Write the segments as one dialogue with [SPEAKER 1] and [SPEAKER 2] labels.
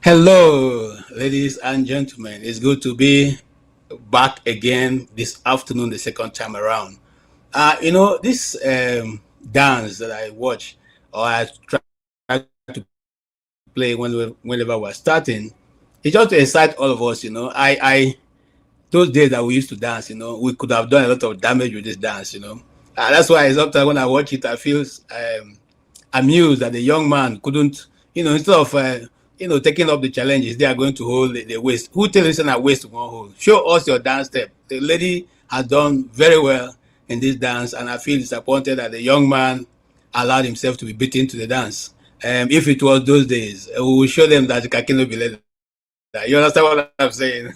[SPEAKER 1] Hello, ladies and gentlemen. It's good to be back again this afternoon, the second time around. This dance that I watch or I try to play whenever we're starting, it's just to excite all of us. I those days that we used to dance, we could have done a lot of damage with this dance. That's why sometimes when I watch it, I feel amused that the young man couldn't, instead of taking up the challenges, they are going to hold the waist. Who tells you that waist won't hold? Show us your dance step. The lady has done very well in this dance, and I feel disappointed that the young man allowed himself to be beaten to the dance. If it was those days, we will show them that the cannot be led. You understand what I'm saying?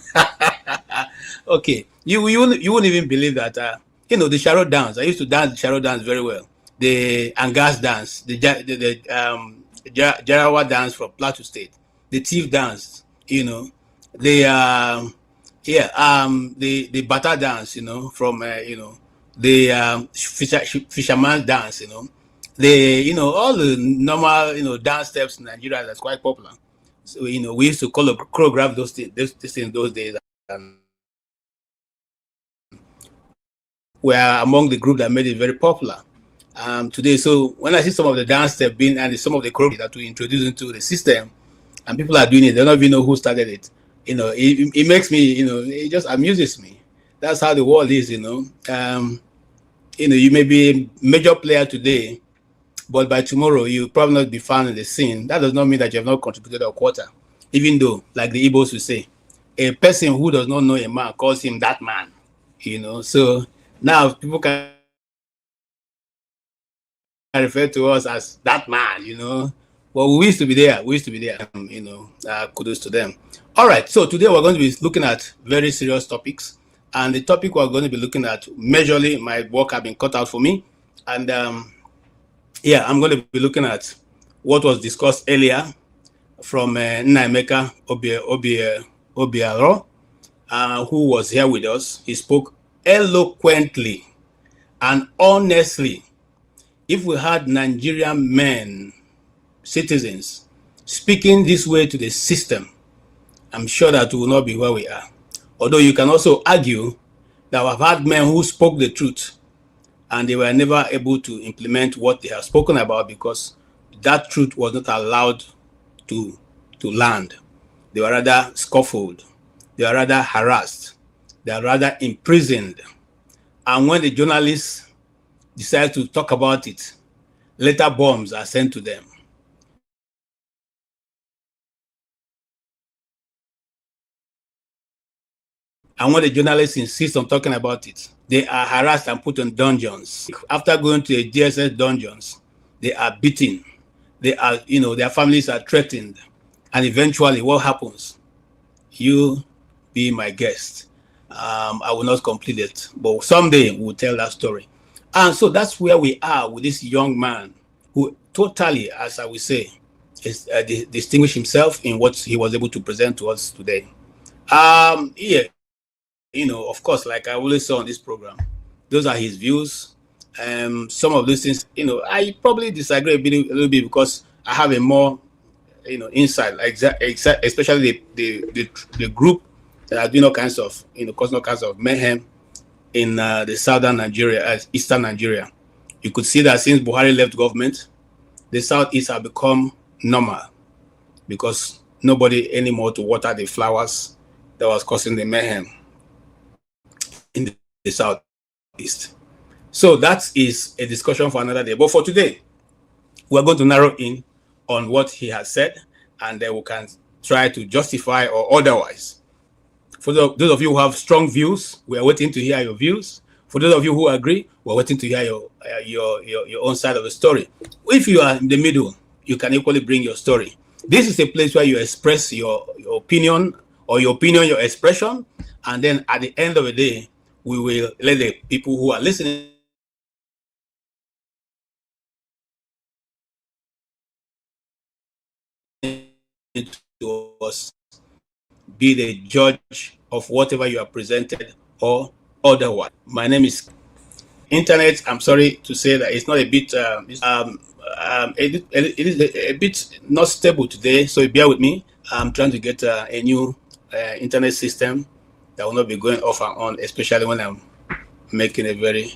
[SPEAKER 1] Okay, you wouldn't even believe that. The Sharo dance. I used to dance the Sharo dance very well. The Angas dance, the Jarawa dance from Plateau State, the Thief dance, the the Bata dance, from the fisherman dance, all the normal dance steps in Nigeria that's quite popular. So we used to choreograph those things those days, and we are among the group that made it very popular. Today, so when I see some of the dance steps being and some of the choreography that we introduce into the system, and people are doing it, they don't even know who started it. It makes me, it just amuses me. That's how the world is, you may be a major player today, but by tomorrow you probably not be found in the scene. That does not mean that you have not contributed a quarter. Even though, like the Igbos will say, a person who does not know a man calls him that man. So now people can refer to us as that man. But we used to be there. Kudos to them. All right. So today we're going to be looking at very serious topics, and the topic we're going to be looking at, majorly my work have been cut out for me, and I'm going to be looking at what was discussed earlier from Nnaemeka Obiaraeri, who was here with us. He spoke eloquently and honestly. If we had Nigerian men, citizens, speaking this way to the system, I'm sure that we will not be where we are. Although you can also argue that we've had men who spoke the truth and they were never able to implement what they have spoken about because that truth was not allowed to land. They were rather scuffled. They were rather harassed. They are rather imprisoned. And when the journalists decide to talk about it, later bombs are sent to them. And when the journalists insist on talking about it, they are harassed and put in dungeons. After going to the DSS dungeons, they are beaten. They are, their families are threatened. And eventually what happens? You be my guest. I will not complete it, but someday we'll tell that story. And so that's where we are with this young man who totally, as I will say, is distinguished himself in what he was able to present to us today. Of course, like I always say on this program, those are his views. Some of these things, I probably disagree a little bit because I have a more, insight, especially the group that are doing all kinds of, causing all kinds of mayhem in the southern Nigeria, eastern Nigeria. You could see that since Buhari left government, the southeast have become normal because nobody anymore to water the flowers that was causing the mayhem in the southeast. So that is a discussion for another day. But for today, we're going to narrow in on what he has said, and then we can try to justify or otherwise. For those of you who have strong views, we are waiting to hear your views. For those of you who agree, we're waiting to hear your own side of the story. If you are in the middle, you can equally bring your story. This is a place where you express your opinion or your opinion, your expression, and then at the end of the day, we will let the people who are listening to us be the judge of whatever you are presented or otherwise. My name is Internet. I'm sorry to say that it's not a bit, it is a bit not stable today, so bear with me. I'm trying to get a new internet system that will not be going off and on, especially when I'm making a very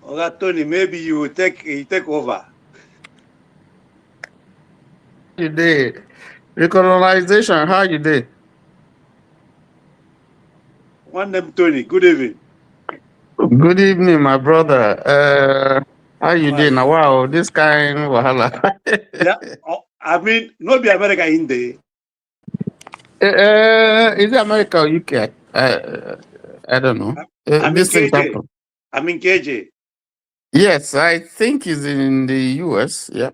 [SPEAKER 2] Oga Tony, maybe you will take over.
[SPEAKER 3] You did. Recolonization, how you did?
[SPEAKER 2] One name Tony, good evening.
[SPEAKER 3] Good evening, my brother. How you doing?
[SPEAKER 2] Well,
[SPEAKER 3] Wow, this kind wahala.
[SPEAKER 2] yeah, I mean, not be America in there.
[SPEAKER 3] Is it America or UK? I don't know.
[SPEAKER 2] I'm in
[SPEAKER 3] This thing
[SPEAKER 2] KJ.
[SPEAKER 3] happen.
[SPEAKER 2] I'm in KJ.
[SPEAKER 3] Yes, I think it's in the US. Yeah.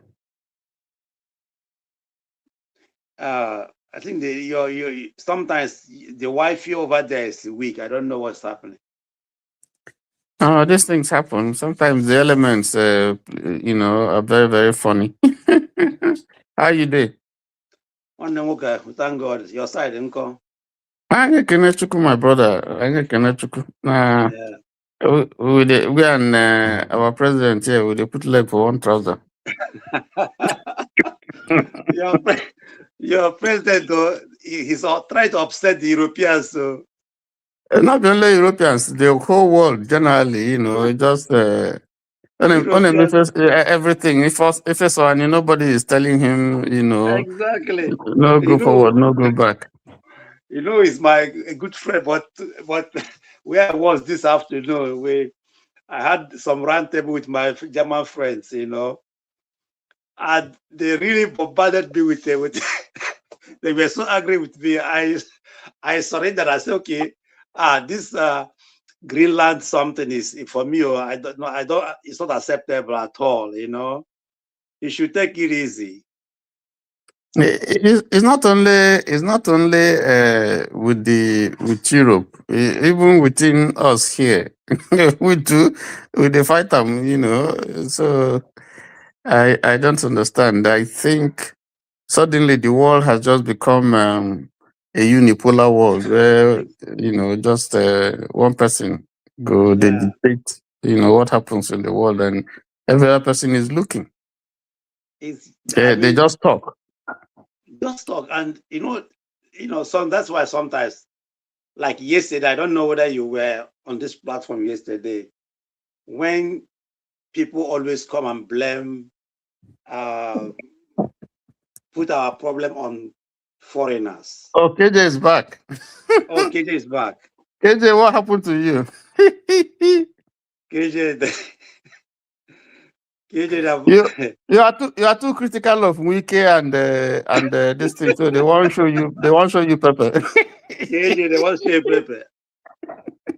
[SPEAKER 2] I think your sometimes the Wi-Fi over there is weak. I don't know what's happening.
[SPEAKER 3] These things happen. Sometimes the elements, are very, very funny. How you doing?
[SPEAKER 2] One name okay, thank God. Your side, Uncle.
[SPEAKER 3] Anyị ekene Chukwu, my brother. Anyị ekene Chukwu.
[SPEAKER 2] Yeah.
[SPEAKER 3] We and our president here, we dey put leg for one trouser.
[SPEAKER 2] your your president though, he's trying to upset the Europeans. So
[SPEAKER 3] Not only Europeans, the whole world generally, just on him
[SPEAKER 2] Europeans,
[SPEAKER 3] everything. If it's on, nobody is telling him,
[SPEAKER 2] exactly.
[SPEAKER 3] no
[SPEAKER 2] You
[SPEAKER 3] go
[SPEAKER 2] know,
[SPEAKER 3] forward, no go back.
[SPEAKER 2] he's my a good friend, but where I was this afternoon, I had some round table with my German friends, and they really bombarded me with they were so angry with me. I surrendered. I said, okay, This Greenland something is for me. I don't know. I don't. It's not acceptable at all. You should take it easy.
[SPEAKER 3] It's not only with Europe, even within us here, we fight them, So I don't understand. I think suddenly the world has just become a unipolar world where just one person go they
[SPEAKER 2] Yeah.
[SPEAKER 3] dictate what happens in the world, and every other person is looking.
[SPEAKER 2] I
[SPEAKER 3] They
[SPEAKER 2] mean,
[SPEAKER 3] just talk.
[SPEAKER 2] just talk, and that's why sometimes, like yesterday, I don't know whether you were on this platform yesterday, when people always come and blame, put our problem on foreigners.
[SPEAKER 3] Oh, KJ is back.
[SPEAKER 2] Oh, KJ is back.
[SPEAKER 3] KJ, what happened to you?
[SPEAKER 2] KJ,
[SPEAKER 3] you you are too critical of Wike and this thing, so they won't show you pepper.
[SPEAKER 2] KJ, they want to paper.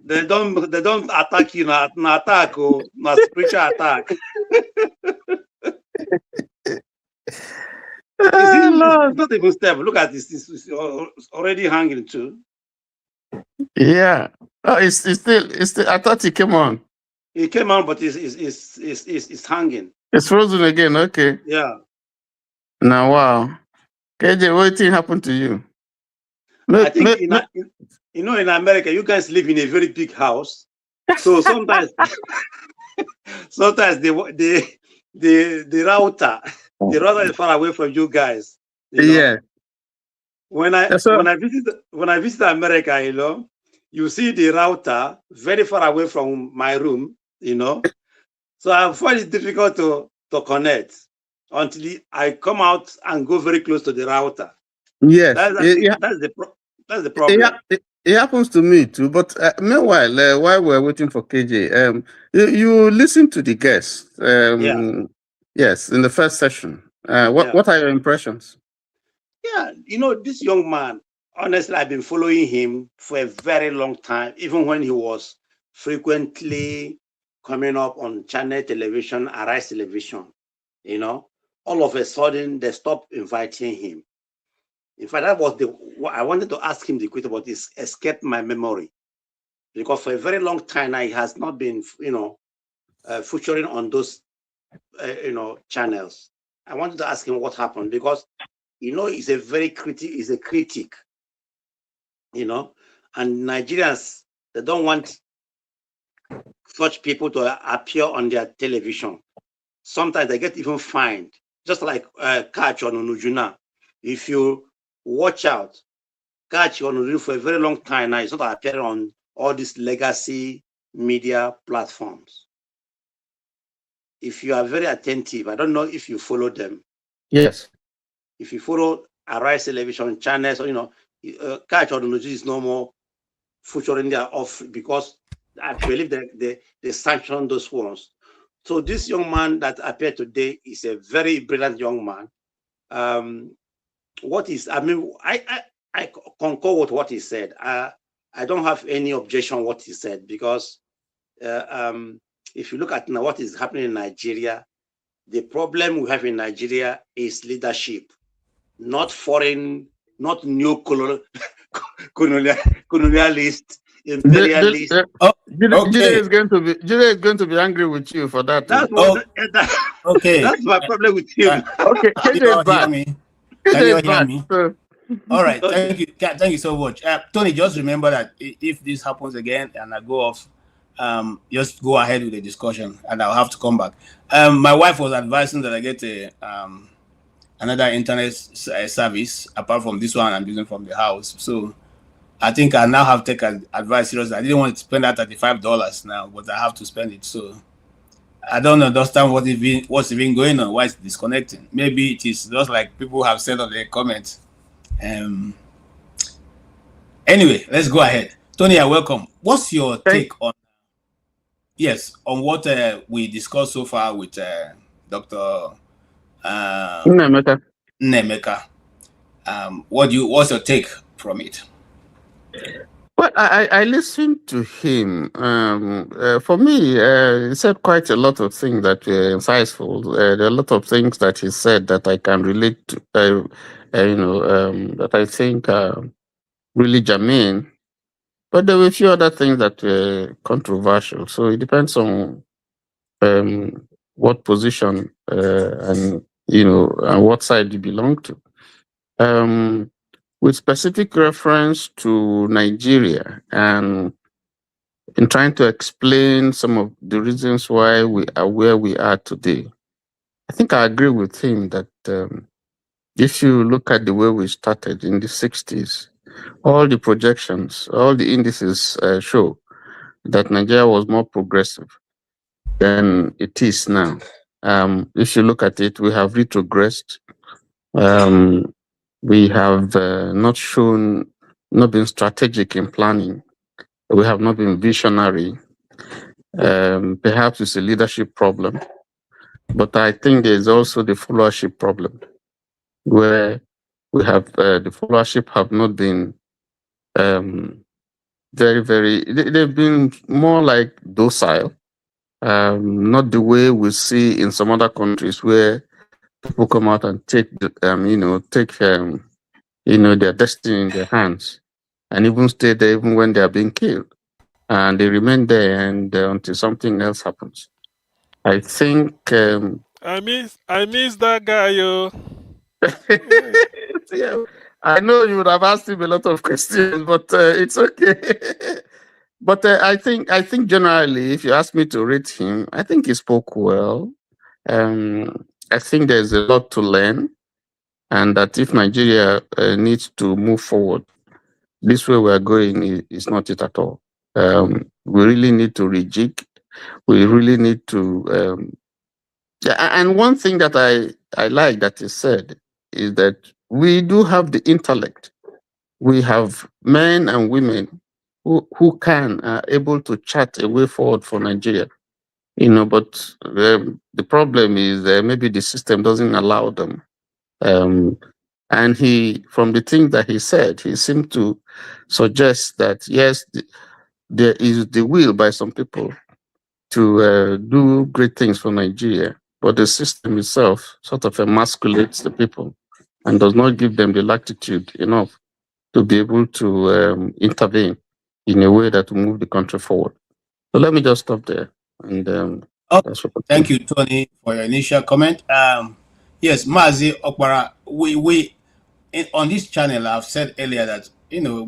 [SPEAKER 2] They don't attack you, not attack, not spiritual attack. It's not even stable. Look at this. It's already hanging too.
[SPEAKER 3] Yeah. Oh, it's still. I thought he came on.
[SPEAKER 2] It came on, but it's hanging.
[SPEAKER 3] It's frozen again. Okay.
[SPEAKER 2] Yeah.
[SPEAKER 3] Now, wow. KJ, what thing happened to you?
[SPEAKER 2] I think in America, you guys live in a very big house, so sometimes the router is far away from you guys.
[SPEAKER 3] Yeah.
[SPEAKER 2] When I visit America, you see the router very far away from my room, So I find it difficult to connect until I come out and go very close to the router.
[SPEAKER 3] Yes,
[SPEAKER 2] that's the problem.
[SPEAKER 3] It happens to me too. But meanwhile, while we're waiting for KJ, you listen to the guests. Yes, in the first session. What are your impressions?
[SPEAKER 2] Yeah, this young man, honestly, I've been following him for a very long time, even when he was frequently coming up on channel television, Arise Television. All of a sudden, they stopped inviting him. In fact, that was I wanted to ask him the question, but it's escaped my memory. Because for a very long time now, he has not been, featuring on those, channels. I wanted to ask him what happened, because he's a critic, and Nigerians, they don't want such people to appear on their television. Sometimes they get even fined, just like Catch on Onujuna. If you watch out, Catch on Onujuna for a very long time now, it's not appearing on all these legacy media platforms. If you are very attentive, I don't know if you follow them.
[SPEAKER 3] Yes.
[SPEAKER 2] If you follow Arise Television channels, Catch on Onujuna is no more featuring their off, because I believe that they sanction those ones. So this young man that appeared today is a very brilliant young man. I concur with what he said. I don't have any objection what he said, because if you look at now what is happening in Nigeria, the problem we have in Nigeria is leadership, not foreign, not new colonialist, imperialist.
[SPEAKER 1] Okay.
[SPEAKER 3] Jide is going to be angry with you for that.
[SPEAKER 2] That's my problem with him.
[SPEAKER 3] Okay,
[SPEAKER 1] Can you all hear me? Can you all hear me? All right, thank you so much, Tony. Just remember that if this happens again and I go off, just go ahead with the discussion, and I'll have to come back. My wife was advising that I get another internet service apart from this one I'm using from the house. So I think I now have to take advice seriously. I didn't want to spend that $35 now, but I have to spend it. So I don't understand what's even going on. Why it's disconnecting? Maybe it is just like people have said on their comments. Anyway, let's go ahead. Tony, you're welcome. What's your take on what we discussed so far with Dr. Nnaemeka? What's your take from it?
[SPEAKER 3] Well, I listened to him. For me, he said quite a lot of things that were insightful. There are a lot of things that he said that I can relate to, that I think are really germane. But there were a few other things that were controversial. So it depends on what position and what side you belong to. Um, with specific reference to Nigeria and in trying to explain some of the reasons why we are where we are today, I think I agree with him that if you look at the way we started in the 60s, all the projections, all the indices show that Nigeria was more progressive than it is now. If you look at it, we have retrogressed. Um, we have not been strategic in planning. We have not been visionary. Perhaps it's a leadership problem, but I think there's also the followership problem, where we have the followership have not been they've been more like docile, not the way we see in some other countries where people come out and take their destiny in their hands and even stay there even when they are being killed, and they remain there and until something else happens. I think
[SPEAKER 4] I miss that guy, yo. Yeah.
[SPEAKER 3] yeah, I know you would have asked him a lot of questions, but it's okay. But I think generally, if you ask me to rate him, I think he spoke well. I think there's a lot to learn, and that if Nigeria needs to move forward, this way we're going is not it at all. We really need to rejig. We really need to. Yeah, and one thing that I like that he said is that we do have the intellect. We have men and women who can able to chart a way forward for Nigeria. But the problem is maybe the system doesn't allow them. Um, and from the things that he said, he seemed to suggest that yes, there is the will by some people to do great things for Nigeria, but the system itself sort of emasculates the people and does not give them the latitude enough to be able to intervene in a way that will move the country forward. So let me just stop there. And
[SPEAKER 1] Oh,
[SPEAKER 3] that's what I
[SPEAKER 1] thank
[SPEAKER 3] think.
[SPEAKER 1] you, Tony, for your initial comment. Yes, Mazi Okpara, on this channel, I've said earlier that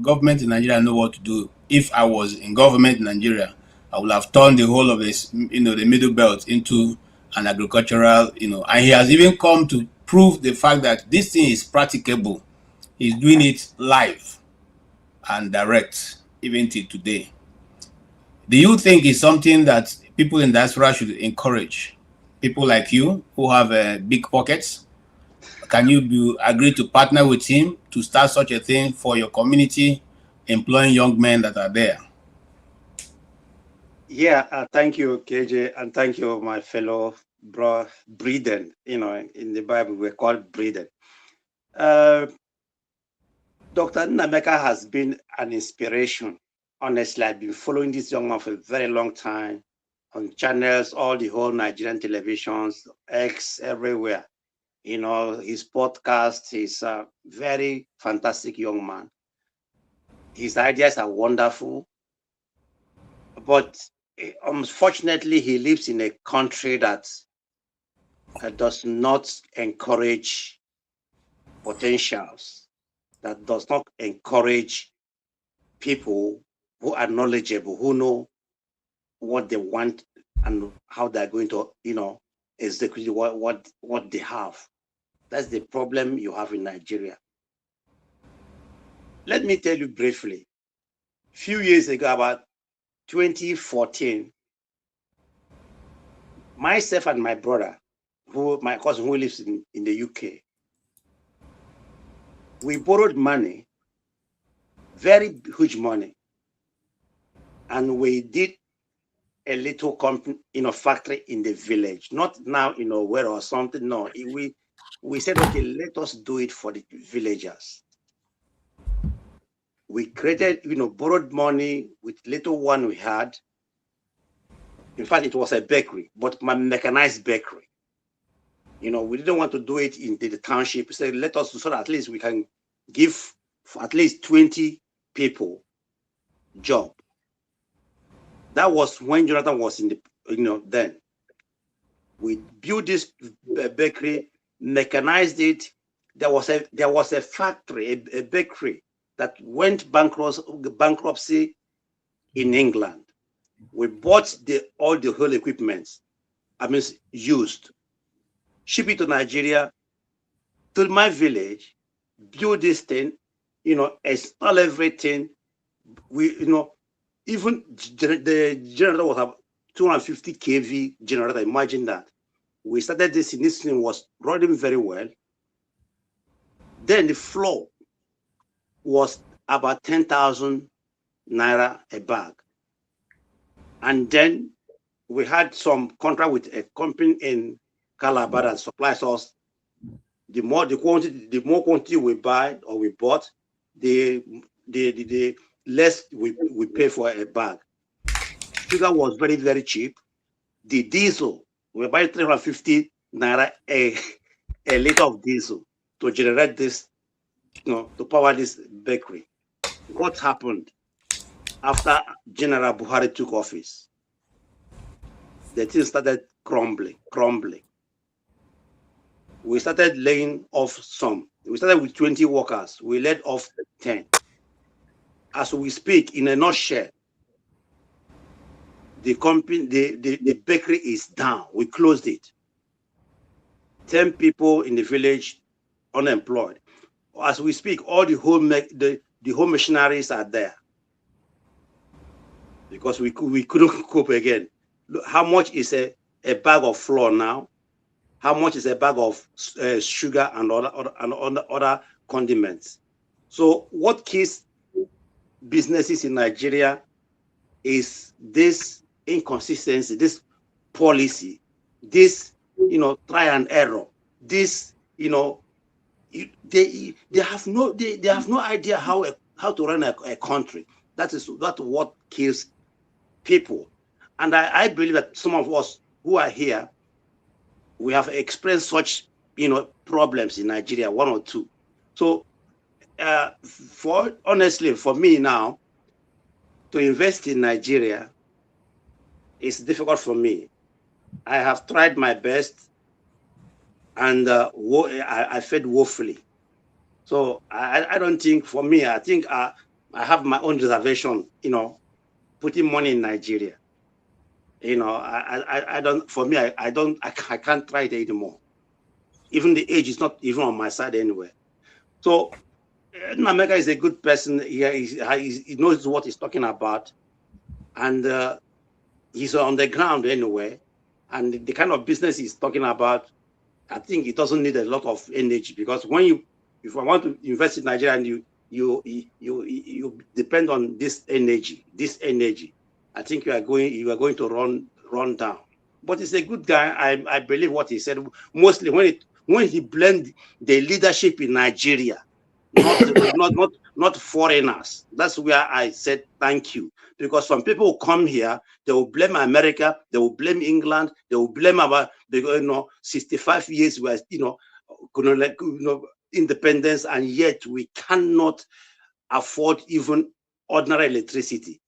[SPEAKER 1] government in Nigeria know what to do. If I was in government in Nigeria, I would have turned the whole of this, the middle belt into an agricultural, and he has even come to prove the fact that this thing is practicable. He's doing it live and direct, even till today. Do you think it's something that people in diaspora should encourage? People like you who have big pockets, can you agree to partner with him to start such a thing for your community, employing young men that are there?
[SPEAKER 2] Yeah, thank you, KJ, and thank you, my fellow bro, Breeden. In the Bible, we're called Breeden. Dr. Nnaemeka has been an inspiration. Honestly, I've been following this young man for a very long time on channels, all the whole Nigerian televisions, X, everywhere. His podcast, he's a very fantastic young man. His ideas are wonderful, but unfortunately, he lives in a country that does not encourage potentials, that does not encourage people who are knowledgeable, who know what they want and how they're going to, execute what they have. That's the problem you have in Nigeria. Let me tell you briefly. A few years ago, about 2014, myself and my brother, my cousin who lives in the UK, we borrowed money, very huge money, and we did a little company, factory in the village, not now, where or something. No, we said, okay, let us do it for the villagers. We created, borrowed money with little one we had. In fact, it was a bakery, but my mechanized bakery. We didn't want to do it in the township. We said, let us, so that at least we can give at least 20 people job. That was when Jonathan was in the, then. We built this bakery, mechanized it. There was a factory, a bakery that went bankruptcy in England. We bought all the whole equipment, used, ship it to Nigeria, to my village, build this thing, install everything. We, even the generator was a 250 kV generator. Imagine that. We started this thing was running very well. Then the floor was about 10,000 naira a bag. And then we had some contract with a company in Calabar that supplies us. The more quantity we buy or we bought, the less we pay for a bag. Sugar was very, very cheap. The diesel, we buy 350 naira a liter of diesel to generate this, to power this bakery. What happened after General Buhari took office? The thing started crumbling. We started laying off some. We started with 20 workers. We laid off 10. As we speak, in a nutshell, the company, the bakery is down. We closed it. 10 people in the village unemployed. As we speak, all the home machineries are there because we couldn't cope again. Look, how much is a bag of flour now? How much is a bag of sugar and other condiments? So what kills businesses in Nigeria is this inconsistency, this policy, this try and error. This they have no idea how to run a country. That's what kills people. And I believe that some of us who are here, we have experienced such problems in Nigeria, one or two. So honestly, for me now, to invest in Nigeria is difficult for me. I have tried my best, and I failed woefully. So I don't think, for me, I think I have my own reservation, putting money in Nigeria. I don't, for me, I can't try it anymore. Even the age is not even on my side anyway. So Nnaemeka is a good person. He knows what he's talking about, and he's on the ground anyway. And the kind of business he's talking about, I think it doesn't need a lot of energy, because if I want to invest in Nigeria and you depend on this energy, I think you are going to run down. But he's a good guy. I believe what he said. Mostly when he blamed the leadership in Nigeria, not foreigners. That's where I said thank you. Because some people who come here, they will blame America, they will blame England, they will blame our 65 years we are independence, and yet we cannot afford even ordinary electricity.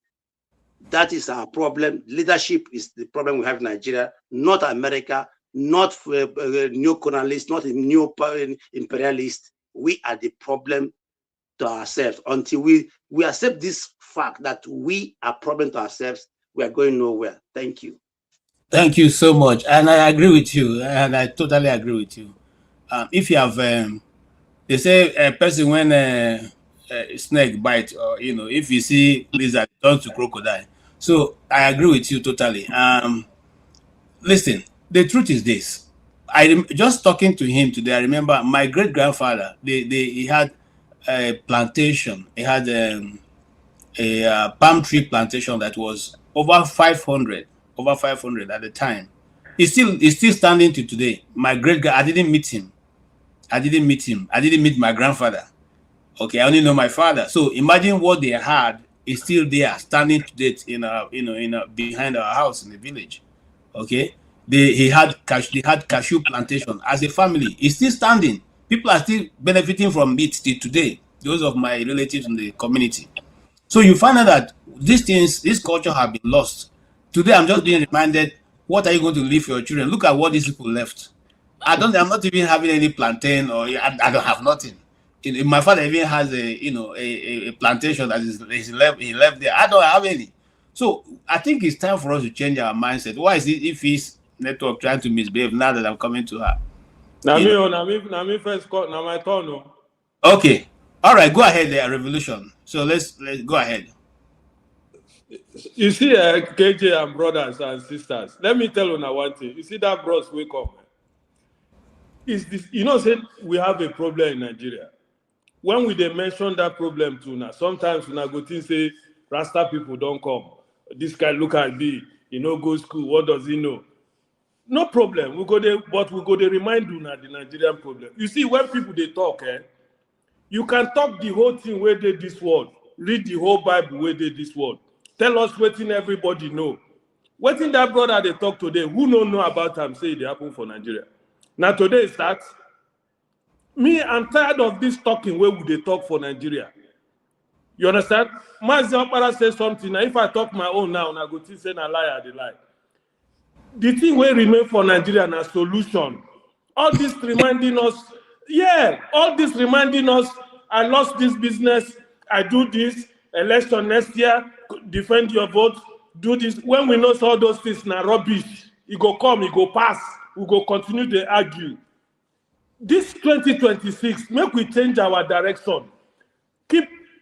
[SPEAKER 2] That is our problem. Leadership is the problem we have in Nigeria, not America, not neo-colonialists, not neo-imperialists. We are the problem to ourselves. Until we accept this fact that we are problem to ourselves, we are going nowhere. Thank you.
[SPEAKER 1] Thank you so much. And I agree with you. And I totally agree with you. If you have, they say a person when a snake bite, or if you see lizard, turn to crocodile. So I agree with you totally. Listen, the truth is this. Just talking to him today, I remember my great grandfather. He had a plantation. He had a palm tree plantation that was over 500 at the time. He's still standing to today. My great guy, I didn't meet him. I didn't meet my grandfather. Okay, I only know my father. So imagine what they had is still there, standing to date in behind our house in the village. Okay, they had cashew plantation as a family. It's still standing. People are still benefiting from it till today. Those of my relatives in the community. So you find out that these things, this culture have been lost. Today, I'm just being reminded, what are you going to leave for your children? Look at what these people left. I'm not even having any plantain, or I don't have nothing. My father even has a plantation that he left there. I don't have any. So I think it's time for us to change our mindset. Why is it if his network trying to misbehave now that I'm coming to her?
[SPEAKER 5] Now me first call, now my turn. No.
[SPEAKER 1] Okay. All right, go ahead there, Revolution. So let's go ahead.
[SPEAKER 5] You see, KJ and brothers and sisters, let me tell you now one thing. You see that bros wake up. Is this, say we have a problem in Nigeria. When we they mention that problem too now, sometimes when I go think say Rasta people don't come. This guy look at me, go school, what does he know? No problem. We go there, but we go there remind you now the Nigerian problem. You see, when people they talk, you can talk the whole thing where they this world, read the whole Bible where they this world. Tell us what everybody know. What that brother they talk today, who don't know about them say they happen for Nigeria. Now today starts. Me, I'm tired of this talking where would they talk for Nigeria. You understand? Mazi Opara says something. Now, if I talk my own now, I go to say a liar, they lie. The thing will remain for Nigeria na solution. All this reminding us, I lost this business, I do this, election next year, defend your vote, do this. When we know all those things na rubbish, it go come, it go pass, we go continue to argue. This 2026, make we change our direction.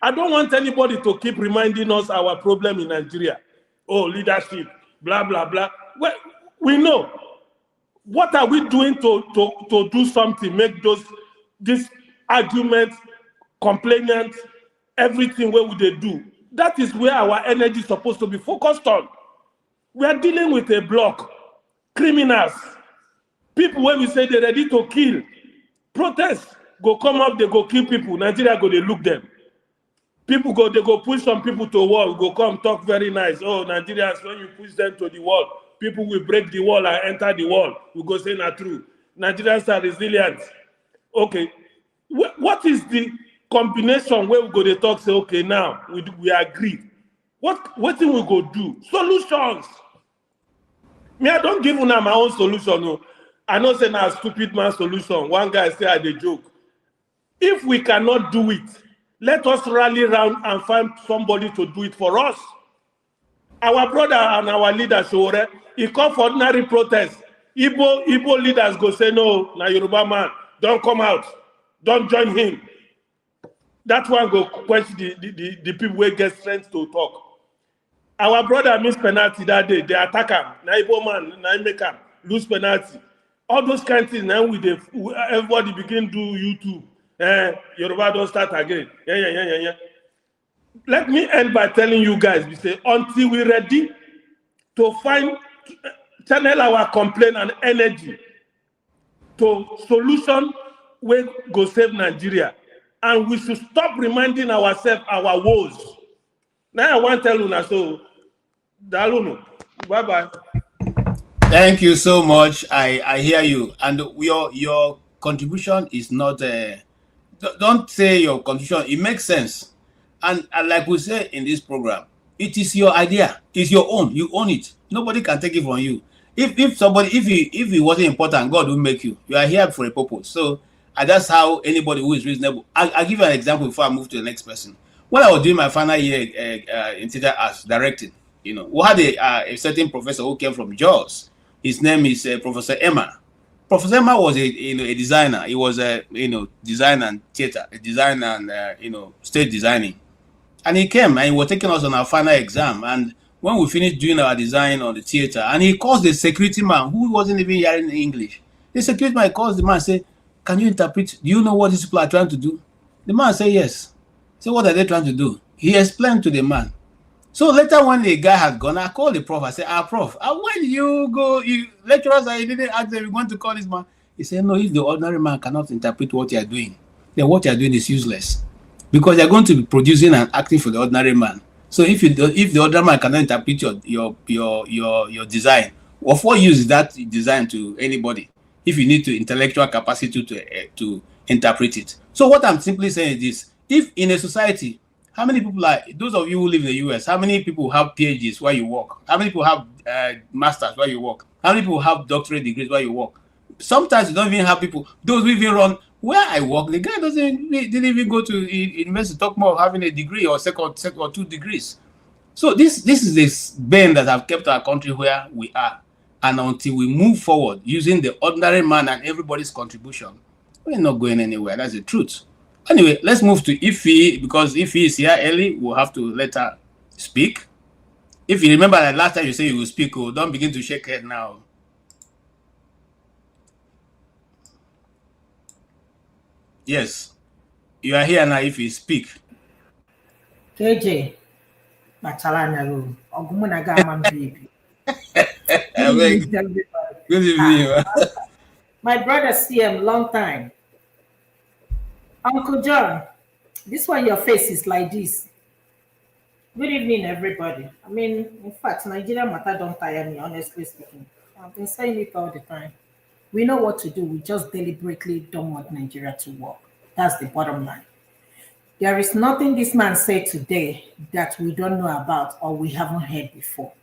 [SPEAKER 5] I don't want anybody to keep reminding us our problem in Nigeria. Oh, leadership, blah, blah, blah. Well, we know. What are we doing to do something, make this arguments, complainants, everything where would they do? That is where our energy is supposed to be focused on. We are dealing with a block, criminals, people when we say they're ready to kill, protest, go come up, they go kill people, Nigeria go, they look them. People go, they go push some people to wall, go come talk very nice. Oh, Nigerians, when you push them to the wall, people will break the wall and enter the wall. We go say not true. Nigerians are resilient. Okay. What is the combination where we go to talk, say, okay, now we agree. What thing we go do? Solutions. Me, I don't give una my own solution. No. I know say now stupid man solution. One guy say I dey joke. If we cannot do it, let us rally around and find somebody to do it for us. Our brother and our leader, Shore, he called for ordinary protest. Igbo leaders go say, no, na Yoruba man, don't come out. Don't join him. That one go question the people who get strength to talk. Our brother missed penalty that day. They attack him. Na Igbo man, Nnaemeka lose penalty. All those kind of things, now everybody begin do YouTube. Yoruba don't start again. Yeah. Let me end by telling you guys, we say, until we're ready to channel our complaint and energy to solution where go save Nigeria. And we should stop reminding ourselves our woes. Now I want to tell you now, so, Daluno, bye-bye.
[SPEAKER 1] Thank you so much. I hear you. And your contribution is not... don't say your contribution. It makes sense. And like we say in this program, it is your idea. It's your own. You own it. Nobody can take it from you. If it wasn't important, God will make you. You are here for a purpose. So that's how anybody who is reasonable. I'll give you an example before I move to the next person. When I was doing my final year in theater as directing, we had a certain professor who came from Jaws. His name is Professor Emma. Professor Emma was a designer. He was design and theater, design and stage designing. And he came and he was taking us on our final exam. And when we finished doing our design on the theater, and he calls the security man who wasn't even hearing English. The security man calls the man and says, "Can you interpret? Do you know what these people are trying to do?" The man said, "Yes." So what are they trying to do? He explained to the man. So later when the guy had gone, I called the prof. I said, Prof, when you go, lecturers, I didn't ask them, you want to call this man? He said, no, if the ordinary man cannot interpret what you are doing, then what you are doing is useless. because they're going to be producing and acting for the ordinary man. So if the ordinary man cannot interpret your design, of what use is that design to anybody if you need to intellectual capacity to interpret it? So what I'm simply saying is this: if in a society, how many people are those of you who live in the US? How many people have PhDs while you work? How many people have masters while you work? How many people have doctorate degrees while you work? Sometimes you don't even have people. Those who even run where I work, the guy didn't even go to university. Talk more of having a degree or second or 2 degrees. So this is this bend that have kept our country where we are, and until we move forward using the ordinary man and everybody's contribution, we're not going anywhere. That's the truth. Anyway, let's move to Ife, because Ife is here early. We'll have to let her speak. If you remember that last time you said you will speak, oh, don't begin to shake head now. Yes, you are here now. If you speak,
[SPEAKER 6] KJ, Machalanya room. Ogumunaga man baby.
[SPEAKER 1] Good evening.
[SPEAKER 6] My brother CM, long time. Uncle John, this one your face is like this. Good evening, everybody. I mean, in fact, Nigeria matter don't tire me, honestly speaking. I've been saying it all the time. We know what to do. We just deliberately don't want Nigeria to work. That's the bottom line. There is nothing this man said today that we don't know about or we haven't heard before.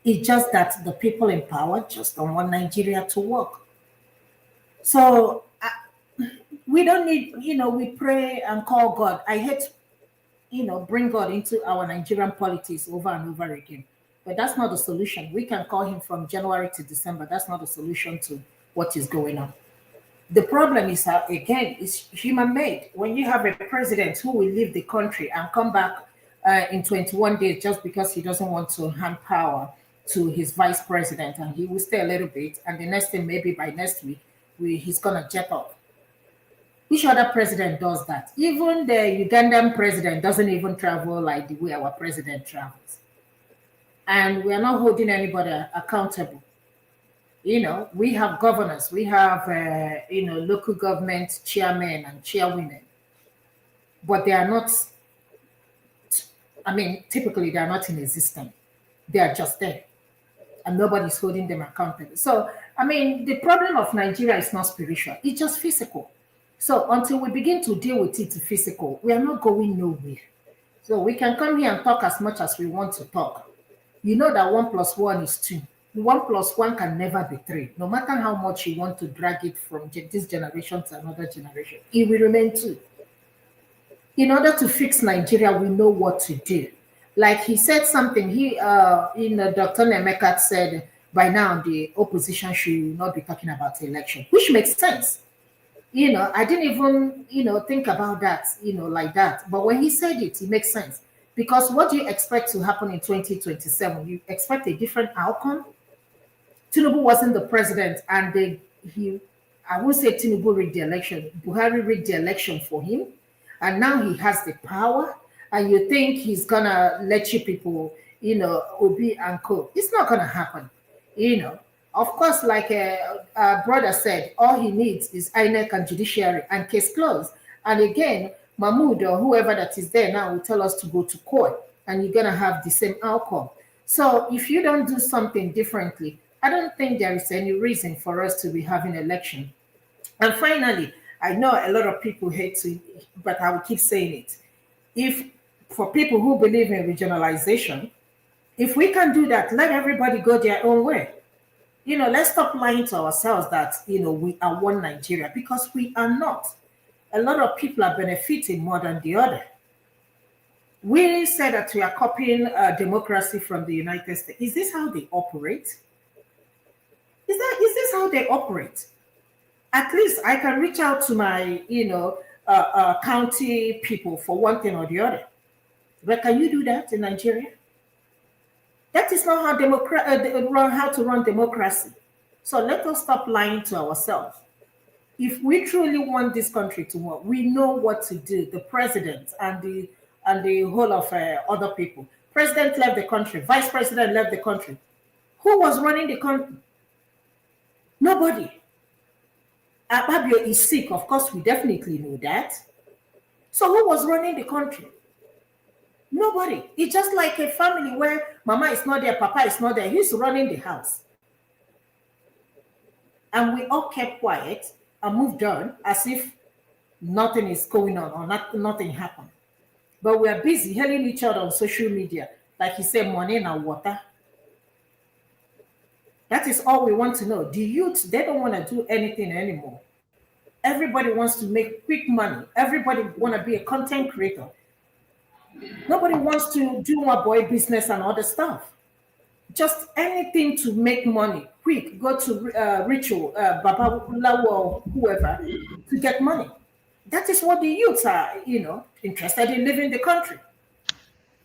[SPEAKER 6] It's just that the people in power just don't want Nigeria to work. So we don't need, we pray and call God. I hate, bring God into our Nigerian politics over and over again. But that's not the solution. We can call him from January to December. That's not the solution to what is going on. The problem is, again, it's human-made. When you have a president who will leave the country and come back in 21 days just because he doesn't want to hand power to his vice president, and he will stay a little bit, and the next thing, maybe by next week, he's going to jet off. Which other president does that? Even the Ugandan president doesn't even travel like the way our president travels. And we are not holding anybody accountable. We have governors, we have, local government chairmen and chairwomen, but they are not, typically they are not in existence. They are just there and nobody's holding them accountable. So, the problem of Nigeria is not spiritual, it's just physical. So until we begin to deal with it physical, we are not going nowhere. So we can come here and talk as much as we want to talk. You know that 1 + 1 is 2. 1 + 1 can never be 3. No matter how much you want to drag it from this generation to another generation, it will remain 2. In order to fix Nigeria, we know what to do. Like he said something, Dr. Nnaemeka said, by now the opposition should not be talking about the election, which makes sense. I didn't even, think about that, like that. But when he said it, it makes sense. Because what do you expect to happen in 2027? You expect a different outcome? Tinubu wasn't the president, and I won't say Tinubu rigged the election. Buhari rigged the election for him, and now he has the power. And you think he's gonna let you people, Obi and co? It's not gonna happen, Of course, like a brother said, all he needs is INEC and judiciary and case closed. And again, Mahmoud or whoever that is there now will tell us to go to court, and you're gonna have the same outcome. So if you don't do something differently, I don't think there is any reason for us to be having an election. And finally, I know a lot of people hate to, but I will keep saying it. If for people who believe in regionalization, if we can do that, let everybody go their own way. Let's stop lying to ourselves that, we are one Nigeria, because we are not. A lot of people are benefiting more than the other. We say that we are copying democracy from the United States. Is this how they operate? Is this how they operate? At least I can reach out to my, county people for one thing or the other. But can you do that in Nigeria? That is not how to run democracy. So let us stop lying to ourselves. If we truly want this country to work, we know what to do. The president and the whole of other people. President left the country. Vice president left the country. Who was running the country? Nobody. Ababio is sick. Of course, we definitely know that. So who was running the country? Nobody. It's just like a family where mama is not there, papa is not there. Who's running the house? And we all kept quiet and moved on as if nothing is going on or nothing happened. But we are busy hailing each other on social media. Like you said, money and water. That is all we want to know. The youth, they don't want to do anything anymore. Everybody wants to make quick money. Everybody want to be a content creator. Nobody wants to do more boy business and other stuff. Just anything to make money, quick, go to ritual, Baba Lawo or whoever, to get money. That is what the youths are, interested in living the country.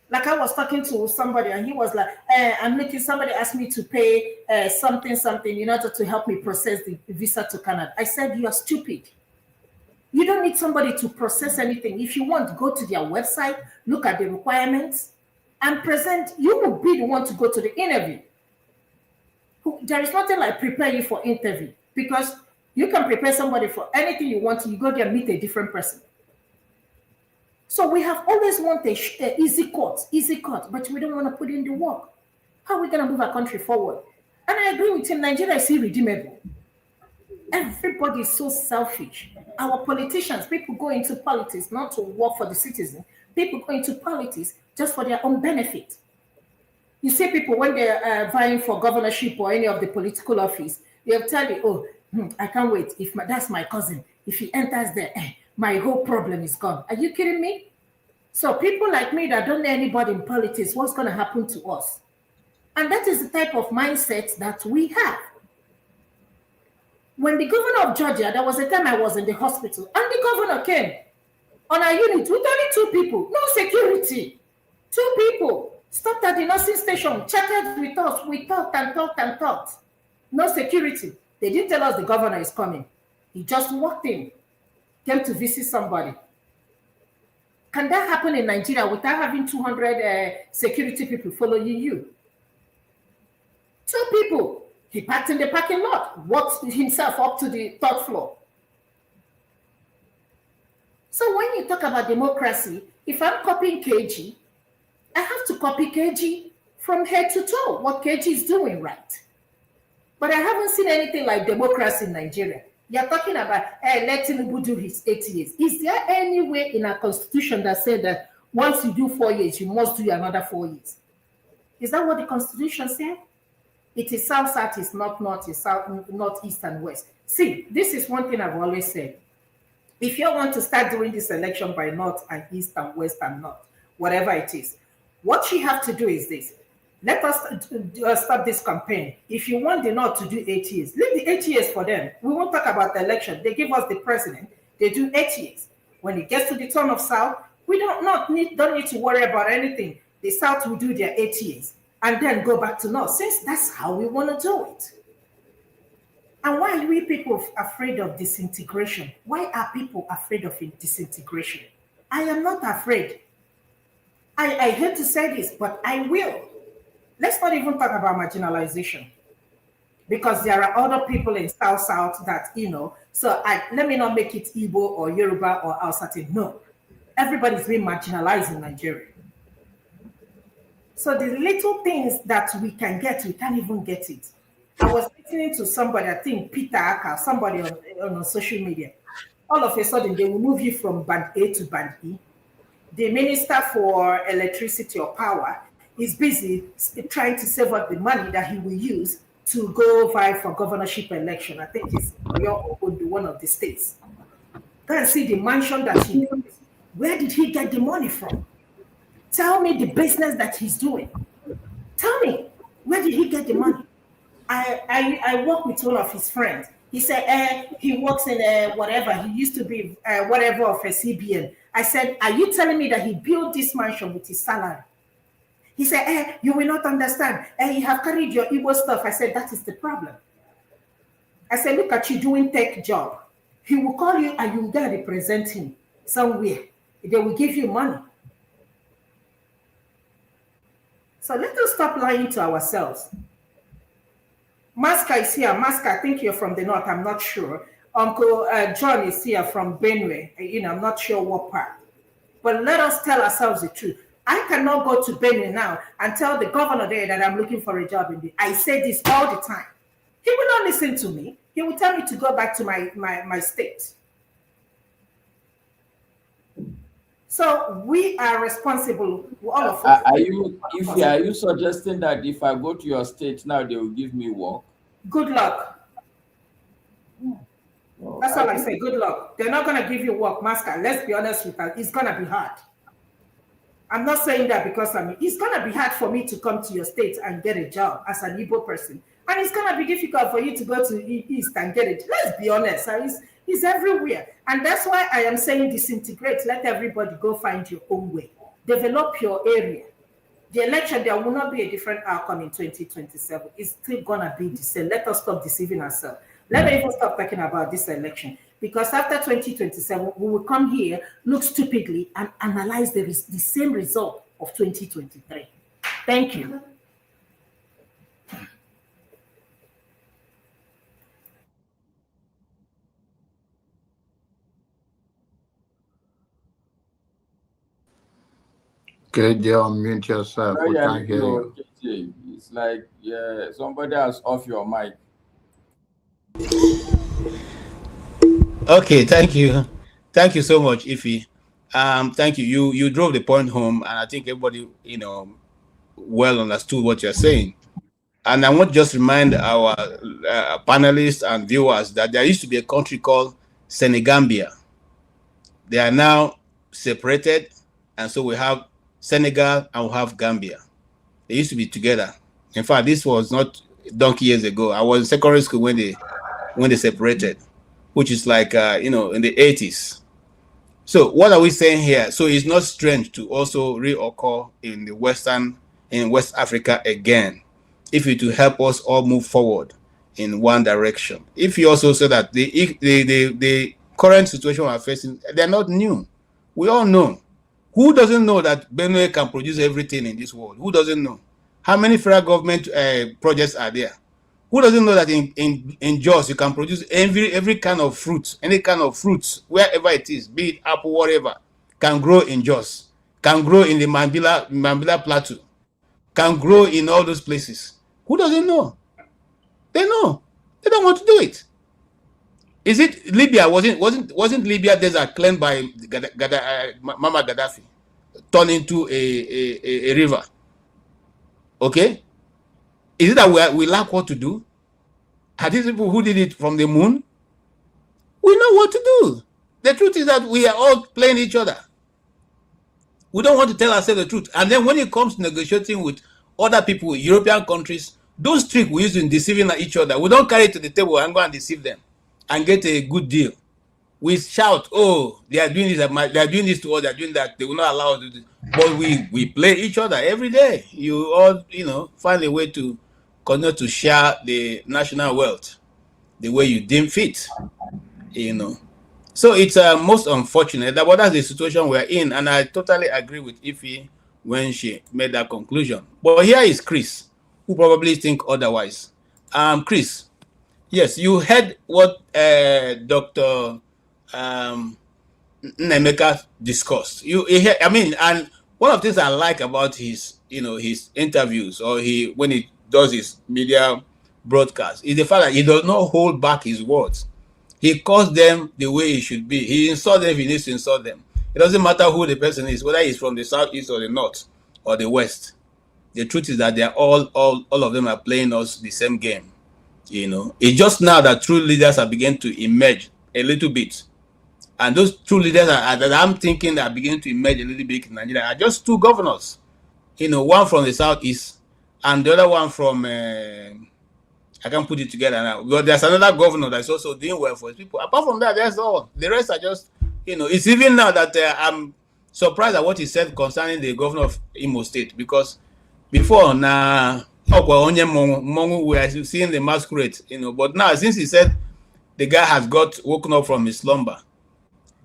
[SPEAKER 6] Like I was talking to somebody and he was like, I'm making, somebody asked me to pay something in order to help me process the visa to Canada. I said, you are stupid. You don't need somebody to process anything. If you want, go to their website, look at the requirements, and present. You will be the one to go to the interview. There is nothing like prepare you for interview, because you can prepare somebody for anything you want. You go there, meet a different person. So we have always wanted easy cut, but we don't want to put in the work. How are we going to move our country forward? And I agree with him, Nigeria is irredeemable. Everybody is so selfish. Our politicians, people go into politics not to work for the citizen. People go into politics just for their own benefit. You see people when they're vying for governorship or any of the political office, they'll tell you, I can't wait. That's my cousin. If he enters there, my whole problem is gone. Are you kidding me? So people like me that don't know anybody in politics, what's going to happen to us? And that is the type of mindset that we have. When the governor of Georgia, there was a time I was in the hospital, and the governor came on our unit with only 2 people, no security. 2 people stopped at the nursing station, chatted with us. We talked and talked and talked. No security. They didn't tell us the governor is coming. He just walked in, came to visit somebody. Can that happen in Nigeria without having 200 security people following you? 2 people. He parked in the parking lot, walked himself up to the 3rd floor. So when you talk about democracy, if I'm copying KG, I have to copy KG from head to toe, what KG is doing right. But I haven't seen anything like democracy in Nigeria. You're talking about, let Tinubu do his 8 years. Is there any way in our constitution that said that once you do 4 years, you must do another 4 years? Is that what the constitution said? It is south, it's north, it's south, north, east, and west. See, this is one thing I've always said. If you want to start doing this election by north and east and west and north, whatever it is, what you have to do is this. Let us start this campaign. If you want the north to do 8 years, leave the 8 years for them. We won't talk about the election. They give us the president. They do 8 years. When it gets to the turn of south, we don't need to worry about anything. The south will do their 8 years and then go back to north, since that's how we want to do it. And why are we people afraid of disintegration? Why are people afraid of disintegration? I am not afraid. I hate to say this, but I will. Let's not even talk about marginalization, because there are other people in South that, so let me not make it Igbo or Yoruba or Hausa. No, everybody's being marginalized in Nigeria. So the little things that we can get, we can't even get it. I was listening to somebody, I think Peter Aka, somebody on social media. All of a sudden, they will move you from band A to band E. The minister for electricity or power is busy trying to save up the money that he will use to go vie for governorship election. I think it's one of the states. Go and see the mansion that he built. Where did he get the money from? Tell me the business that he's doing. Tell me, where did he get the money? I work with one of his friends. He said, he works in whatever. He used to be whatever of a CBN. I said, are you telling me that he built this mansion with his salary? He said, you will not understand. You have carried your Igbo stuff. I said, that is the problem. I said, look at you doing tech job. He will call you and you will go represent him somewhere. They will give you money. So let us stop lying to ourselves. Masca is here. Masca, I think you're from the north. I'm not sure. Uncle John is here from Benue. I'm not sure what part. But let us tell ourselves the truth. I cannot go to Benin now and tell the governor there that I'm looking for a job in the. I say this all the time. He will not listen to me. He will tell me to go back to my state. So we are responsible, all of us.
[SPEAKER 7] Are you suggesting that if I go to your state now, they will give me work?
[SPEAKER 6] Good luck. That's all I say. Good luck. They're not going to give you work, master. Let's be honest with that. It's going to be hard. I'm not saying that because it's going to be hard for me to come to your state and get a job as an Igbo person. And it's going to be difficult for you to go to East and get it. Let's be honest. It's everywhere. And that's why I am saying disintegrate. Let everybody go find your own way. Develop your area. The election, there will not be a different outcome in 2027. It's still going to be the same. Let us stop deceiving ourselves. Let me even stop talking about this election. Because after 2027, we will come here, look stupidly, and analyze the same result of 2023. Thank you.
[SPEAKER 3] Okay, unmute yourself. We can't hear you.
[SPEAKER 7] It's like, yeah, somebody has off your mic.
[SPEAKER 1] Okay, thank you. Thank you so much, Ify. Thank you. You drove the point home, and I think everybody, well understood what you're saying. And I want to just remind our panelists and viewers that there used to be a country called Senegambia. They are now separated, and so we have Senegal and we have Gambia. They used to be together. In fact, this was not donkey years ago. I was in secondary school when they separated, which is like in the 80s. So what are we saying here? So it's not strange to also reoccur in West Africa again, if it will help us all move forward in one direction. If you also say that the current situation we're facing, they're not new. We all know. Who doesn't know that Benue can produce everything in this world? Who doesn't know? How many federal government projects are there? Who doesn't know that in Jos you can produce every kind of fruit, any kind of fruits, wherever it is, be it apple, whatever, can grow in Jos, can grow in the Mambila Plateau, can grow in all those places. Who doesn't know? They know. They don't want to do it. Is it Libya? Wasn't Libya desert claimed by Mama Gaddafi, turned into a river? Okay. Is it that we lack what to do? Are these people who did it from the moon? We know what to do. The truth is that we are all playing each other. We don't want to tell ourselves the truth. And then when it comes to negotiating with other people, European countries, those tricks we use in deceiving each other, we don't carry it to the table and go and deceive them and get a good deal. We shout, oh, they are doing this to us, they are doing that, they will not allow us to do this. But we play each other every day. You all, find a way to continue to share the national wealth the way you deem fit, So it's most unfortunate but that's the situation we're in, and I totally agree with Ify when she made that conclusion. But here is Chris, who probably think otherwise. Chris, yes, you heard what Dr. Nnaemeka discussed. And one of the things I like about his interviews, or when he does his media broadcast, is the fact that he does not hold back his words. He calls them the way it should be. He insults them if he needs to insult them. It doesn't matter who the person is, whether he's from the southeast or the north or the west. The truth is that they are all of them are playing us the same game. It's just now that true leaders are beginning to emerge a little bit. And those true leaders that I'm thinking are beginning to emerge a little bit in Nigeria are just two governors. One from the southeast and the other one from I can't put it together now. But there's another governor that's also doing well for his people. Apart from that, that's all. The rest are just, it's even now that I'm surprised at what he said concerning the governor of Imo State, because before now, we are seeing the masquerade, but now since he said the guy has got woken up from his slumber,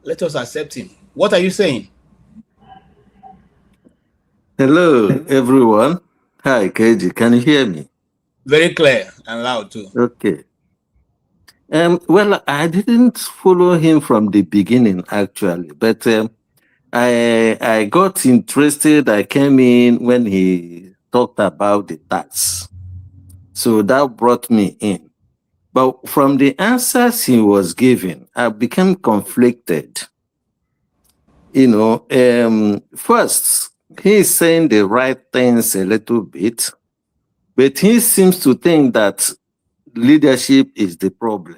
[SPEAKER 1] let us accept him. What are you saying?
[SPEAKER 8] Hello, everyone. Hi, KG. Can you hear me?
[SPEAKER 1] Very clear and loud too.
[SPEAKER 8] Okay. Well, I didn't follow him from the beginning, actually, but I got interested. I came in when he talked about the tax. So that brought me in. But from the answers he was giving, I became conflicted. First, he's saying the right things a little bit, but he seems to think that leadership is the problem.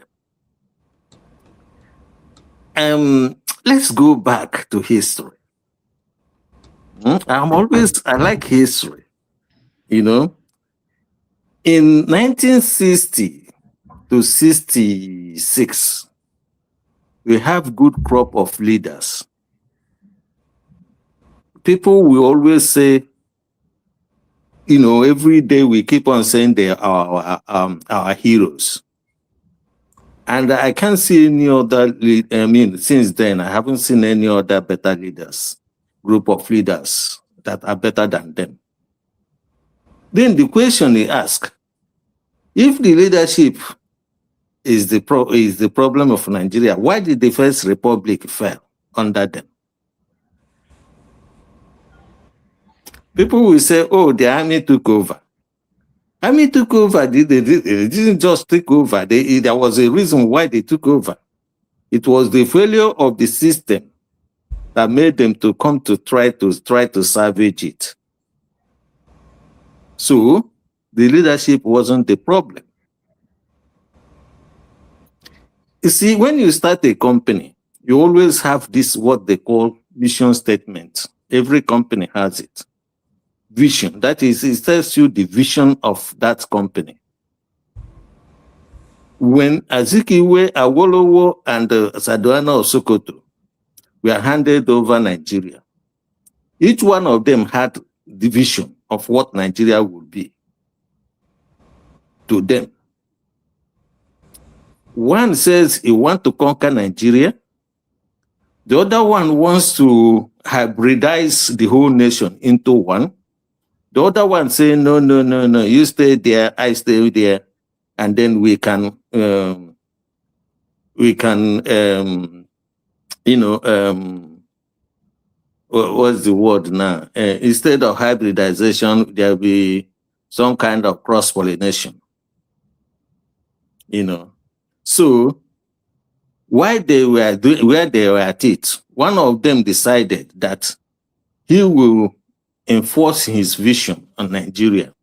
[SPEAKER 8] Let's go back to history. I like history. In 1960 to 66, we have good crop of leaders. People will always say, every day we keep on saying they are our heroes. And I can't see any other, since then, I haven't seen any other better leaders, group of leaders that are better than them. Then the question is asked, if the leadership is the problem of Nigeria, why did the First Republic fail under them? People will say, oh, the army took over. Army took over. They didn't just take over. There was a reason why they took over. It was the failure of the system that made them to come to try to salvage it. So the leadership wasn't the problem. You see, when you start a company, you always have this, what they call mission statement. Every company has it. Vision. That is, it tells you the vision of that company. When Azikiwe, Awolowo, and Sadoana Osokoto were handed over Nigeria, each one of them had the vision of what Nigeria would be to them. One says he wants to conquer Nigeria. The other one wants to hybridize the whole nation into one. The other one saying, no, you stay there, I stay there, and then what's the word now? Instead of hybridization, there'll be some kind of cross-pollination. So where they were at it, one of them decided that he will enforce his vision on Nigeria.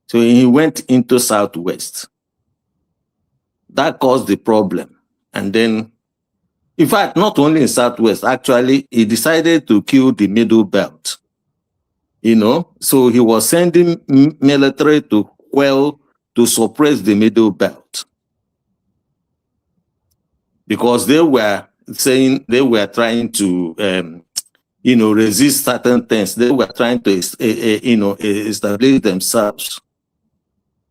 [SPEAKER 8] So he went into Southwest. That caused the problem. And then, in fact, not only in Southwest, actually, he decided to kill the Middle Belt. So he was sending military to suppress the Middle Belt. Because they were saying they were trying to resist certain things. They were trying to, establish themselves.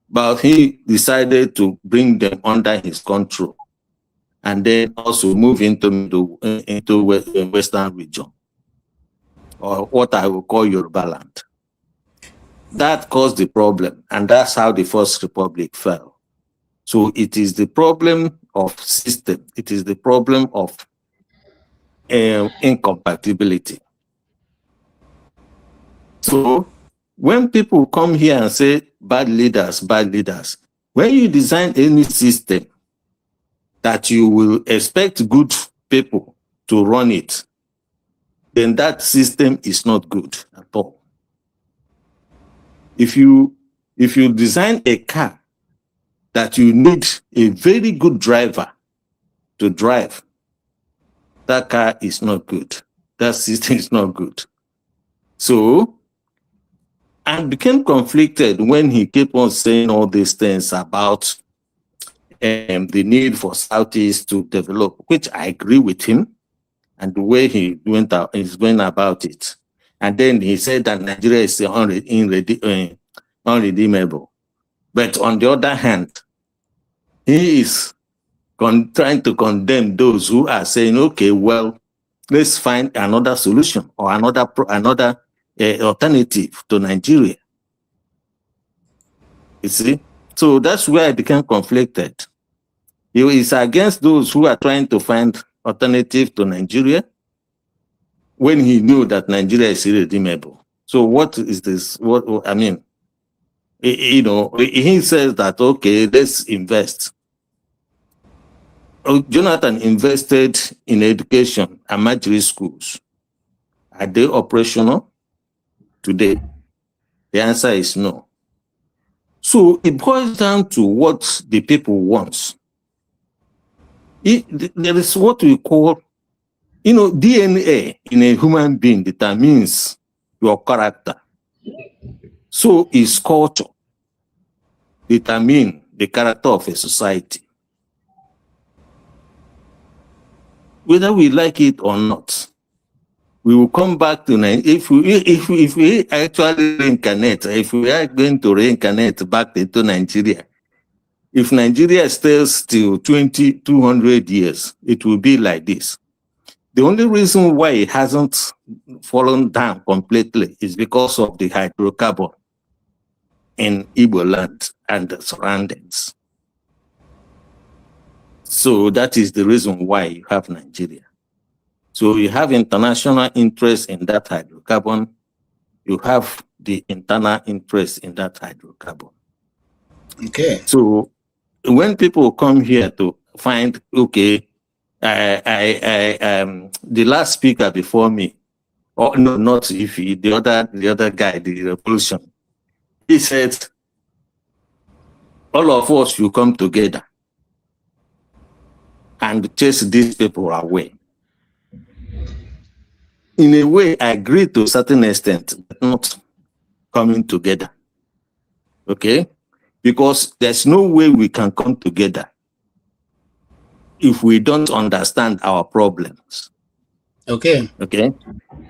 [SPEAKER 8] But he decided to bring them under his control, and then also move into Western region, or what I will call Yoruba land. That caused the problem, and that's how the First Republic fell. So it is the problem of system. It is the problem of incompatibility. So when people come here and say bad leaders, when you design any system that you will expect good people to run it, then that system is not good at all. If you design a car that you need a very good driver to drive, that car is not good. That system is not good. So I became conflicted when he kept on saying all these things about the need for Southeast to develop, which I agree with him, and the way he is going about it. And then he said that Nigeria is unredeemable. But on the other hand, he is trying to condemn those who are saying, okay, well, let's find another solution or another alternative to Nigeria. You see? So that's where I became conflicted. He is against those who are trying to find alternative to Nigeria, when he knew that Nigeria is irredeemable. So what is this? What I mean, you know, he says that, okay, let's invest. Jonathan invested in education and military schools. Are they operational today? The answer is no. So it boils down to what the people want. There is what we call, you know, DNA in a human being determines your character. So is culture determine the character of a society. Whether we like it or not, we will come back to if we actually reincarnate, if we are going to reincarnate back into Nigeria, if Nigeria stays till 200 years, it will be like this. The only reason why it hasn't fallen down completely is because of the hydrocarbon in Igbo land and the surroundings. So that is the reason why you have Nigeria. So you have international interest in that hydrocarbon. You have the internal interest in that hydrocarbon.
[SPEAKER 1] Okay.
[SPEAKER 8] So when people come here to find, okay, the last speaker before me, or no, not Ifi, the other guy, the revolution, he said, all of us will come together and chase these people away. In a way, I agree to a certain extent, but not coming together. Okay? Because there's no way we can come together if we don't understand our problems.
[SPEAKER 1] Okay.
[SPEAKER 8] Okay?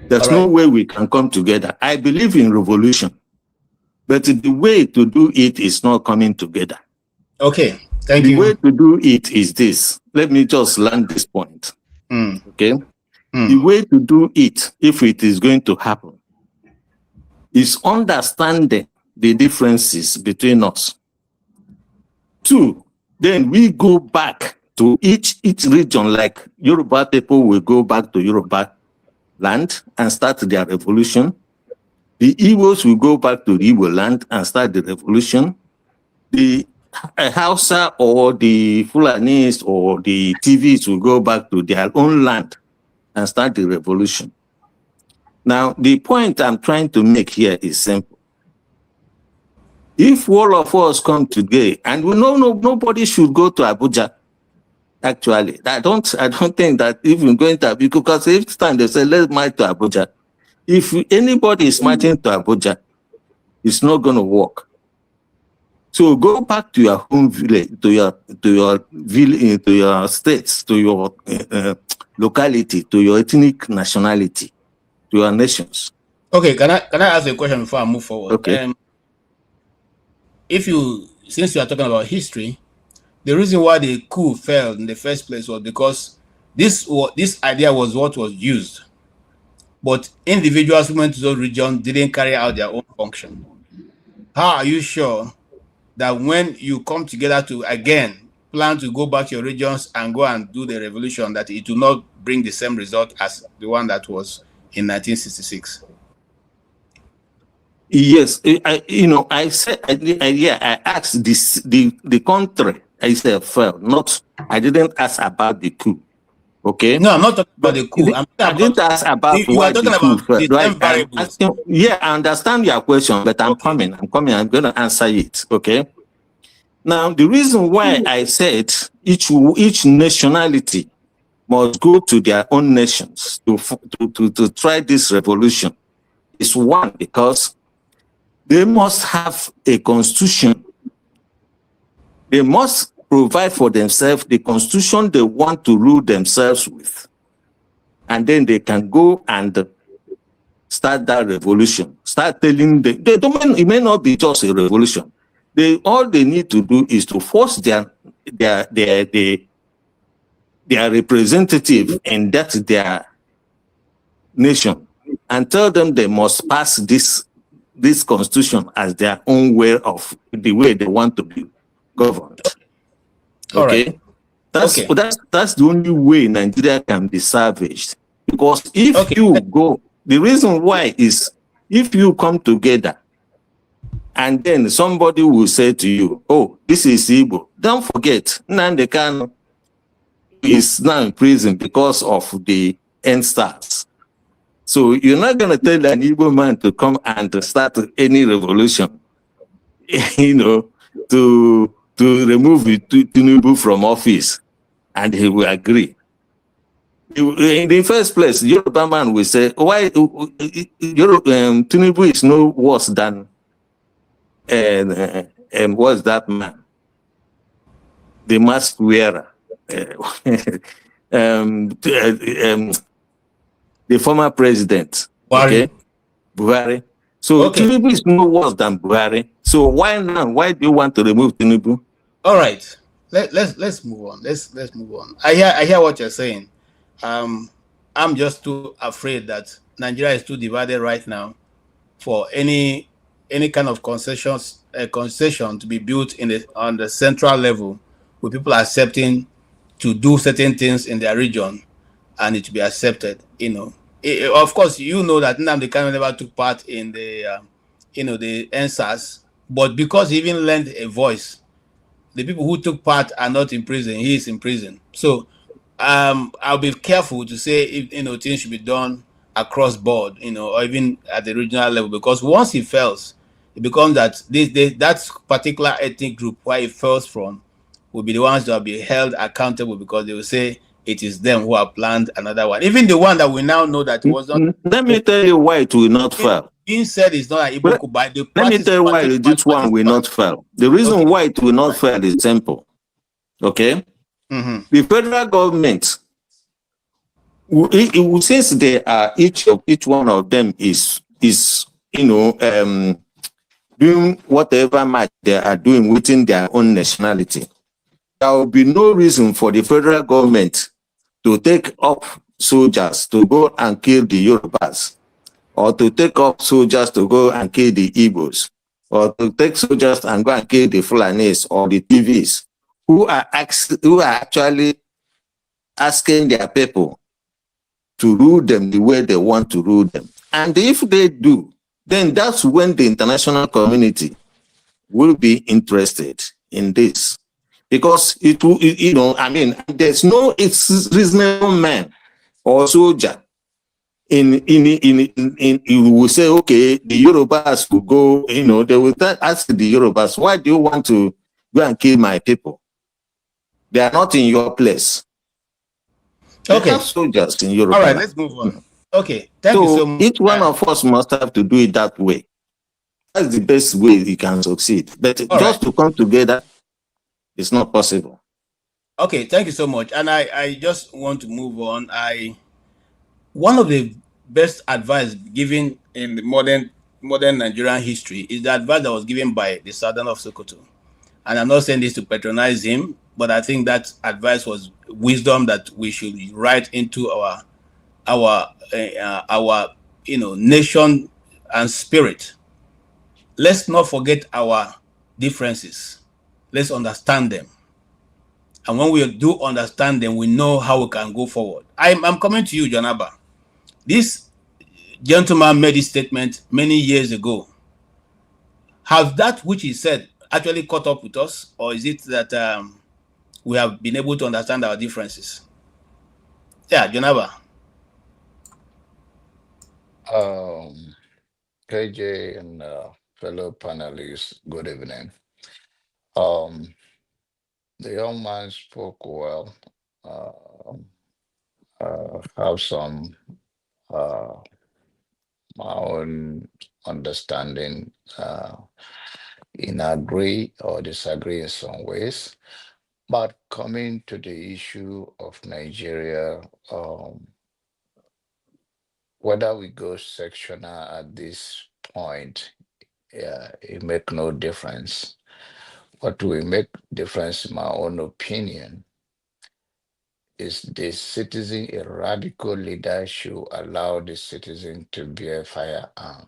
[SPEAKER 8] There's no way we can come together. I believe in revolution, but the way to do it is not coming together.
[SPEAKER 1] Okay. Thank you.
[SPEAKER 8] The way to do it is this. Let me just land this point. Okay? The way to do it, if it is going to happen, is understanding the differences between us. 2, then we go back to each region, like Yoruba people will go back to Yoruba land and start their revolution. The Igbos will go back to the Igbo land and start the revolution. The Hausa or the Fulanis or the TVs will go back to their own land and start the revolution. Now, the point I'm trying to make here is simple. If all of us come today, and we know nobody should go to Abuja, actually. I don't think that even going to Abuja, because each time they say, let's march to Abuja, if anybody is marching to Abuja, it's not going to work. So go back to your home village, to your village, to your states, to your locality, to your ethnic nationality, to your nations.
[SPEAKER 1] Okay, can I ask a question before I move forward?
[SPEAKER 8] Okay.
[SPEAKER 1] Since you are talking about history, the reason why the coup failed in the first place was because this idea was what was used, but individuals who went to those regions didn't carry out their own function. How are you sure that when you come together to again plan to go back to your regions and go and do the revolution, that it will not bring the same result as the one that was in 1966?
[SPEAKER 8] Yes, I said, I asked the country. I said failed. I didn't ask about the coup. Okay.
[SPEAKER 1] No, I'm not talking about the coup.
[SPEAKER 8] I didn't ask about why the coup failed. Right? I understand your question, but I'm coming. I'm going to answer it. Okay. Now, the reason why I said each nationality must go to their own nations to try this revolution is one, because they must have a constitution. They must provide for themselves the constitution they want to rule themselves with. And then they can go and start that revolution. Start telling them, it may not be just a revolution. All they need to do is to force their representative in their nation and tell them they must pass this constitution as their own way of the way they want to be governed. Okay?
[SPEAKER 1] Right.
[SPEAKER 8] That's the only way Nigeria can be salvaged. Because if you go, the reason why is if you come together and then somebody will say to you, oh, this is Igbo. Don't forget, Nnamdi Kanu is now in prison because of the NSTARS. So you're not going to tell an Igbo man to come and start any revolution, to remove Tinubu from office, and he will agree. In the first place, the Yoruba man will say, why Tinubu is no worse than what's that man? The mask wearer. The former president.
[SPEAKER 1] Buhari.
[SPEAKER 8] Okay? Buhari. So Tinubu is no worse than Buhari. So why now? Why do you want to remove Tinubu?
[SPEAKER 1] All right. Let's move on. Let's move on. I hear what you're saying. I'm just too afraid that Nigeria is too divided right now for any kind of concession to be built on the central level, with people accepting to do certain things in their region and it to be accepted. Of course, that Nnamdi Kanu never took part in the the NSAS, but because he even lent a voice, the people who took part are not in prison. He is in prison. So I'll be careful to say if things should be done across board, or even at the regional level, because once he fails, it becomes that that particular ethnic group where he fails from will be the ones that will be held accountable, because they will say it is them who have planned another one. Even the one that we now know that was not.
[SPEAKER 8] Let me tell you why it will not fail.
[SPEAKER 1] Being said is not an Igbo by the
[SPEAKER 8] Let me tell you why this one will not fail. The reason why it will not fail is simple. Okay? The federal government, since they are each one of them is doing whatever match they are doing within their own nationality, there will be no reason for the federal government to take up soldiers to go and kill the Yorubas, or to take up soldiers to go and kill the Igbos, or to take soldiers and go and kill the Fulanis or the TVs, who are actually asking their people to rule them the way they want to rule them. And if they do, then that's when the international community will be interested in this. Because it will, there's no reasonable man or soldier you will say, okay, the Yorubas will go, they will ask the Yorubas, why do you want to go and kill my people? They are not in your place. They have soldiers in Europe.
[SPEAKER 1] All right, let's move on. Okay, thank you so much.
[SPEAKER 8] Each one of us must have to do it that way. That's the best way you can succeed. But to come together, it's not possible.
[SPEAKER 1] Okay, thank you so much. And I just want to move on. One of the best advice given in the modern Nigerian history is the advice that was given by the Sultan of Sokoto. And I'm not saying this to patronize him, but I think that advice was wisdom that we should write into our nation and spirit. Let's not forget our differences. Let's understand them. And when we do understand them, we know how we can go forward. I'm coming to you, Janaba. This gentleman made this statement many years ago. Has that which he said actually caught up with us, or is it that we have been able to understand our differences? Yeah, Janaba.
[SPEAKER 9] KJ and fellow panelists, good evening. The young man spoke well. Have some my own understanding in agree or disagree in some ways. But coming to the issue of Nigeria, whether we go sectional at this point, it make no difference. What will make difference, in my own opinion, is the citizen, a radical leader should allow the citizen to bear firearms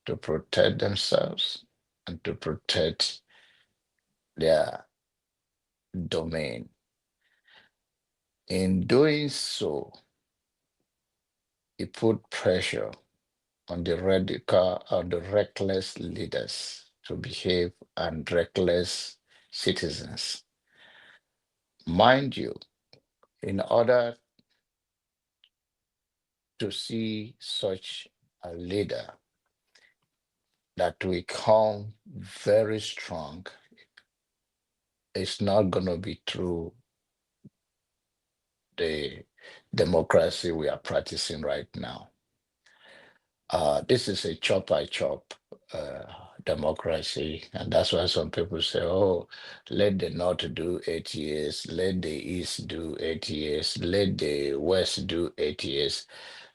[SPEAKER 9] to protect themselves and to protect their domain. In doing so, it put pressure on the radical or the reckless leaders to behave and reckless citizens. Mind you, in order to see such a leader that will come very strong, it's not going to be through the democracy we are practicing right now. This is a chop by chop uh, democracy, and that's why some people say, "Oh, let the North do 8 years, let the East do 8 years, let the West do 8 years,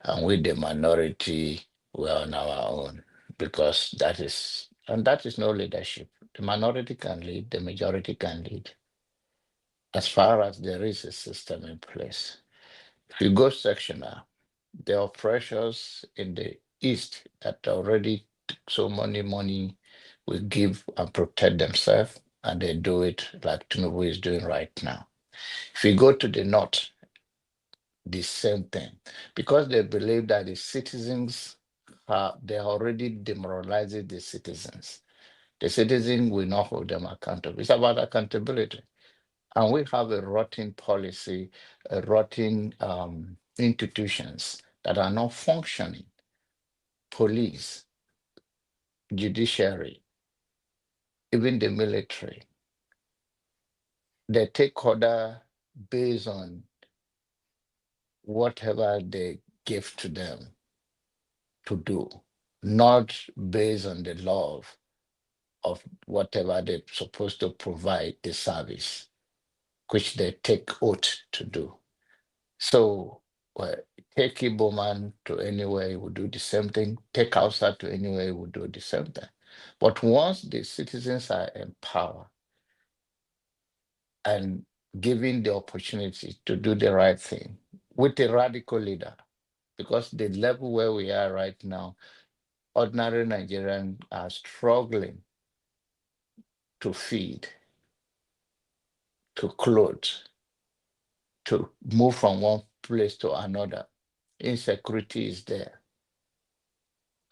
[SPEAKER 9] and with the minority, we're on our own." Because that is no leadership. The minority can lead, the majority can lead, as far as there is a system in place. If you go sectional, there are pressures in the East that already took so many money will give and protect themselves, and they do it like Tinubu is doing right now. If you go to the North, the same thing, because they believe that the citizens they are already demoralizing the citizens. The citizen will not hold them accountable. It's about accountability. And we have a rotten policy, a rotten institutions that are not functioning. Police, judiciary, even the military. They take order based on whatever they give to them to do, not based on the law of whatever they're supposed to provide the service, which they take oath to do. So, well, take Igbo to anywhere, he will do the same thing. Take Hausa to anywhere, he will do the same thing. But once the citizens are empowered and given the opportunity to do the right thing with a radical leader, because the level where we are right now, ordinary Nigerians are struggling to feed, to clothe, to move from one place to another. Insecurity is there.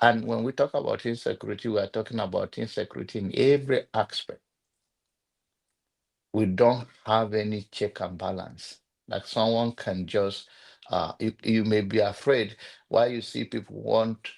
[SPEAKER 9] And when we talk about insecurity, we are talking about insecurity in every aspect. We don't have any check and balance. Like someone can just, you may be afraid why you see people want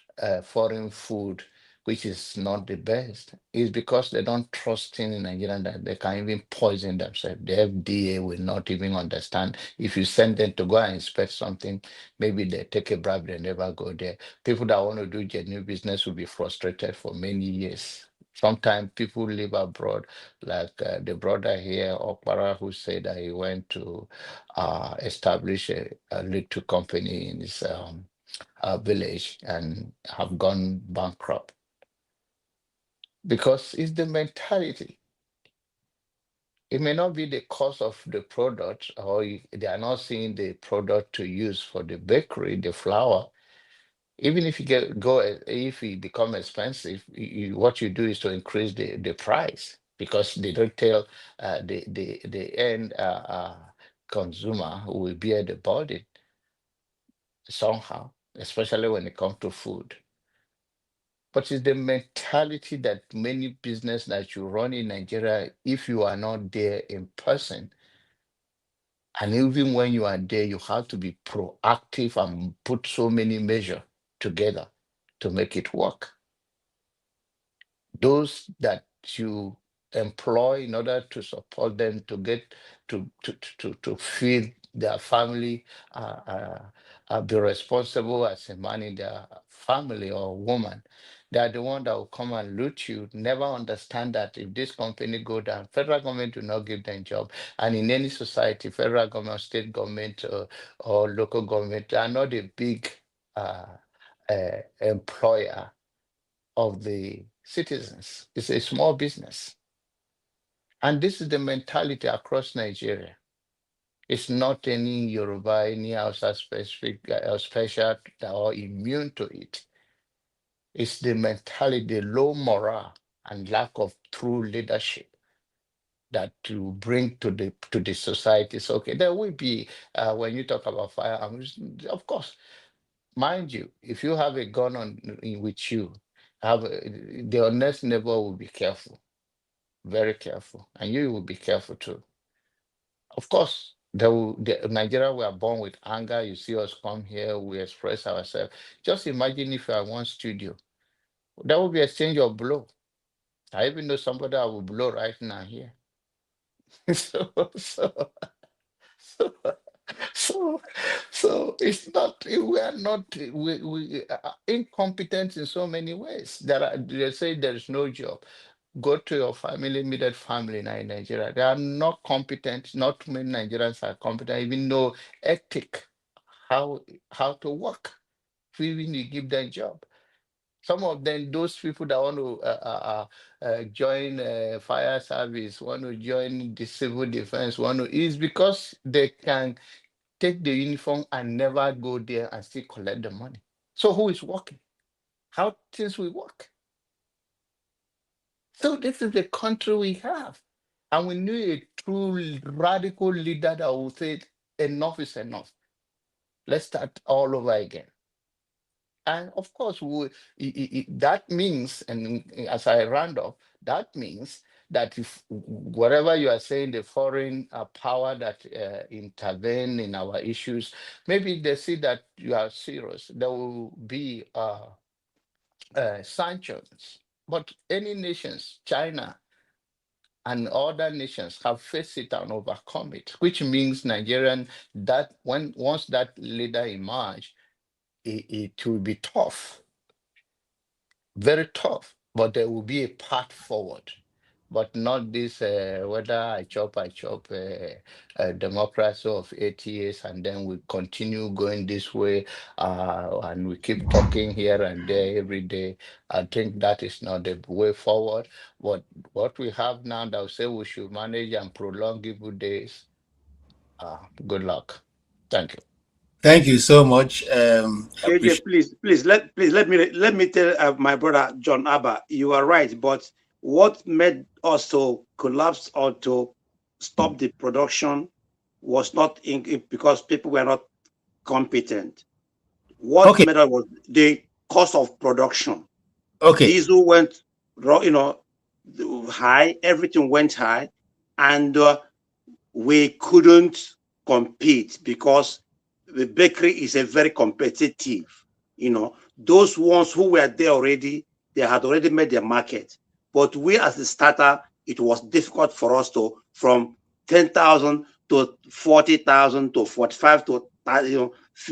[SPEAKER 9] foreign food, which is not the best, is because they don't trust in Nigeria that they can even poison themselves. The FDA will not even understand. If you send them to go and inspect something, maybe they take a bribe, they never go there. People that want to do genuine business will be frustrated for many years. Sometimes people live abroad, like the brother here, Okpara, who said that he went to establish a little company in his village and have gone bankrupt. Because it's the mentality. It may not be the cost of the product, or they are not seeing the product to use for the bakery, the flour. Even if you if it become expensive, what you do is to increase the price, because the retail, the end consumer who will bear the burden somehow, especially when it comes to food. But it's the mentality that many business that you run in Nigeria, if you are not there in person, and even when you are there, you have to be proactive and put so many measures together to make it work. Those that you employ in order to support them to get to feed their family, be responsible as a man in their family or woman. They are the one that will come and loot you. Never understand that if this company go down, federal government will not give them job. And in any society, federal government, state government, or local government, they are not a big uh, employer of the citizens. It's a small business. And this is the mentality across Nigeria. It's not any Yoruba, any Hausa specific or special or immune to it. It's the mentality, the low morale and lack of true leadership that to bring to the society. So okay, there will be when you talk about firearms, of course, mind you, if you have a gun with you, the next neighbor will be careful, very careful, and you will be careful too. Of course, Nigeria, we are born with anger. You see us come here, we express ourselves. Just imagine if you are one studio, there will be a exchange of blow. I even know somebody I will blow right now here. so, so, so, so, so it's not, we are not, we are incompetent in so many ways. They say there is no job. Go to your family, immediate family now in Nigeria. They are not competent. Not many Nigerians are competent, even know ethic, how to work. Even you give them job. Some of them, those people that want to join fire service, want to join the civil defense, is because they can take the uniform and never go there and still collect the money. So who is working? How things will work? So this is the country we have. And we need a true radical leader that will say enough is enough. Let's start all over again. And of course, that means, and as I round off, that means that if whatever you are saying, the foreign power that intervene in our issues, maybe they see that you are serious, there will be sanctions. But any nations, China and other nations, have faced it and overcome it, which means Nigerian, that once that leader emerge, it will be tough, very tough, but there will be a path forward. But not this whether I chop democracy of 8 years and then we continue going this way and we keep talking here and there every day. I think that is not the way forward. What we have now that will say we should manage and prolong evil days. Good luck. Thank you.
[SPEAKER 1] Thank you so much.
[SPEAKER 2] KJ, please let me tell my brother John Abba, you are right, but what made us to collapse or to stop the production was not because people were not competent. What made us was the cost of production.
[SPEAKER 1] Okay.
[SPEAKER 2] Diesel went, high. Everything went high, and we couldn't compete because the bakery is a very competitive. Those ones who were there already, they had already made their market. But we as a starter, it was difficult for us to, from 10,000 to 40,000 to 45 to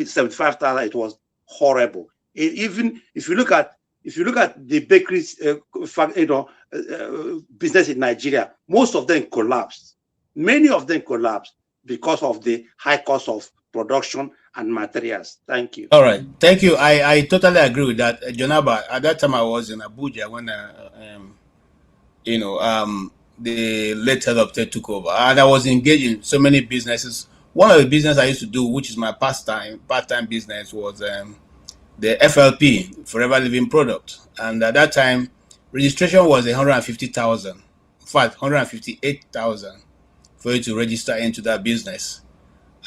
[SPEAKER 2] 75,000. It was horrible. Even if you look at the bakeries, business in Nigeria, most of them collapsed. Many of them collapsed because of the high cost of production and materials. Thank you.
[SPEAKER 1] All right. Thank you. I totally agree with that. Jonaba, at that time I was in Abuja when, the late head of took over. And I was engaged in so many businesses. One of the business I used to do, which is my part-time business, was the FLP, Forever Living Product. And at that time, registration was 150,000. In fact, 158,000 for you to register into that business.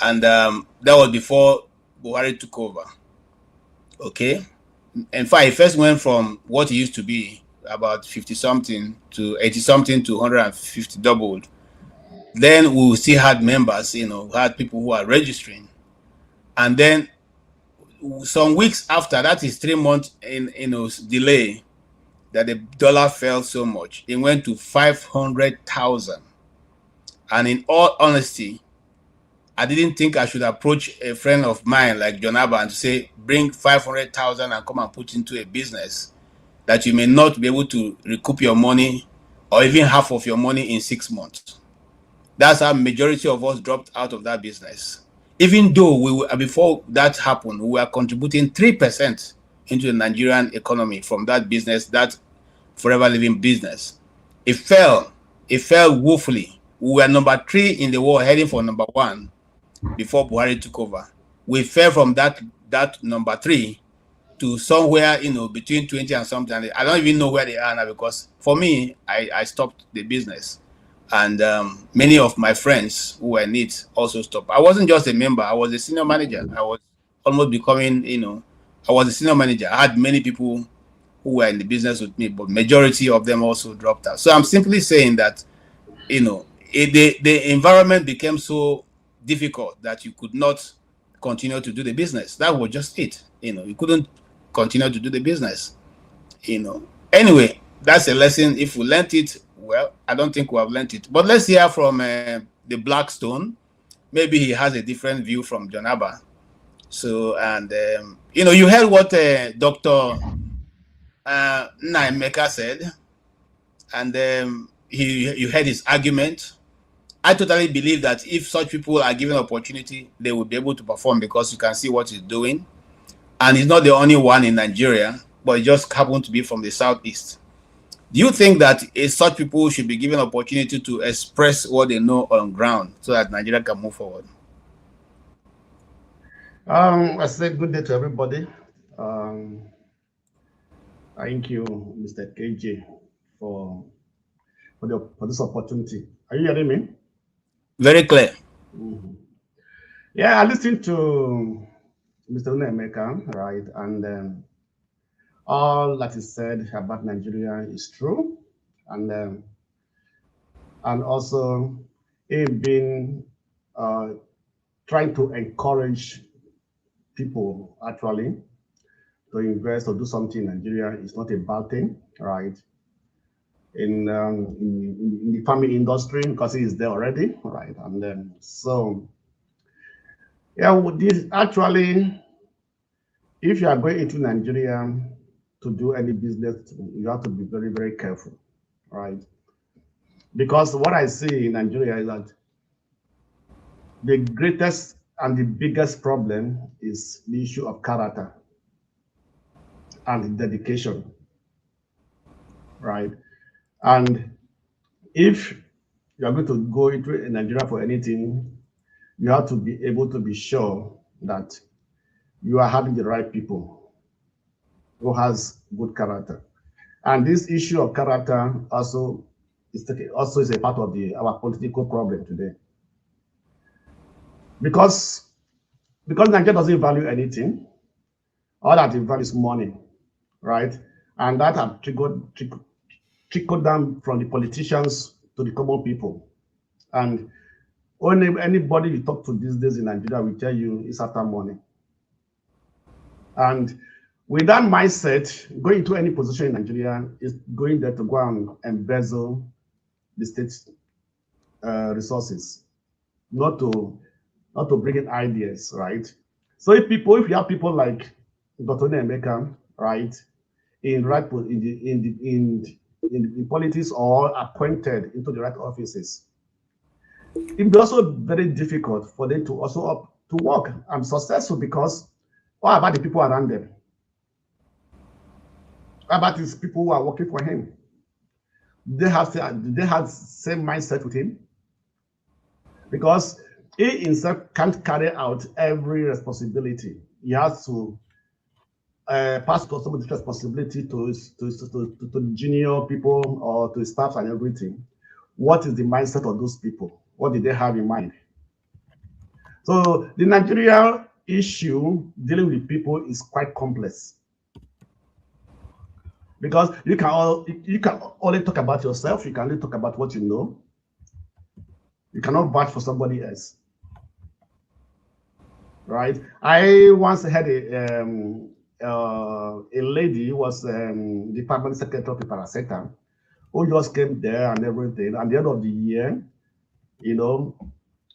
[SPEAKER 1] And that was before Buhari took over. Okay. In fact, it first went from what it used to be, about 50 something to 80 something to 150, doubled. Then we still had members, had people who are registering. And then some weeks after, that is 3 months in delay, that the dollar fell so much. It went to 500,000. And in all honesty, I didn't think I should approach a friend of mine like John Abba and say, bring 500,000 and come and put into a business that you may not be able to recoup your money or even half of your money in 6 months. That's how majority of us dropped out of that business. Even though we were, before that happened, we were contributing 3% into the Nigerian economy from that business, that Forever Living business. It fell woefully. We were number 3 in the world, heading for number 1 before Buhari took over. We fell from that number 3 to somewhere, between 20 and something. I don't even know where they are now, because for me, I stopped the business. And many of my friends who were in it also stopped. I wasn't just a member, I was a senior manager. I was almost becoming, I was a senior manager. I had many people who were in the business with me, but majority of them also dropped out. So I'm simply saying that, the environment became so difficult that you could not continue to do the business. That was just it. You couldn't continue to do the business. Anyway, that's a lesson. If we learned it, well, I don't think we have learned it. But let's hear from the Blackstone. Maybe he has a different view from John Abba. So, and you heard what Dr. Nnaemeka said, and you heard his argument. I totally believe that if such people are given opportunity, they will be able to perform, because you can see what he's doing. And he's not the only one in Nigeria, but he just happened to be from the southeast. Do you think that such people should be given opportunity to express what they know on ground so that Nigeria can move forward?
[SPEAKER 10] I say good day to everybody. Thank you, Mr. KJ, for this opportunity. Are you hearing me?
[SPEAKER 1] Very clear.
[SPEAKER 10] Yeah, I listened to Mr. Nnaemeka, right? And all that is said about Nigeria is true. And also, it been trying to encourage people actually to invest or do something in Nigeria is not a bad thing, right? In the farming industry, because it is there already, right? And then so yeah, this actually, if you are going into Nigeria to do any business, you have to be very, very careful, right? Because what I see in Nigeria is that the greatest and the biggest problem is the issue of character and dedication, right? And if you are going to go into Nigeria for anything, you have to be able to be sure that you are having the right people who has good character. And this issue of character also is a part of our political problem today. Because Nigeria doesn't value anything, all that it values money, right? And that have trickled down from the politicians to the common people. And anybody you talk to these days in Nigeria will tell you it's after money. And with that mindset, going to any position in Nigeria is going there to go and embezzle the state's resources, not to bring in ideas, right? So if you have people like Dr. Nnaemeka, right, in politics or appointed into the right offices, it be also very difficult for them to also to work and successful, because what about the people around them? What about these people who are working for him? They have same mindset with him, because he himself can't carry out every responsibility. He has to pass some of the responsibility to the junior people or to staff and everything. What is the mindset of those people? What did they have in mind? So the Nigeria issue dealing with people is quite complex, because you can only talk about yourself. You can only talk about what you know. You cannot vouch for somebody else, right? I once had a lady who was the permanent secretary of the Parasector, who just came there and everything. At the end of the year,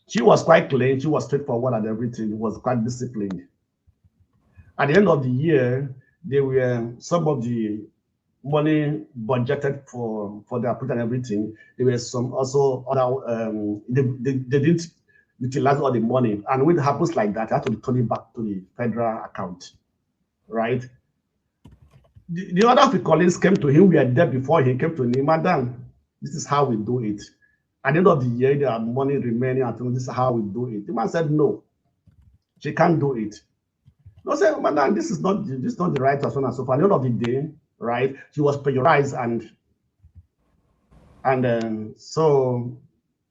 [SPEAKER 10] she was quite clean. She was straightforward and everything. Was quite disciplined. At the end of the year, there were some of the money budgeted for the approach and everything. There were some also other they didn't utilize all the money, and when it happens like that, I have to return it back to the federal account, right? The other colleagues came to him. We were there before he came to me, Madam, this is how we do it. At the end of the year, there are money remaining, and this is how we do it. The man said, no, she can't do it. No, said, Madam, this is not the right person and so forth. At the end of the day, right, she was pressurized, and so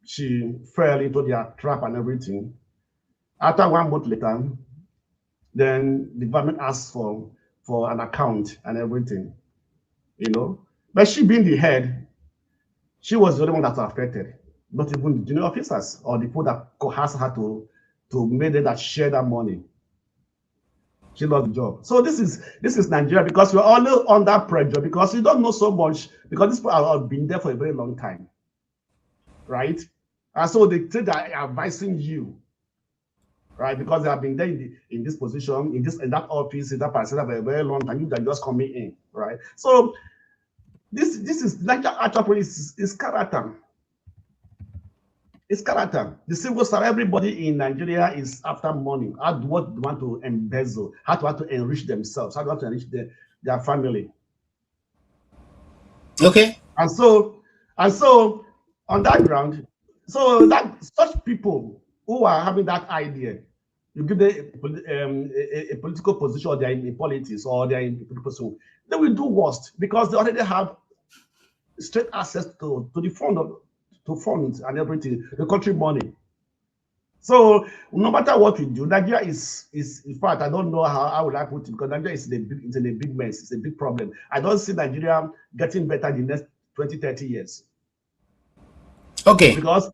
[SPEAKER 10] she fell into their trap and everything. After 1 month later, then the government asks for an account and everything, you know. But she being the head, she was the only one that was affected, not even the junior officers or the people that coerced her to make it that share that money. She lost the job. So this is Nigeria, because we're all under pressure, because you don't know so much, because these people have been there for a very long time, right? And so they say they're advising you, right? Because they have been there in this position, in that office, in that person for a very long time. You are just coming in, right? So this is like actually is character. It's character. The civil servant, everybody in Nigeria is after money. What they want to embezzle, how to want to enrich themselves, how to want to enrich their family.
[SPEAKER 1] Okay.
[SPEAKER 10] And so on that ground, so that such people who are having that idea, you give them a political position, or they're in politics, or they're in political, they will do worst, because they already have straight access to the funds and everything, the country money. So no matter what we do, Nigeria is in fact, I don't know how would I put it, because Nigeria is in a big mess. It's a big problem. I don't see Nigeria getting better in the next 20, 30 years.
[SPEAKER 1] Okay.
[SPEAKER 10] Because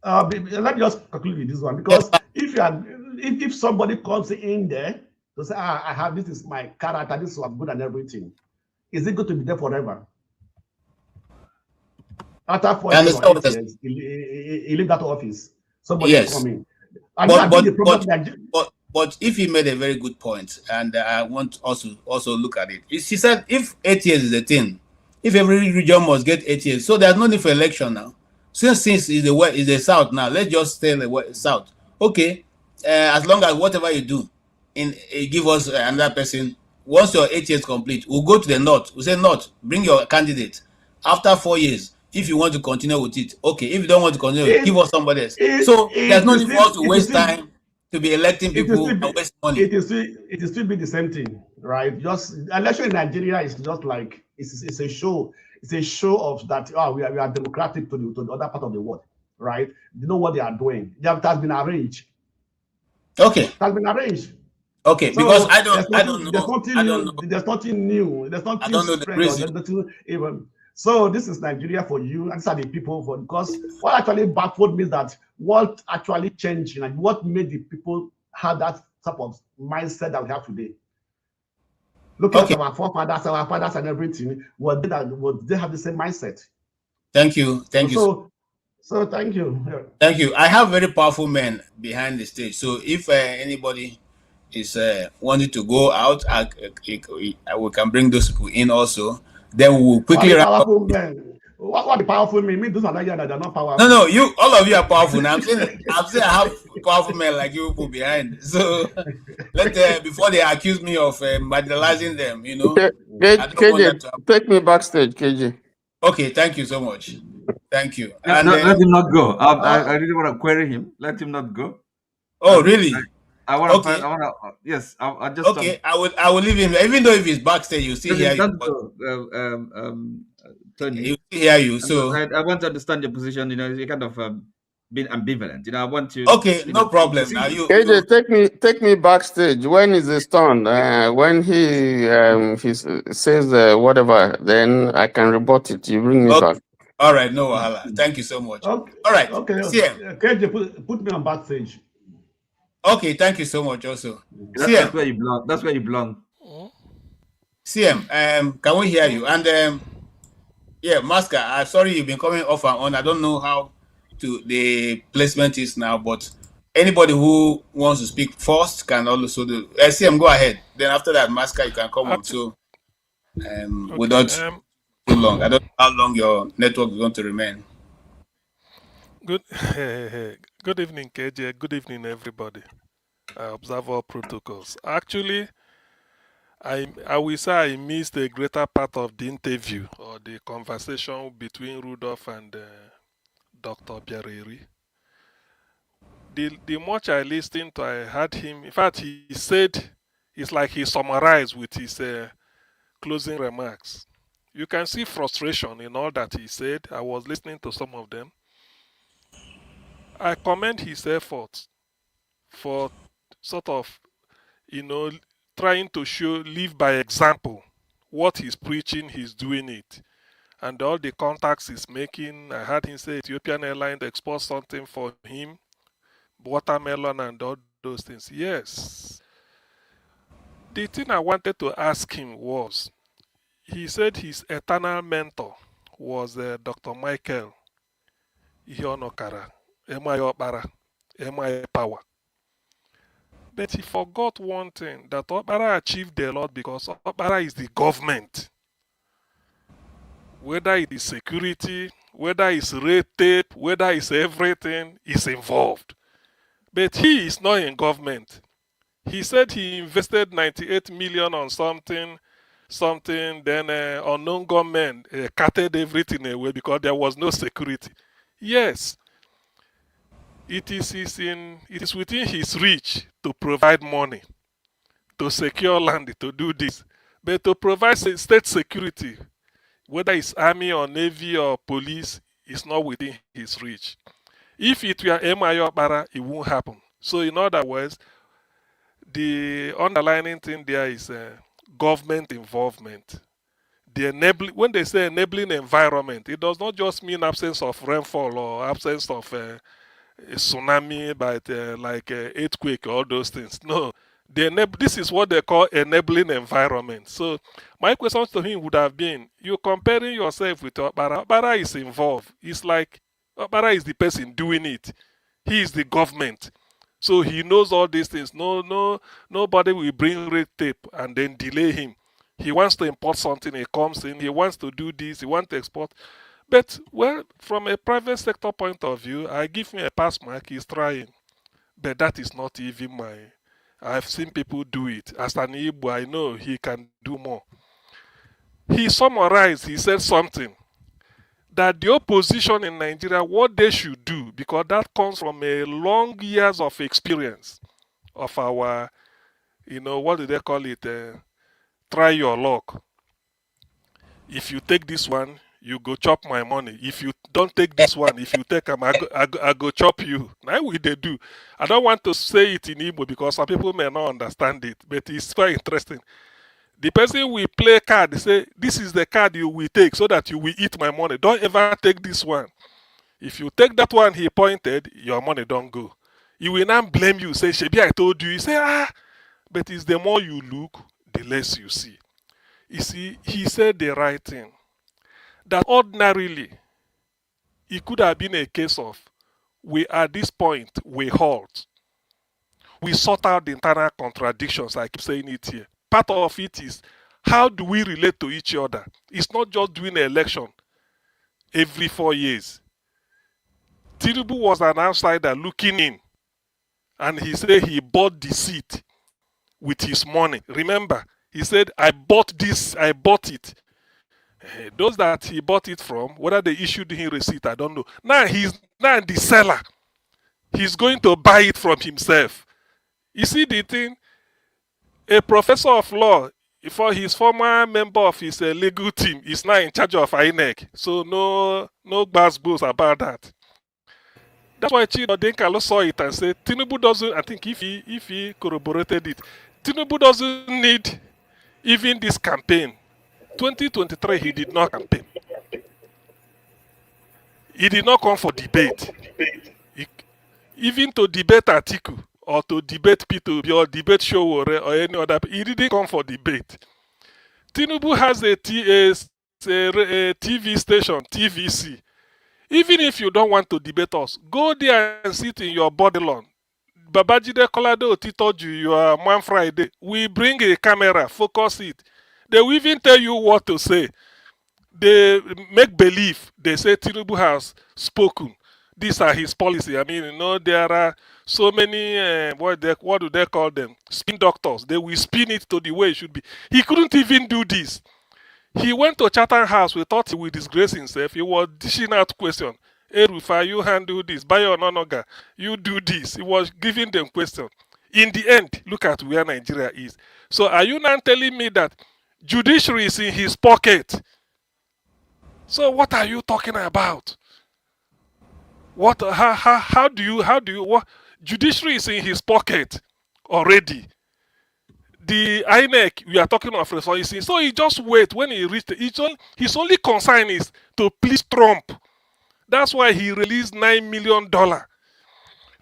[SPEAKER 10] let me just conclude with this one. Because if somebody comes in there to say, I have, this is my character, this is what I'm good and everything, is it good to be there forever? After 4 years or 8 years, he leave that office. Somebody will come in.
[SPEAKER 1] But if he made a very good point, and I want also look at it. She said if 8 years is a thing, if every region must get 8 years, so there's no need for election now. Since is the south now, let's just stay in the south. Okay, as long as whatever you do, give us another person. Once your 8 years complete, we'll go to the north. We'll say north, bring your candidate. After 4 years, if you want to continue with it, okay. If you don't want to continue, give us somebody else. So there's no need for us to waste time to be electing people and waste money.
[SPEAKER 10] It is still be the same thing, right? Just election in Nigeria is just like it's a show. It's a show of that. Oh, we are democratic to the other part of the world, right? You know what they are doing. It has been arranged.
[SPEAKER 1] Okay.
[SPEAKER 10] It has been arranged.
[SPEAKER 1] Okay, so because I don't know.
[SPEAKER 10] There's nothing new. There's nothing
[SPEAKER 1] I don't know the reason.
[SPEAKER 10] Even. So this is Nigeria for you, and these are the people for, because what actually backward means that what actually changed, and what made the people have that type of mindset that we have today. Look at our forefathers, our fathers, and everything. Would they have the same mindset?
[SPEAKER 1] Thank you.
[SPEAKER 10] So thank you.
[SPEAKER 1] Thank you. I have very powerful men behind the stage. So if anybody is wanting to go out, we can bring those people in also. Then we will quickly wrap up.
[SPEAKER 10] What the powerful men? Me, those are not powerful.
[SPEAKER 1] No, all of you are powerful. Now I'm saying I have powerful men like you people behind. So before they accuse me of marginalizing them, I don't
[SPEAKER 3] want that to happen. Take me backstage, KJ.
[SPEAKER 1] Okay, thank you so much. Thank you.
[SPEAKER 11] And let him not go. I really want to query him. Let him not go.
[SPEAKER 1] Oh, really?
[SPEAKER 11] I want to. Yes, I just.
[SPEAKER 1] Okay, I will leave him. Even though if he's backstage, you still hear you.
[SPEAKER 11] Tony,
[SPEAKER 1] you still hear you. So
[SPEAKER 11] I want to understand your position. You kind of been ambivalent. I want to.
[SPEAKER 1] Okay, no problem. Now
[SPEAKER 3] KJ, take me backstage. When is his turn? When he says whatever, then I can report it. You bring me back.
[SPEAKER 1] All right, no wahala. Thank you so much.
[SPEAKER 10] Okay.
[SPEAKER 1] All right.
[SPEAKER 10] Okay.
[SPEAKER 1] KJ,
[SPEAKER 10] put me on backstage.
[SPEAKER 1] Okay, thank you so much. Also,
[SPEAKER 11] that's where you belong. That's where you belong.
[SPEAKER 1] CM, can we hear you? And yeah, Masker, I'm sorry you've been coming off and on. I don't know how the placement is now, but anybody who wants to speak first can also do. CM, go ahead. Then after that, Masker, you can come on. So, without too long, I don't know how long your network is going to remain.
[SPEAKER 4] Good evening, KJ. Good evening, everybody. I observe all protocols. Actually, I will say I missed a greater part of the interview or the conversation between Rudolph and Dr. Obiaraeri. The much I listened to, I heard him. In fact, he said, it's like he summarized with his closing remarks. You can see frustration in all that he said. I was listening to some of them. I commend his efforts for sort of, trying to live by example. What he's preaching, he's doing it. And all the contacts he's making, I heard him say Ethiopian Airlines export something for him, watermelon and all those things. Yes. The thing I wanted to ask him was, he said his eternal mentor was Dr. Michael Ihionokara, MI Okpara, MI Power. But he forgot one thing, that Okpara achieved a lot because Okpara is the government. Whether it is security, whether it's red tape, whether it's everything, is involved. But he is not in government. He said he invested 98 million on something, then unknown government carted everything away because there was no security. Yes, it is within his reach to provide money, to secure land, to do this. But to provide state security, whether it's army or navy or police, is not within his reach. If it were MI Okpara, it won't happen. So in other words, the underlying thing there is government involvement. When they say enabling environment, it does not just mean absence of rainfall or absence of a tsunami, but like earthquake, all those things. No, this is what they call enabling environment. So my question to him would have been, you comparing yourself with Okpara. Okpara is involved. It's like Okpara is the person doing it. He is the government. So he knows all these things. Nobody will bring red tape and then delay him. He wants to import something, he comes in, he wants to do this, he wants to export. But, well, from a private sector point of view, I give him a pass mark, he's trying. But that is not even I've seen people do it. As an Igbo, I know he can do more. He summarized, he said something, that the opposition in Nigeria, what they should do, because that comes from a long years of experience of our, what do they call it? Try your luck. If you take this one, you go chop my money. If you don't take this one, if you take them, I go chop you. Now we they do. I don't want to say it in Igbo because some people may not understand it, but it's quite interesting. The person will play card, they say, this is the card you will take so that you will eat my money. Don't ever take this one. If you take that one he pointed, your money don't go. He will not blame you, say, Shebi, I told you. You say, but it's the more you look, the less you see. You see, he said the right thing. That ordinarily, it could have been a case of, we at this point, we halt. We sort out the internal contradictions, I keep saying it here. Part of it is, how do we relate to each other? It's not just doing an election every 4 years. Tinubu was an outsider looking in, and he said he bought the seat with his money. Remember, he said, I bought this, I bought it. Those that he bought it from, whether they issued him receipt, I don't know. Now he's not the seller. He's going to buy it from himself. You see the thing? A professor of law, for his former member of his legal team, is now in charge of INEC. So no buzz about that. That's why Chido Denkalo saw it and said, Tinubu doesn't, I think if he corroborated it, Tinubu doesn't need even this campaign. 2023, he did not campaign. He did not come for debate. Even to debate Atiku or to debate P2B or debate Showore or any other, he didn't come for debate. Tinubu has a TV station, TVC. Even if you don't want to debate us, go there and sit in your body lawn. Babajide Kolade Oti told you are Man Friday. We bring a camera, focus it. They will even tell you what to say. They make believe. They say Tinubu has spoken. These are his policy. I mean, there are so many, what do they call them? Spin doctors. They will spin it to the way it should be. He couldn't even do this. He went to Chatham House. We thought he would disgrace himself. He was dishing out questions. Hey, Rufa, you handle this. Bayo Nonoga, you do this. He was giving them questions. In the end, look at where Nigeria is. So are you now telling me that judiciary is in his pocket? So what are you talking about? How do you, what? Judiciary is in his pocket. already. The INEC, we are talking of resources. So he just wait when he reached. His only concern is to please Trump. That's why he released $9 million.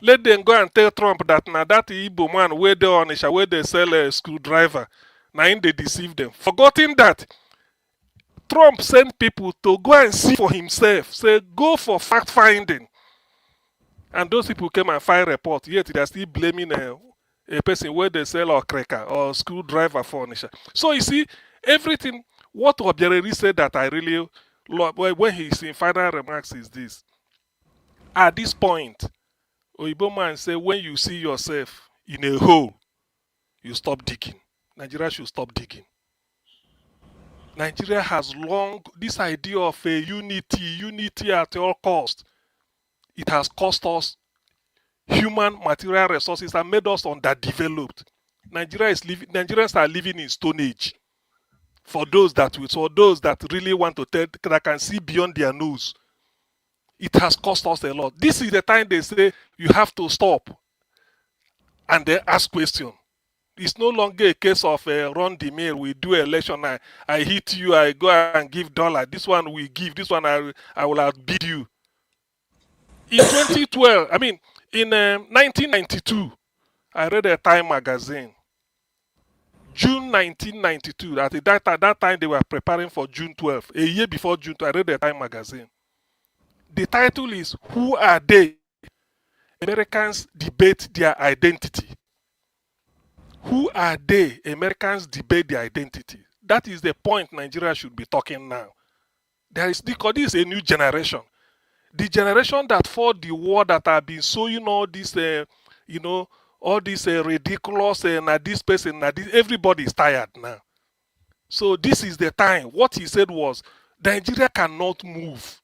[SPEAKER 4] Let them go and tell Trump that now that Igbo man where they on where they sell a screwdriver, now they deceive them. Forgetting that Trump sent people to go and see for himself. Say go for fact finding. And those people came and file report. Yet they are still blaming a person where they sell or cracker or screwdriver furniture. So you see, everything, what Obiaraeri said that I really love when he's in final remarks is this. At this point, Oyibo man say when you see yourself in a hole, you stop digging. Nigeria should stop digging. Nigeria has long, this idea of a unity at all cost. It has cost us human material resources and made us underdeveloped. Nigerians are living in Stone Age. For those that really want to tell, that can see beyond their nose, it has cost us a lot. This is the time they say you have to stop and then ask questions. It's no longer a case of run the mill. We do election. I hit you. I go and give dollar. This one we give. This one I will outbid you. In 2012, I mean, in 1992, I read a Time magazine. June 1992. At that time, they were preparing for June 12. A year before June 12, I read a Time magazine. The title is "Who Are They? Americans Debate Their Identity." Who are they? Americans debate their identity. That is the point Nigeria should be talking now. Because this is a new generation. The generation that fought the war that have been sowing all this, all this ridiculous, this person, everybody is tired now. So this is the time. What he said was, Nigeria cannot move.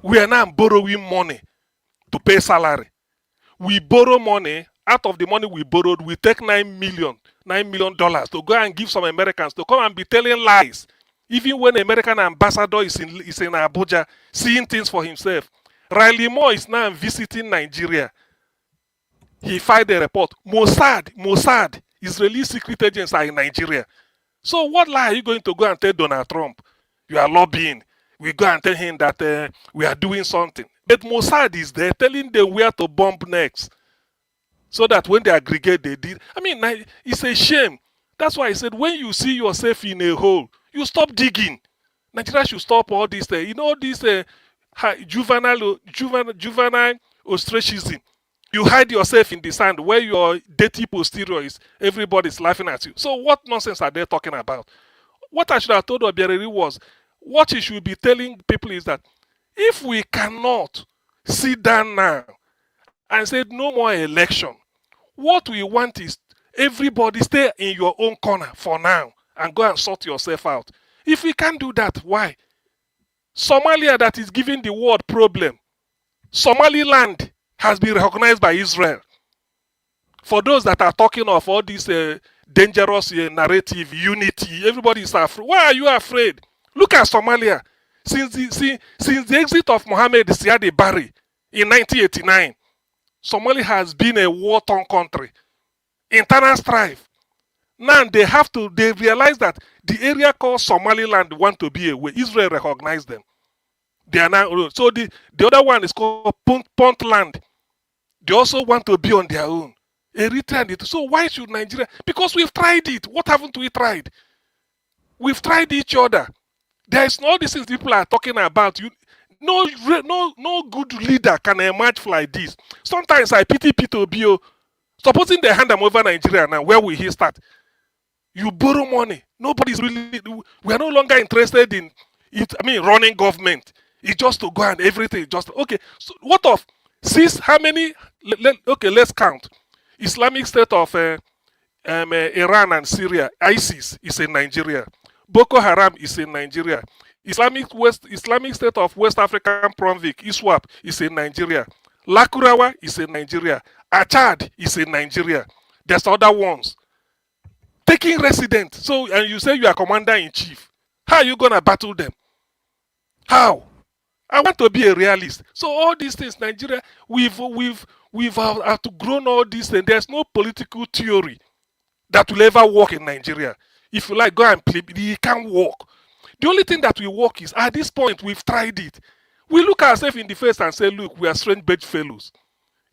[SPEAKER 4] We are now borrowing money to pay salary. We borrow money. Out of the money we borrowed, we take $9 million to go and give some Americans to come and be telling lies. Even when the American ambassador is in Abuja, seeing things for himself. Riley Moore is now visiting Nigeria. He filed a report. Mossad, Israeli secret agents are in Nigeria. So what lie are you going to go and tell Donald Trump? You are lobbying. We go and tell him that we are doing something. But Mossad is there telling them where to bomb next. So that when they aggregate, they did. I mean, it's a shame. That's why I said, when you see yourself in a hole, you stop digging. Nigeria should stop all this. This juvenile ostracism. You hide yourself in the sand where your dirty posterior is. Everybody's laughing at you. So what nonsense are they talking about? What I should have told Obiaraeri was, what he should be telling people is that if we cannot sit down now and say no more election, what we want is everybody stay in your own corner for now and go and sort yourself out. If we can't do that, why? Somalia, that is giving the world problem. Somaliland has been recognized by Israel. For those that are talking of all this dangerous narrative, unity, everybody is afraid. Why are you afraid? Look at Somalia. Since the exit of Mohammed Siad Barre in 1989, Somalia has been a war-torn country. Internal strife. Now they realize that the area called Somaliland want to be away. Israel recognized them. They are now, so the other one is called Puntland. They also want to be on their own. Eritrea. So why should Nigeria? Because we've tried it. What haven't we tried? We've tried each other. There is all these things people are talking about. No good leader can emerge like this. Sometimes I pity P2BO. Supposing they hand them over Nigeria now, where will he start? You borrow money. Nobody's really. We are no longer interested in it. I mean, running government. It's just to go and everything. Just okay. So what of how many? Okay, let's count. Islamic State of Iran and Syria. ISIS is in Nigeria. Boko Haram is in Nigeria. Islamic State of West African Province, ISWAP, is in Nigeria. Lakurawa is in Nigeria. Achad is in Nigeria. There's other ones. Taking resident. So, and you say you are commander-in-chief. How are you going to battle them? How? I want to be a realist. So all these things, Nigeria, we've We've outgrown all this, and there's no political theory that will ever work in Nigeria. If you like, go and play, it can't work. The only thing that will work is, at this point, we've tried it. We look ourselves in the face and say, look, we are strange bedfellows.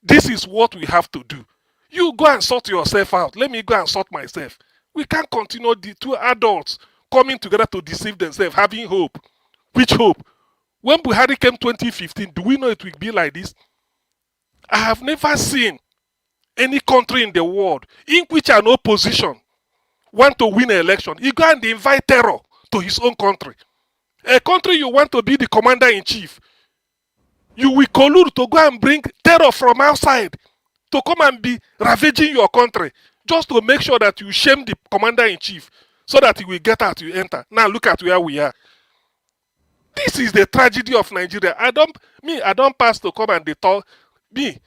[SPEAKER 4] This is what we have to do. You go and sort yourself out. Let me go and sort myself. We can't continue the two adults coming together to deceive themselves, having hope. Which hope? When Buhari came 2015, do we know it will be like this? I have never seen any country in the world in which an opposition want to win an election. He go and invite terror to his own country. A country you want to be the commander-in-chief, you will collude to go and bring terror from outside to come and be ravaging your country just to make sure that you shame the commander-in-chief so that he will get out, you enter. Now look at where we are. This is the tragedy of Nigeria. I don't pass to come and they talk me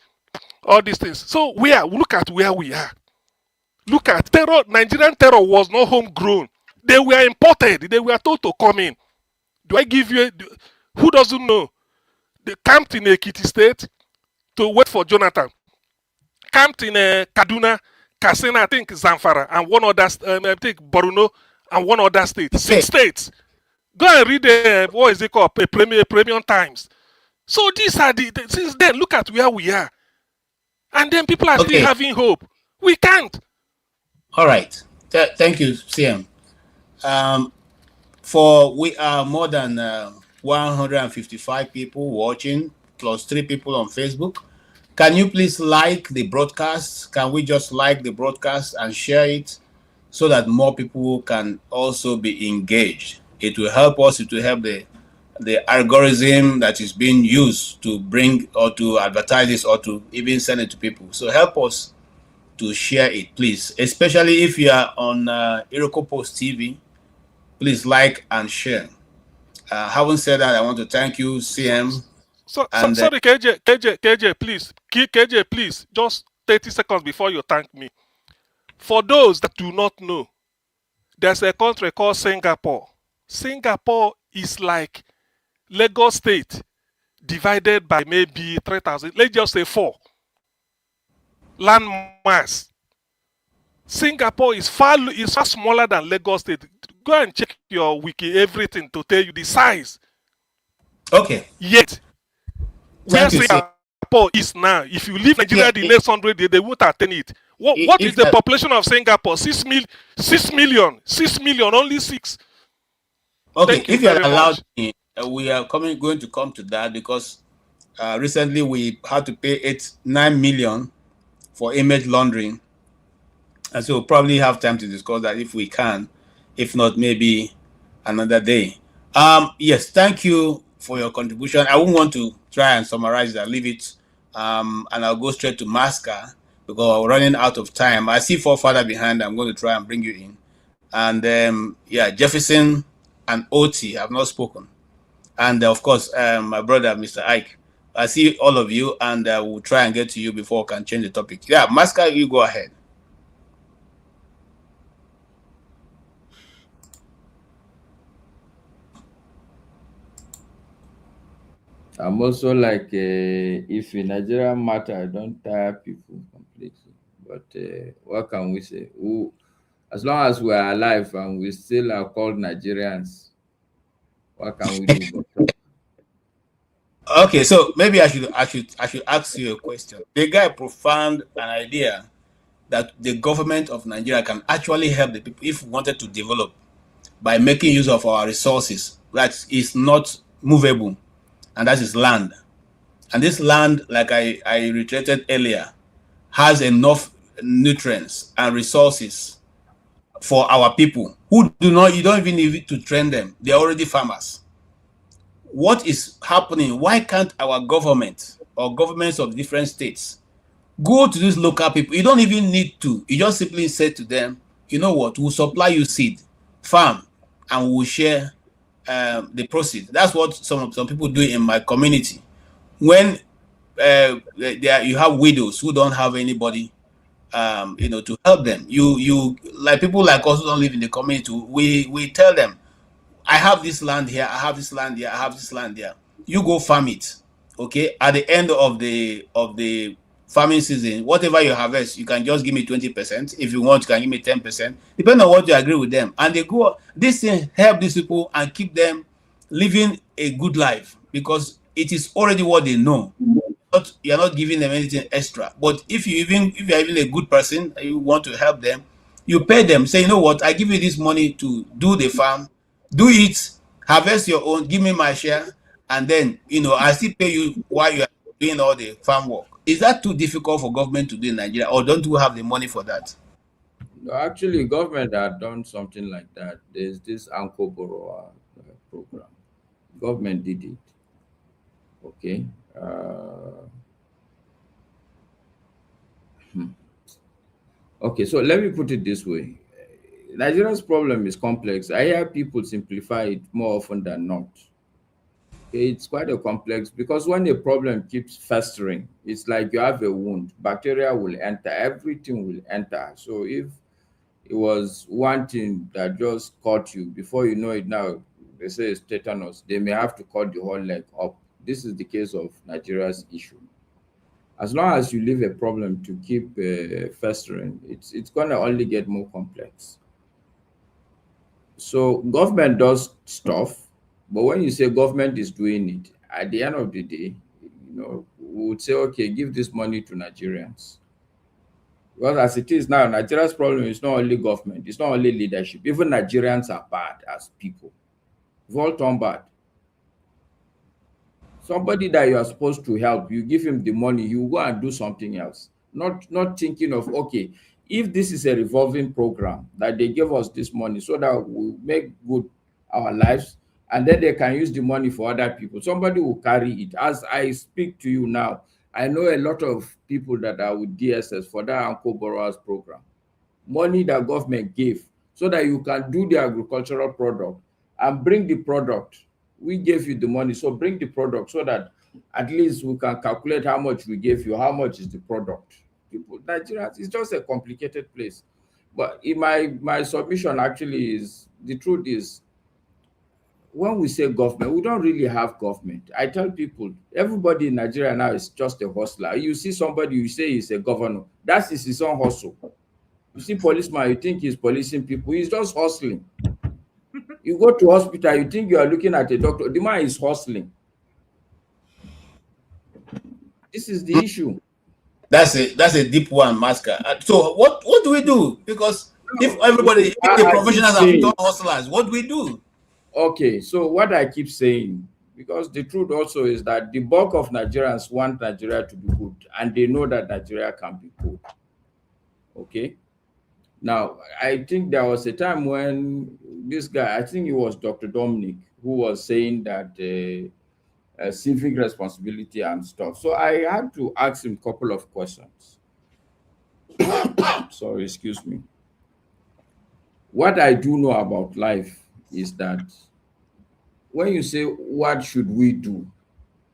[SPEAKER 4] all these things. So look at where we are. Look at terror. Nigerian terror was not homegrown. They were imported. They were told to come in. Do I give you who doesn't know? They camped in Ekiti State to wait for Jonathan. Camped in Kaduna, Katsina, I think Zamfara, and one other, I think Borno, and one other state. 6 states. Go and read what is it called? Premium Times. So these are since then, look at where we are. And then people are still having hope. We can't.
[SPEAKER 1] All right. Thank you, CM. For we are more than 155 people watching, plus 3 people on Facebook. Can you please like the broadcast? Can we just like the broadcast and share it so that more people can also be engaged? It will help us. It will help the algorithm that is being used to bring or to advertise this or to even send it to people. So help us to share it, please. Especially if you are on Iroko Post TV, please like and share. Having said that, I want to thank you, CM.
[SPEAKER 4] Sorry, KJ, please. KJ, please. Just 30 seconds before you thank me. For those that do not know, there's a country called Singapore. Singapore is like Lagos State divided by maybe 3,000. Let's just say 4 land mass. Singapore is far smaller than Lagos State. Go and check your wiki, everything to tell you the size.
[SPEAKER 1] Okay.
[SPEAKER 4] Yet, where Singapore is now, if you leave Nigeria the next 100 days, they won't attain it. What is the population of Singapore? 6 million. 6 million, only 6.
[SPEAKER 1] Okay, if you're allowed, we are going to come to that because recently we had to pay 9 million for image laundering. And so we'll probably have time to discuss that if we can. If not, maybe another day. Yes, thank you for your contribution. I won't want to try and summarize that, leave it. And I'll go straight to Masca because we're running out of time. I see 4 further behind. I'm going to try and bring you in. And Jefferson and Oti have not spoken. And of course, my brother, Mr. Ike. I see all of you, and we'll try and get to you before we can change the topic. Yeah, Masca, you go ahead.
[SPEAKER 7] I'm also like, if in Nigerian matter, I don't tire people completely. But what can we say? As long as we are alive and we still are called Nigerians, what can we do?
[SPEAKER 1] Okay, so maybe I should ask you a question. The guy profound an idea that the government of Nigeria can actually help the people if we wanted to develop by making use of our resources that is not movable, and that is land. And this land, like I reiterated earlier, has enough nutrients and resources for our people who you don't even need to train them. They're already farmers. What is happening? Why can't our government or governments of different states go to these local people? You don't even need to. You just simply say to them, you know what, we'll supply you seed, farm, and we'll share the proceeds. That's what some people do in my community. When you have widows who don't have anybody, to help them. You like people like us who don't live in the community. We tell them, I have this land here, I have this land here, I have this land here. You go farm it. Okay. At the end of the farming season, whatever you harvest, you can just give me 20%. If you want, you can give me 10%, depending on what you agree with them. And they go, this thing help these people and keep them living a good life because it is already what they know. You're not giving them anything extra. But if you're even a good person and you want to help them, you pay them. Say, you know what, I give you this money to do the farm, do it, harvest your own, give me my share, and then I still pay you while you are doing all the farm work. Is that too difficult for government to do in Nigeria, or don't we have the money for that?
[SPEAKER 7] No, actually, government had done something like that. There's this Anko Borrower program. Government did it. Okay. Okay, so let me put it this way. Nigeria's problem is complex. I hear people simplify it more often than not. Okay, it's quite a complex because when a problem keeps festering, it's like you have a wound. Bacteria will enter, everything will enter. So if it was one thing that just caught you, before you know it now, they say it's tetanus, they may have to cut the whole leg up. This is the case of Nigeria's issue. As long as you leave a problem to keep festering, it's going to only get more complex. So government does stuff, but when you say government is doing it, at the end of the day, we would say, okay, give this money to Nigerians. Well, as it is now, Nigeria's problem is not only government, it's not only leadership. Even Nigerians are bad as people. We've all turned bad. Somebody that you are supposed to help, you give him the money, you go and do something else. Not thinking of, okay, if this is a revolving program that they give us this money so that we make good our lives, and then they can use the money for other people. Somebody will carry it. As I speak to you now, I know a lot of people that are with DSS for that Uncle Borrowers program. Money that government gave so that you can do the agricultural product and bring the product. We gave you the money, so bring the product so that at least we can calculate how much we gave you, how much is the product. People, Nigeria, it's just a complicated place. But in my submission actually is, the truth is, when we say government, we don't really have government. I tell people, everybody in Nigeria now is just a hustler. You see somebody, you say he's a governor, that is his own hustle. You see policeman, you think he's policing people, he's just hustling. You go to hospital, you think you are looking at a doctor, the man is hustling. This is the issue.
[SPEAKER 1] That's a deep one, Masker. So what do we do? Because if the professionals have become hustlers, what do we do?
[SPEAKER 7] Okay, so what I keep saying, because the truth also is that the bulk of Nigerians want Nigeria to be good, and they know that Nigeria can be good. Okay. Now, I think there was a time when this guy, I think it was Dr. Dominic, who was saying that civic responsibility and stuff. So I had to ask him a couple of questions. Sorry, excuse me. What I do know about life is that when you say, what should we do?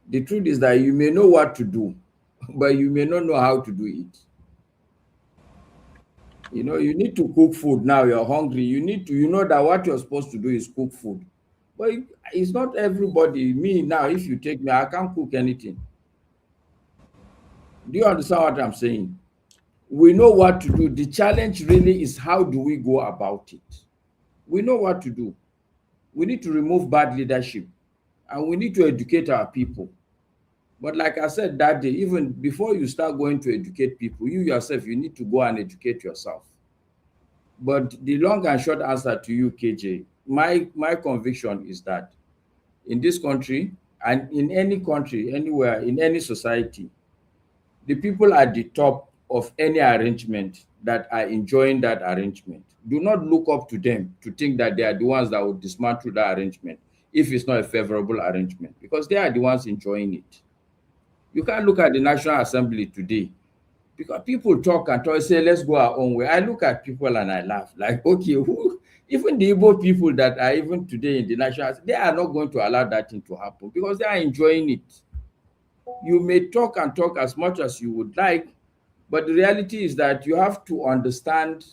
[SPEAKER 7] The truth is that you may know what to do, but you may not know how to do it. You need to cook food now. You're hungry. You know that what you're supposed to do is cook food. But it's not everybody. Me now, if you take me, I can't cook anything. Do you understand what I'm saying? We know what to do. The challenge really is, how do we go about it? We know what to do. We need to remove bad leadership, and we need to educate our people. But like I said that day, even before you start going to educate people, you yourself, you need to go and educate yourself. But the long and short answer to you, KJ, my conviction is that in this country, and in any country, anywhere, in any society, the people at the top of any arrangement that are enjoying that arrangement, do not look up to them to think that they are the ones that will dismantle that arrangement if it's not a favorable arrangement, because they are the ones enjoying it. You can't look at the National Assembly today, because people talk and talk, say, let's go our own way. I look at people and I laugh, like, okay, even the Igbo people that are even today in the National Assembly, they are not going to allow that thing to happen because they are enjoying it. You may talk and talk as much as you would like, but the reality is that you have to understand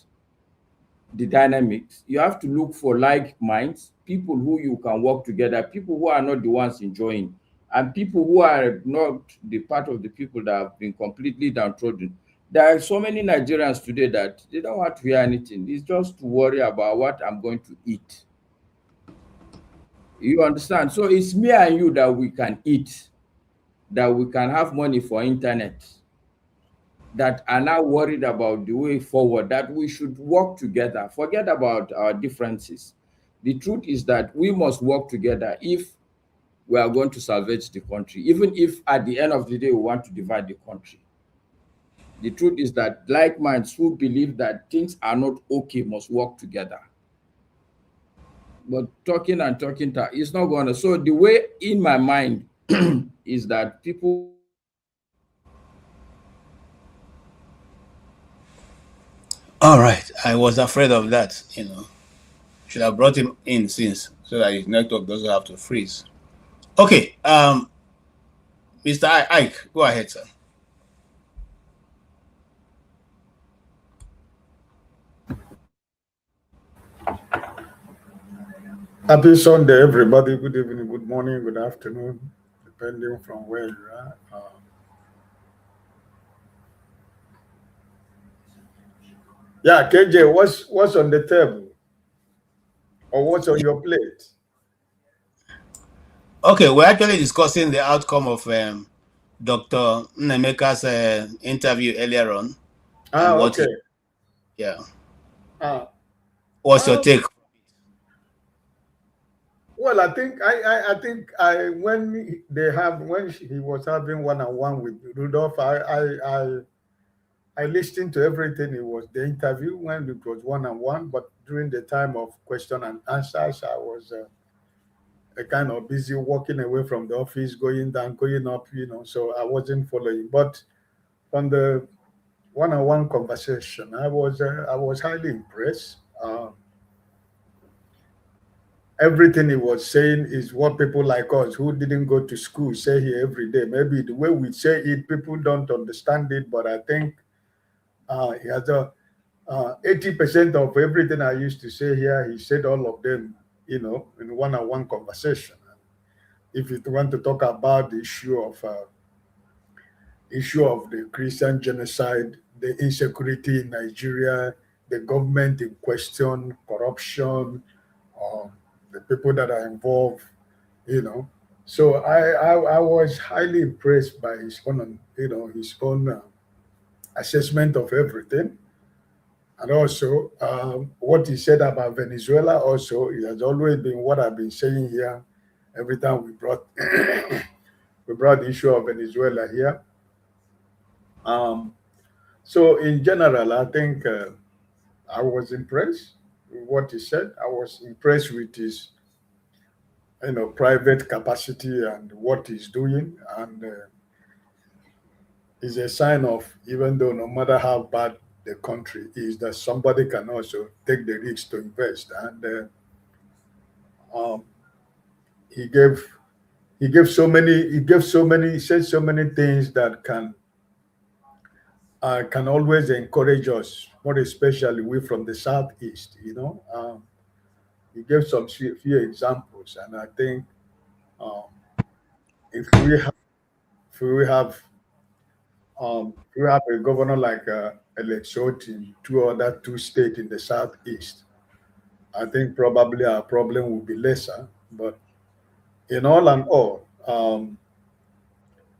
[SPEAKER 7] the dynamics. You have to look for like minds, people who you can work together, people who are not the ones enjoying. and people who are not the part of the people that have been completely downtrodden. There are so many Nigerians today that they don't want to hear anything. It's just to worry about what I'm going to eat. You understand? So it's me and you that we can eat, that we can have money for internet, that are now worried about the way forward, that we should work together. Forget about our differences. The truth is that we must work together if we are going to salvage the country, even if at the end of the day we want to divide the country. The truth is that like minds who believe that things are not okay must work together. But talking and talking is not going to. So the way in my mind is that people.
[SPEAKER 1] All right. I was afraid of that, Should have brought him in since so that his network doesn't have to freeze. Okay. Mr. Ike, go ahead, sir.
[SPEAKER 12] Happy Sunday, everybody. Good evening, good morning, good afternoon, depending from where you are. Yeah, KJ, what's on the table, or what's on your plate?
[SPEAKER 1] Okay, we're actually discussing the outcome of Dr. Nnaemeka's interview earlier on, and what
[SPEAKER 12] Okay.
[SPEAKER 1] yeah.
[SPEAKER 12] Uh,
[SPEAKER 1] What's your take?
[SPEAKER 12] well, I think when he was having one-on-one with Rudolph, I listened to everything. It was the interview when it was one-on-one, but during the time of question and answers, I was kind of busy walking away from the office, going down, going up, so I wasn't following. But on the one-on-one conversation, I was highly impressed. Everything he was saying is what people like us who didn't go to school say here every day. Maybe the way we say it, people don't understand it, but I think he has 80% of everything I used to say here, he said all of them, in one-on-one conversation. If you want to talk about the issue of the Christian genocide, the insecurity in Nigeria, the government in question, corruption, the people that are involved, So I was highly impressed by his own, assessment of everything. And also, what he said about Venezuela also, it has always been what I've been saying here every time we brought we brought the issue of Venezuela here. So in general, I think I was impressed with what he said. I was impressed with his, private capacity and what he's doing, and it's a sign of, even though no matter how bad the country is, that somebody can also take the risk to invest. And um, he gave he said so many things that can always encourage us, more especially we from the southeast. He gave some few examples, and I think um, if we have if we have if we have a governor like Alexot in two states in the southeast, I think probably our problem will be lesser. But in all and all,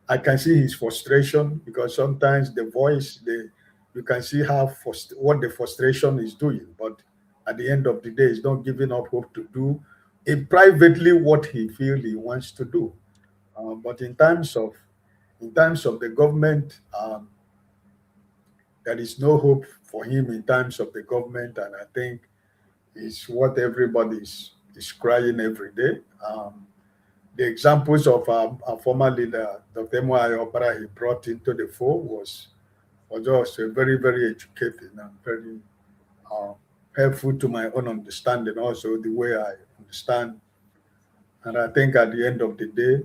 [SPEAKER 12] I can see his frustration, because sometimes you can see what the frustration is doing. But at the end of the day, he's not giving up hope to do privately what he feels he wants to do. But in terms of the government, there is no hope for him in terms of the government, and I think it's what everybody is crying every day. The examples of our former leader, Dr. Nnaemeka Obiaraeri, he brought into the fore was also very, very educating and very helpful to my own understanding, also the way I understand. And I think at the end of the day,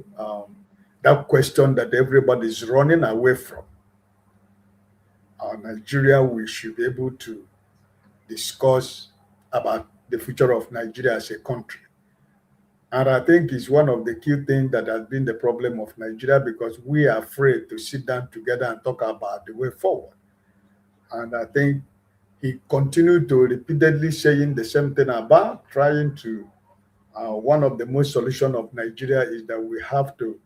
[SPEAKER 12] that question that everybody is running away from, Nigeria, we should be able to discuss about the future of Nigeria as a country. And I think it's one of the key things that has been the problem of Nigeria, because we are afraid to sit down together and talk about the way forward. And I think he continued to repeatedly saying the same thing about trying to, one of the most solution of Nigeria is that we have to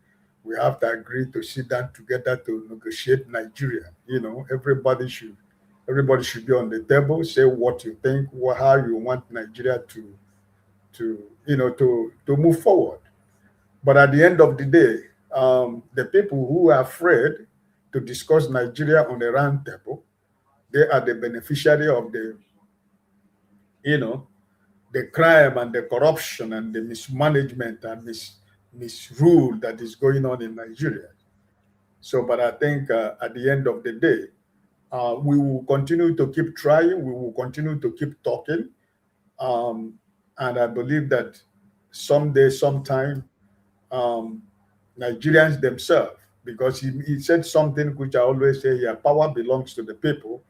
[SPEAKER 12] agree to sit down together to negotiate Nigeria. Everybody should be on the table, say what you think, how you want Nigeria to move forward. But at the end of the day, the people who are afraid to discuss Nigeria on the round table, they are the beneficiary of the crime and the corruption and the mismanagement and misrule that is going on in Nigeria. So, but I think at the end of the day, we will continue to keep trying. We will continue to keep talking. And I believe that someday, sometime, Nigerians themselves, because he said something which I always say here, power belongs to the people.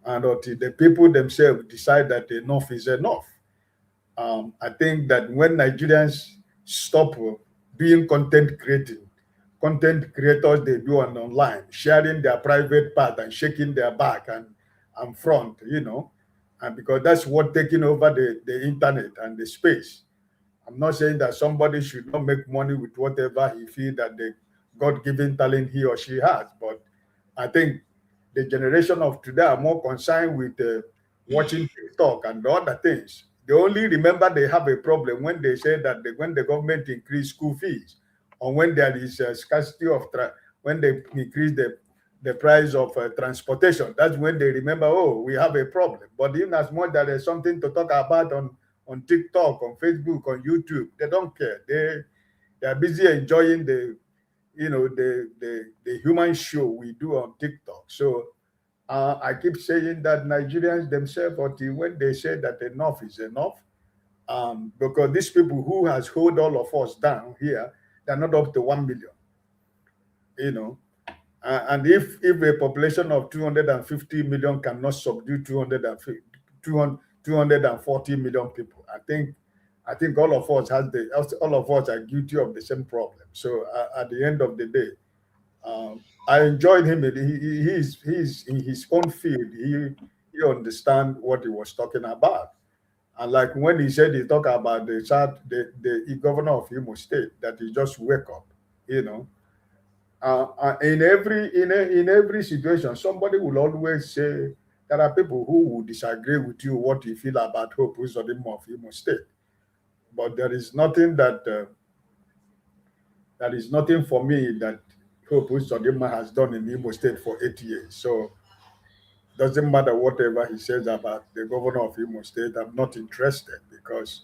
[SPEAKER 12] And until the people themselves decide that enough is enough. I think that when Nigerians stop doing content creators they do online, sharing their private part and shaking their back and front, and because that's what taking over the internet and the space. I'm not saying that somebody should not make money with whatever he feels that the God-given talent he or she has, but I think the generation of today are more concerned with watching TikTok and the other things. They only remember they have a problem when they say that when the government increase school fees, or when there is a scarcity of when they increase the price of transportation. That's when they remember, oh, we have a problem. But even as much that there's something to talk about on TikTok, on Facebook, on YouTube, they don't care. They are busy enjoying the human show we do on TikTok. So I keep saying that Nigerians themselves, until when they say that enough is enough, because these people who has hold all of us down here, they're not up to 1 million, and if a population of 250 million cannot subdue 240 million people, I think all of us are guilty of the same problem. So at the end of the day, I enjoyed him. He's in his own field. He understand what he was talking about. And like when he said he talked about the governor of Imo State, that he just wake up, in every situation, somebody will always say there are people who will disagree with you what you feel about Hope Uzodinma of Imo State, but there is nothing for me that Hope Uzodinma has done in Imo State for 8 years. So doesn't matter whatever he says about the governor of Imo State. I'm not interested, because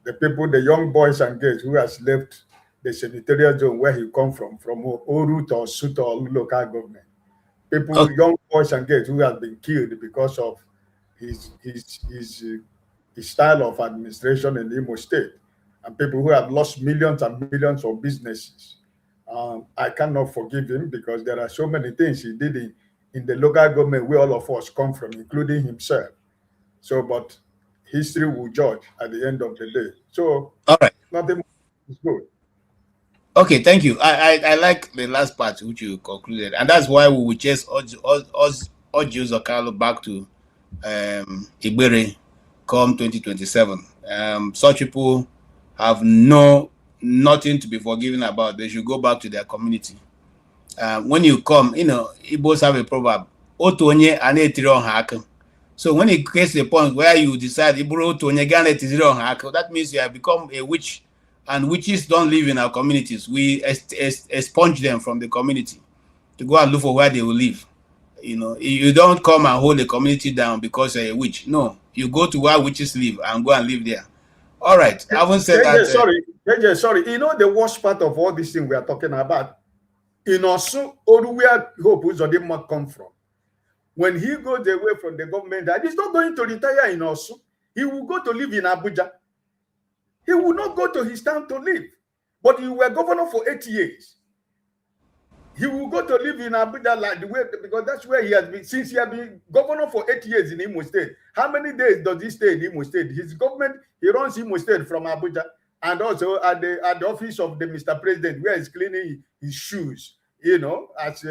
[SPEAKER 12] the people, the young boys and girls who has left the senatorial zone where he come from Oru or Suto or local government, people, young boys and girls who have been killed because of his style of administration in Imo State, and people who have lost millions and millions of businesses. I cannot forgive him, because there are so many things he did in the local government where all of us come from, including himself. So, but history will judge at the end of the day. So,
[SPEAKER 1] all right,
[SPEAKER 12] nothing is good.
[SPEAKER 1] Okay, thank you. I like the last part which you concluded, and that's why we will just urge Zokalo back to Igbere come 2027. Such people have nothing to be forgiven about. They should go back to their community. When you come, Igbos have a proverb: Otonye anetiri ọha aka. So when it gets to the point where you decide that means you have become a witch, and witches don't live in our communities. We expunge them from the community to go and look for where they will live. You don't come and hold the community down because you're a witch. No, you go to where witches live and go and live there. All right. I haven't said that.
[SPEAKER 12] Sorry. The worst part of all these things we are talking about, in Osun, or where Hope Uzodinma come from, when he goes away from the government, that he's not going to retire in Osun. He will go to live in Abuja. He will not go to his town to live. But he were governor for 8 years. He will go to live in Abuja like the way, because that's where he has been. Since he has been governor for 8 years in Imo State, how many days does he stay in Imo State? His government, he runs Imo State from Abuja, and also at the office of the Mr. President, where he's cleaning his shoes, you know, as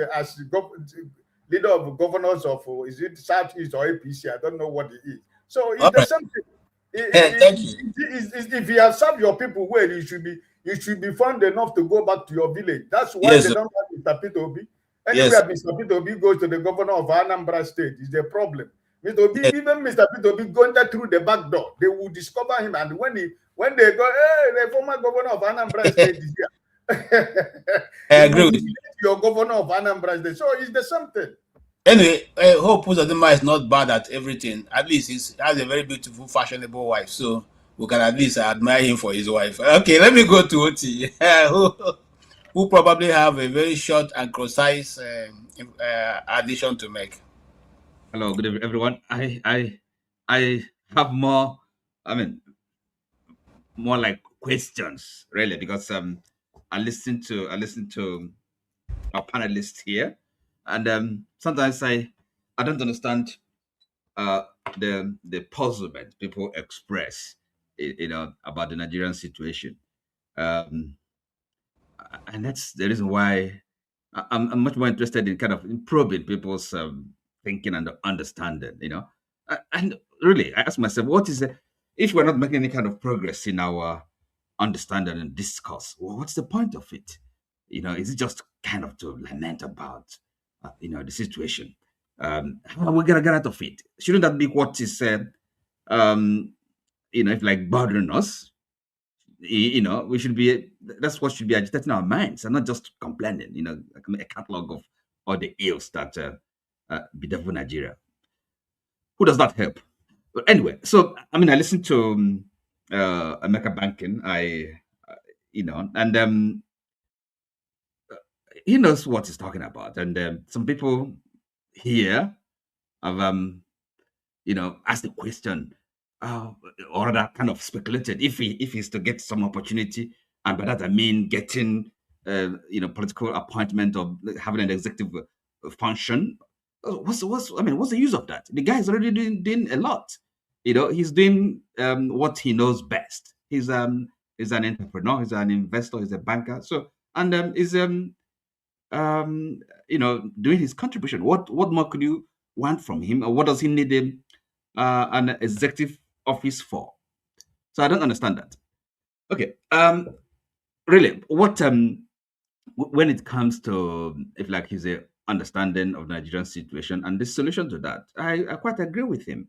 [SPEAKER 12] leader of governors of, is it Southeast or APC? I don't know what it is. So
[SPEAKER 1] All
[SPEAKER 12] it's the
[SPEAKER 1] right.
[SPEAKER 12] same thing.
[SPEAKER 1] Thank you.
[SPEAKER 12] If you have served your people well, you should be fond enough to go back to your village. That's why
[SPEAKER 1] Yes,
[SPEAKER 12] they
[SPEAKER 1] sir.
[SPEAKER 12] don't have Mr. Peter Obi.
[SPEAKER 1] Yes.
[SPEAKER 12] Anywhere Mr. Peter Obi goes to the governor of Anambra State is a problem. Mr. Obi,
[SPEAKER 1] Yes.
[SPEAKER 12] even Mr. Peter Obi going there through the back door, they will discover him. And when they go, hey, the former governor of Anambra State is here.
[SPEAKER 1] I
[SPEAKER 12] He
[SPEAKER 1] agree
[SPEAKER 12] will
[SPEAKER 1] with you.
[SPEAKER 12] relate to your governor of Anambra State. So it's the same thing.
[SPEAKER 1] Anyway, Hope Uzodinma is not bad at everything. At least he has a very beautiful, fashionable wife. So we can at least admire him for his wife. Okay, let me go to Oti, who probably have a very short and concise addition to make.
[SPEAKER 11] Hello, good evening, everyone. I have more. I mean, more like questions, really, because I listened to our panelists here, and sometimes I don't understand the puzzlement people express, you know, about the Nigerian situation, and that's the reason why I'm much more interested in kind of probing people's thinking and understanding, you know. And really, I ask myself, what is it if we're not making any kind of progress in our understanding and discourse? Well, what's the point of it? You know, is it just kind of to lament about, you know, the situation? How are we gonna get out of it? Shouldn't that be what is, you know, if like bothering us? You know, we should be. That's what should be agitating our minds, and not just complaining. You know, like a catalog of all the ills that bedevil Nigeria. Who does that help? But anyway, so I mean, I listened to Emeka Banking. You know, and he knows what he's talking about. And some people here have, you know, asked the question, or rather, kind of speculated if he's to get some opportunity, and by that I mean getting, you know, political appointment or having an executive function. What's the use of that? The guy is already doing a lot. You know, he's doing what he knows best. He's an entrepreneur. He's an investor. He's a banker. So and is you know, doing his contribution. What more could you want from him, or what does he need an executive office for? So I don't understand that. Okay, really, what when it comes to if like his understanding of the Nigerian situation and the solution to that, I quite agree with him.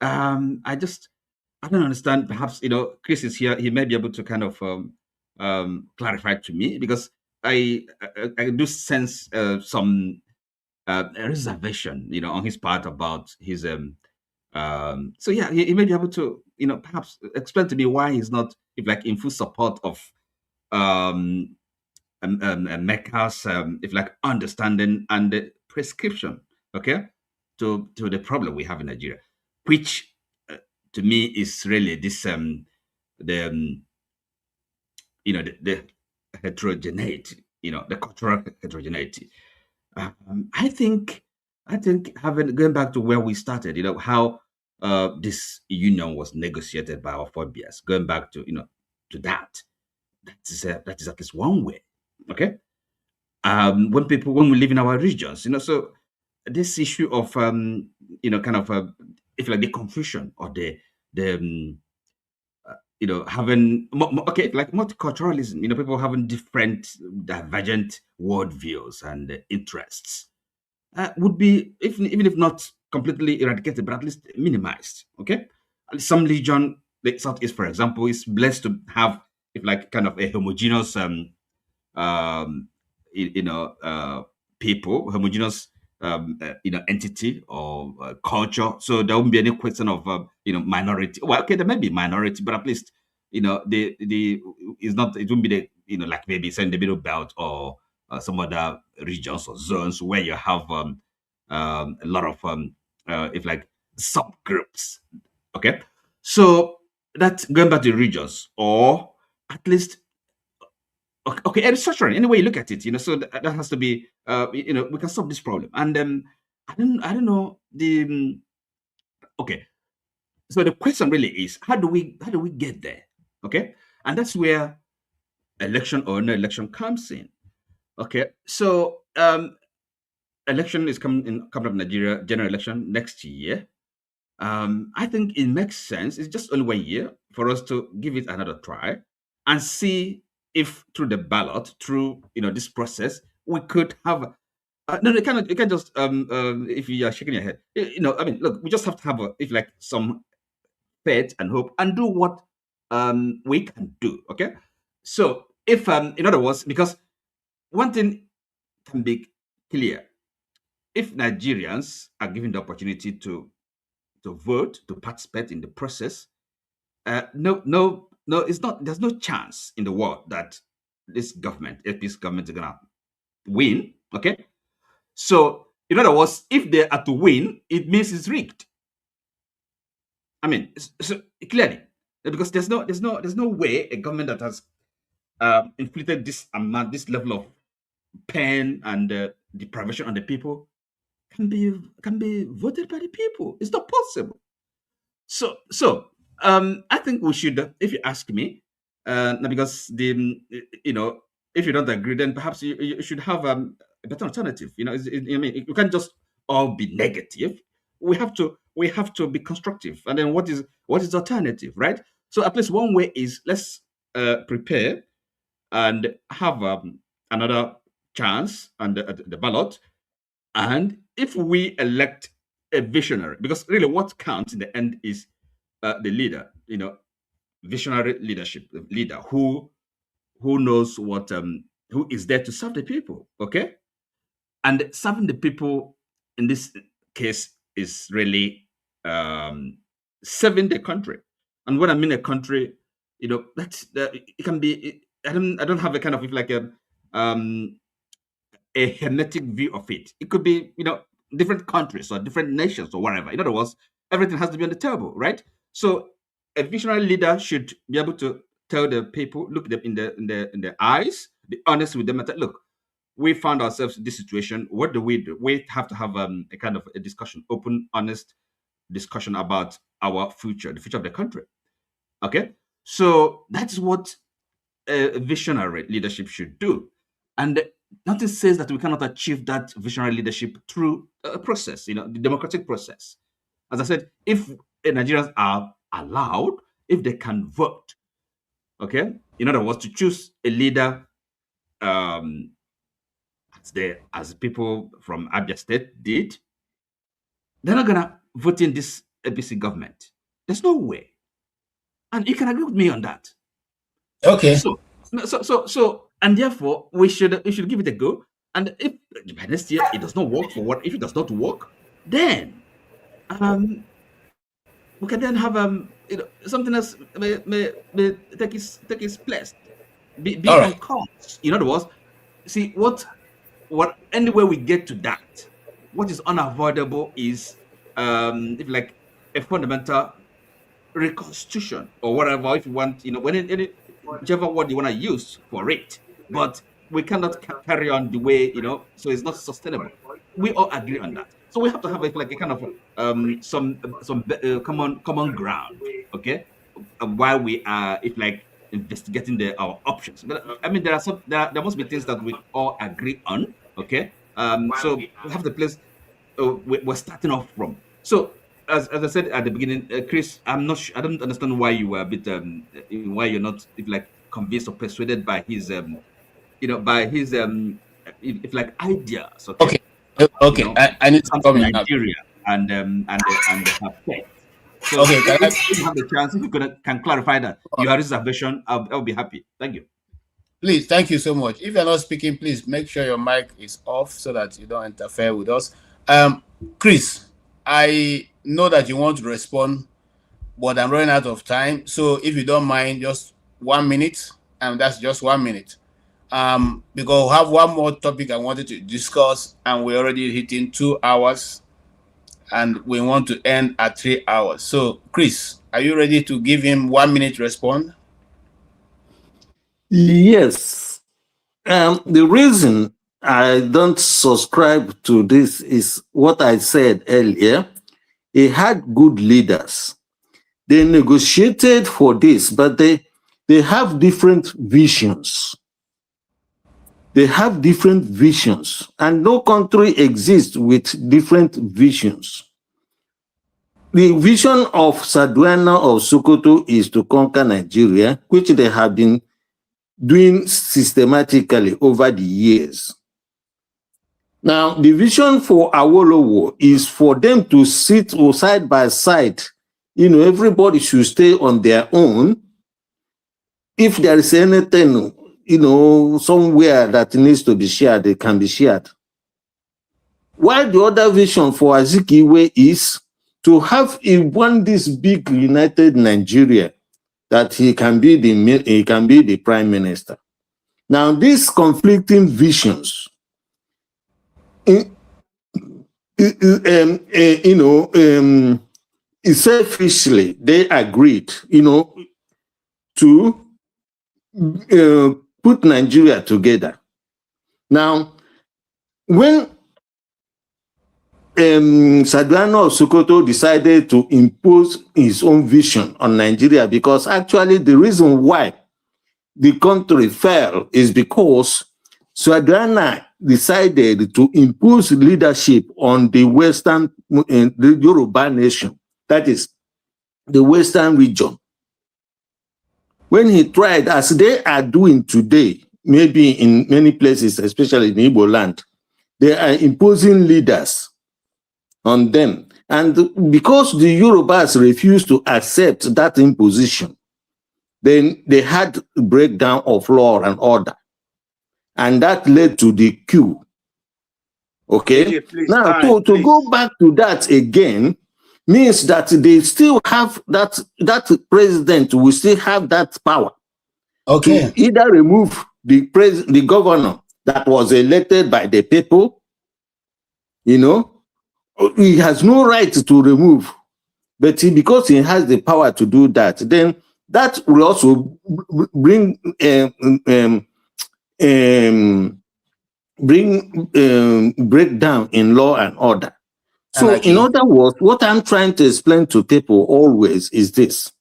[SPEAKER 11] I don't understand. Perhaps, you know, Chris is here. He may be able to kind of clarify to me, because I do sense some reservation, you know, on his part about his so yeah, he may be able to, you know, perhaps explain to me why he's not, if like, in full support of Mecca's if like understanding and the prescription, okay, to the problem we have in Nigeria, which to me is really this the you know, the heterogeneity, you know, the cultural heterogeneity. I think having, going back to where we started, you know, how this union was negotiated by our forebears, going back to, you know, to that is at least one way. Okay, when we live in our regions, you know, so this issue of you know, kind of if like the confusion or the you know, having okay, like multiculturalism, you know, people having different divergent worldviews and interests would be, even if not completely eradicated, but at least minimized. Okay, some region, the Southeast, for example, is blessed to have, if like, kind of a homogeneous you know, people, homogeneous you know, entity or culture. So there won't be any question of you know, minority. Well, okay, there may be minority, but at least, you know, the is not, it won't be the, you know, like maybe say in the middle belt or some other regions or zones where you have a lot of if like subgroups. Okay, so that's going back to regions, or at least okay, and structuring, any way you look at it, you know, so that has to be you know, we can solve this problem. And I don't know the okay, so the question really is, how do we get there? Okay, And that's where election or no election comes in. Okay, so election is coming up in Nigeria, general election next year. I think it makes sense. It's just only 1 year for us to give it another try and see if through the ballot, through this process, we could have. No, you can't just if you are shaking your head. I mean, look, we just have to have some faith and hope and do what we can do. Okay, so if in other words, because one thing can be clear: if Nigerians are given the opportunity to vote, to participate in the process, no, it's not. There's no chance in the world that this government, if this government, is gonna win. Okay, so in other words, if they are to win, it means it's rigged. I mean, so clearly, because there's no way a government that has inflicted this amount, this level of pain and deprivation on the people can be voted by the people. It's not possible. So I think we should, if you ask me, because if you don't agree, then perhaps you should have a better alternative. I mean, you can't just all be negative. We have to be constructive. And then what is the alternative, right? So at least one way is let's prepare and have another chance and the ballot. And if we elect a visionary, because really what counts in the end is the leader, visionary leadership, the leader who knows what, who is there to serve the people, okay? And serving the people in this case is really serving the country. And when I mean a country, it can be. I don't have a kind of a hermetic view of it. It could be different countries or different nations or whatever. In other words, everything has to be on the table, right? So a visionary leader should be able to tell the people, look them in the eyes, be honest with them, and say, look, we found ourselves in this situation. What do? We have to have a kind of a discussion, open, honest discussion about our future, the future of the country. Okay, so that's what a visionary leadership should do, and nothing says that we cannot achieve that visionary leadership through a process, the democratic process. As I said, if Nigerians are allowed, if they can vote, okay, in other words, to choose a leader as people from Abia State did, they're not gonna vote in this APC government. There's no way. And you can agree with me on that.
[SPEAKER 1] Okay.
[SPEAKER 11] So and therefore we should give it a go. And if by next year it does not work if it does not work, then we can then have something else may take its place. Be
[SPEAKER 1] All
[SPEAKER 11] on
[SPEAKER 1] right.
[SPEAKER 11] course. In other words, see what anywhere we get to that, what is unavoidable is if like a fundamental reconstitution or whatever, if you want, whichever word you want to use for it. But we cannot carry on the way, so it's not sustainable. We all agree on that. So we have to have a kind of some common ground, okay? While we are investigating our options. But I mean, there must be things that we all agree on, okay? So we have the place we're starting off from. So as I said at the beginning, Chris, I'm not sure, I don't understand why you were a bit why you're not convinced or persuaded by his ideas, okay?
[SPEAKER 1] Okay. I need to
[SPEAKER 11] Comes
[SPEAKER 1] come
[SPEAKER 11] to
[SPEAKER 1] in now.
[SPEAKER 11] Nigeria and her faith. So
[SPEAKER 1] Okay,
[SPEAKER 11] if you have the chance, if you can clarify that your reservation, I'll be happy. Thank you.
[SPEAKER 1] Please, thank you so much. If you're not speaking, please make sure your mic is off so that you don't interfere with us. Chris, I know that you want to respond, but I'm running out of time. So if you don't mind, just 1 minute, and that's just 1 minute. Because we have one more topic I wanted to discuss, and we're already hitting 2 hours, and we want to end at 3 hours. So, Chris, are you ready to give him 1 minute respond?
[SPEAKER 8] Yes. The reason I don't subscribe to this is what I said earlier. He had good leaders. They negotiated for this, but they have different visions. They have different visions, and no country exists with different visions. The vision of Sardauna of Sokoto is to conquer Nigeria, which they have been doing systematically over the years. Now, the vision for Awolowo is for them to sit side by side. You know, everybody should stay on their own. If there is anything, you know, somewhere that needs to be shared, it can be shared. While the other vision for Azikiwe is to have this big united Nigeria, that he can be the prime minister. Now, these conflicting visions, selfishly, they agreed, you know, to put Nigeria together. Now, when Sardauna of Sokoto decided to impose his own vision on Nigeria, because actually the reason why the country fell is because Sardauna decided to impose leadership on the Western, the Yoruba nation, that is the Western region. When he tried, as they are doing today, maybe in many places, especially in Igbo land, they are imposing leaders on them. And because the Yorubas refused to accept that imposition, then they had a breakdown of law and order. And that led to the coup. Okay?
[SPEAKER 2] AJ, please,
[SPEAKER 8] Now, to go back to that again means that they still have that president will still have that power.
[SPEAKER 1] Okay.
[SPEAKER 8] To either remove the governor that was elected by the people, you know, he has no right to remove, but because he has the power to do that, then that will also bring breakdown in law and order. So,
[SPEAKER 1] Anarchy.
[SPEAKER 8] in other words, what I'm trying to explain to people always is this.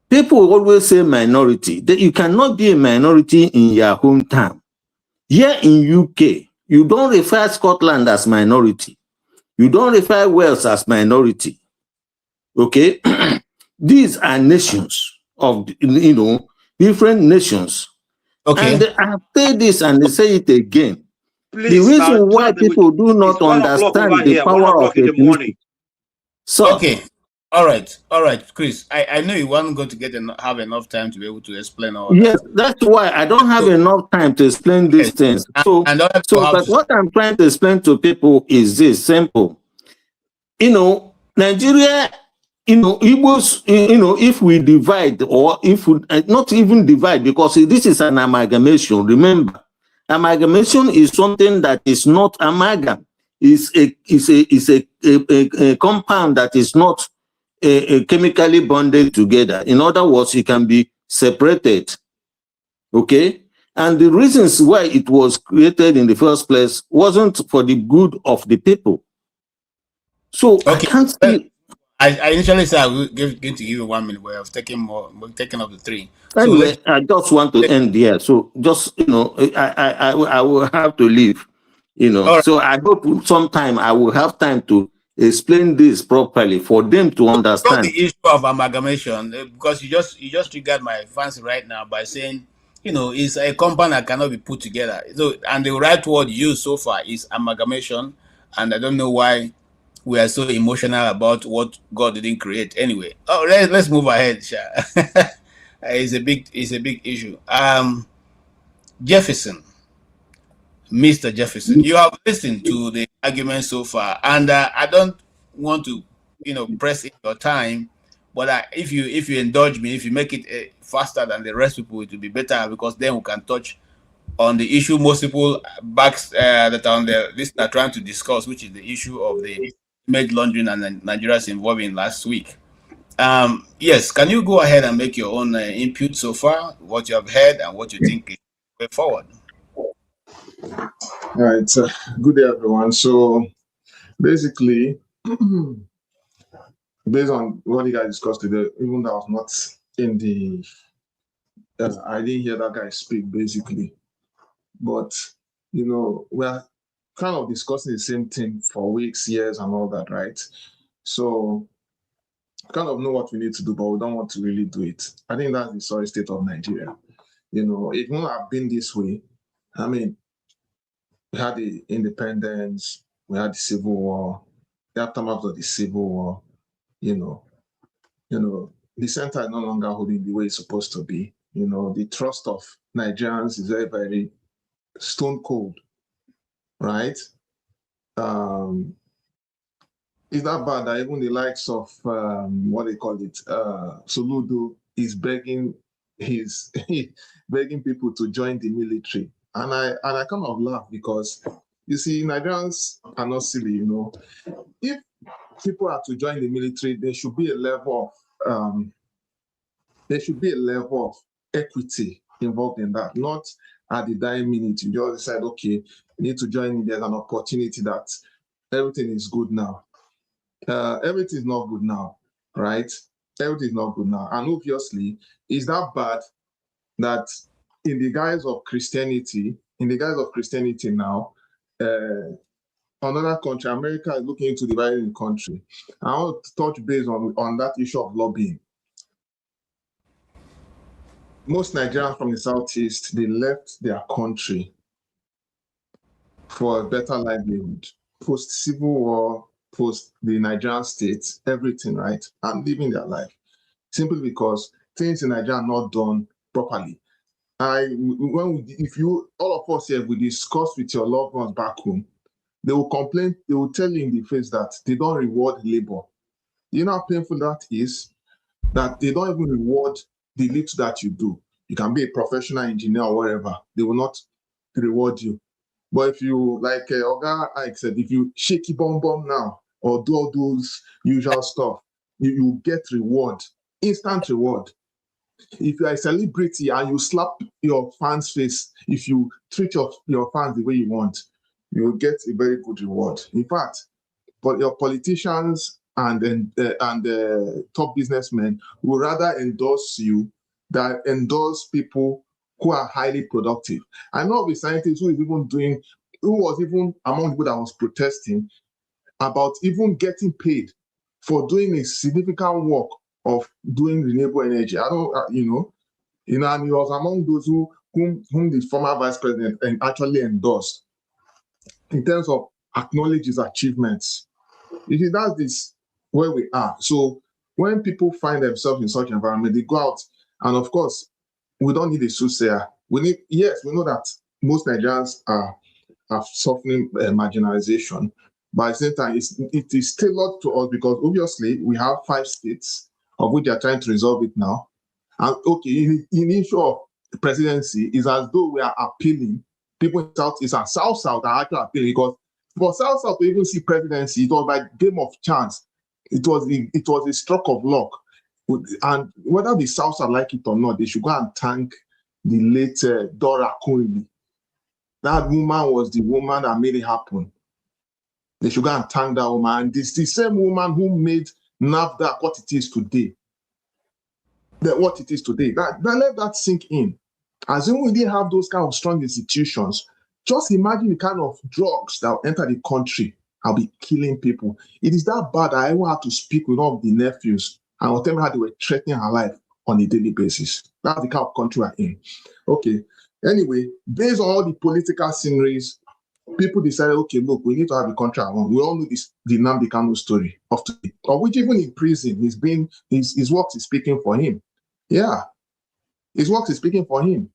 [SPEAKER 8] People always say minority. That you cannot be a minority in your hometown. Here in UK, you don't refer Scotland as minority. You don't refer Wales as minority. Okay? These are nations of, you know, different nations.
[SPEAKER 1] Okay.
[SPEAKER 8] And I say this and they say it again.
[SPEAKER 2] Please,
[SPEAKER 8] the reason why people do not understand the power of
[SPEAKER 2] in the morning.
[SPEAKER 8] So,
[SPEAKER 1] okay. All right, Chris. I know you weren't going to have enough time to be able to explain all that.
[SPEAKER 8] Yes, that's why I don't have enough time to explain these things. But what I'm trying to explain to people is this simple. You know, Nigeria, you know, Igbos, you know, if we divide, or if we not even divide, because this is an amalgamation. Remember, amalgamation is something that is not amalgam. It's a compound that is not chemically bonded together. In other words, it can be separated. Okay? And the reasons why it was created in the first place wasn't for the good of the people. So okay. I can't see.
[SPEAKER 1] I initially said I was going to give you 1 minute. We're taking up to 3.
[SPEAKER 8] Anyway, so I just want to end here. So just, you know, I will have to leave. You know, right. So I hope sometime I will have time to explain this properly for them to understand.
[SPEAKER 1] The issue of amalgamation, because you just triggered my fancy right now by saying, you know, it's a compound that cannot be put together. So, and the right word used so far is amalgamation, and I don't know why we are so emotional about what God didn't create. Anyway, let's move ahead. It's a big issue. Jefferson. Mr. Jefferson, you have listened to the argument so far, and I don't want to, you know, press in your time, but if you indulge me, if you make it faster than the rest people, it will be better, because then we can touch on the issue most people that are on the list are trying to discuss, which is the issue of the image laundering and Nigeria's involving last week. Yes, can you go ahead and make your own input so far, what you have heard and what you think is going forward?
[SPEAKER 13] All right. Good day, everyone. So basically, based on what you guys discussed today, even though I was not in the I didn't hear that guy speak, basically. But, you know, we're kind of discussing the same thing for weeks, years, and all that, right? So, kind of know what we need to do, but we don't want to really do it. I think that's the sorry state of Nigeria. You know, it wouldn't have been this way. I mean, we had the independence, we had the Civil War, the aftermath of the Civil War, you know, the center is no longer holding the way it's supposed to be. You know, the trust of Nigerians is very, very stone cold, right? It's not bad that even the likes of what they call it, Soludo is begging begging people to join the military, and I kind of laugh because you see Nigerians are not silly, you know. If people are to join the military, there should be a level of equity involved in that, not at the dying minute you just decide, okay, you need to join. There's an opportunity that everything is good now. Everything is not good now, right? Everything is not good now. And obviously, is that bad that in the guise of Christianity now, another country, America, is looking into dividing the country. I want to touch base on that issue of lobbying. Most Nigerians from the Southeast, they left their country for a better livelihood. Post-Civil War, post the Nigerian state, everything, right? And living their life. Simply because things in Nigeria are not done properly. If all of us here, we discuss with your loved ones back home, they will complain, they will tell you in the face that they don't reward labor. You know how painful that is? That they don't even reward the little that you do. You can be a professional engineer or whatever, they will not reward you. But if you, like Oga Ike said, if you shaky bomb now or do all those usual stuff, you get reward, instant reward. If you are a celebrity and you slap your fans' face, if you treat your fans the way you want, you will get a very good reward. In fact, but your politicians and top businessmen will rather endorse you than endorse people who are highly productive. I know of a scientist who was even among people that was protesting about even getting paid for doing a significant work of doing renewable energy. I don't, and he was among those whom the former vice president actually endorsed in terms of acknowledge his achievements. You see, that's this where we are. So when people find themselves in such environment, they go out, and of course, we don't need a soothsayer. We know that most Nigerians are suffering marginalization, but at the same time, it is tailored to us because obviously we have 5 states of which they are trying to resolve it now. And okay, in the issue of the presidency, is as though we are appealing. People in Southeast and South are actually appealing because for South to even see presidency, it was by game of chance. It was a stroke of luck. And whether the South like it or not, they should go and thank the late Dora Akunyili. That woman was the woman that made it happen. They should go and thank that woman. And this is the same woman who made NAFDAC what it is today. What it is today. That let that sink in. As in we didn't have those kind of strong institutions, just imagine the kind of drugs that will enter the country and be killing people. It is that bad that I even have to speak with all of the nephews and will tell me how they were threatening her life on a daily basis. That's the kind of country we're in. Okay. Anyway, based on all the political sceneries, people decided, okay, look, we need to have a country alone. We all know the Nnamdi Kanu story of today, of which even in prison, his work is speaking for him. Yeah. His work is speaking for him.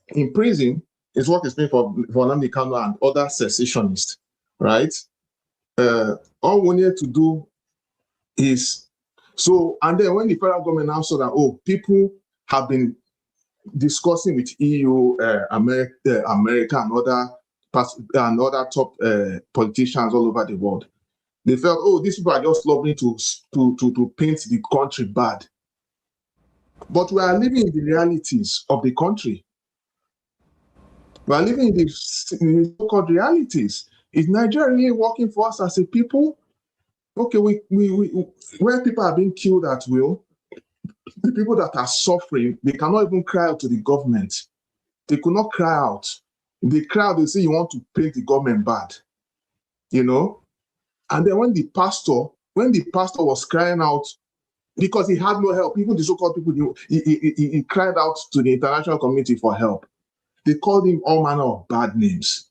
[SPEAKER 13] In prison, his work is speaking for Nnamdi Kanu and other secessionists, right? All we need to do is and then when the federal government now saw that, people have been discussing with EU, America, and other top politicians all over the world, they felt, these people are just lobbying to paint the country bad. But we are living in the realities of the country. We are living in the so-called realities. Is Nigeria really working for us as a people? Okay, where people are being killed at will, the people that are suffering, they cannot even cry out to the government. They could not cry out. They cry out, they say you want to paint the government bad, you know. And then when the pastor was crying out because he had no help, even the so-called people, he cried out to the international community for help. They called him all manner of bad names.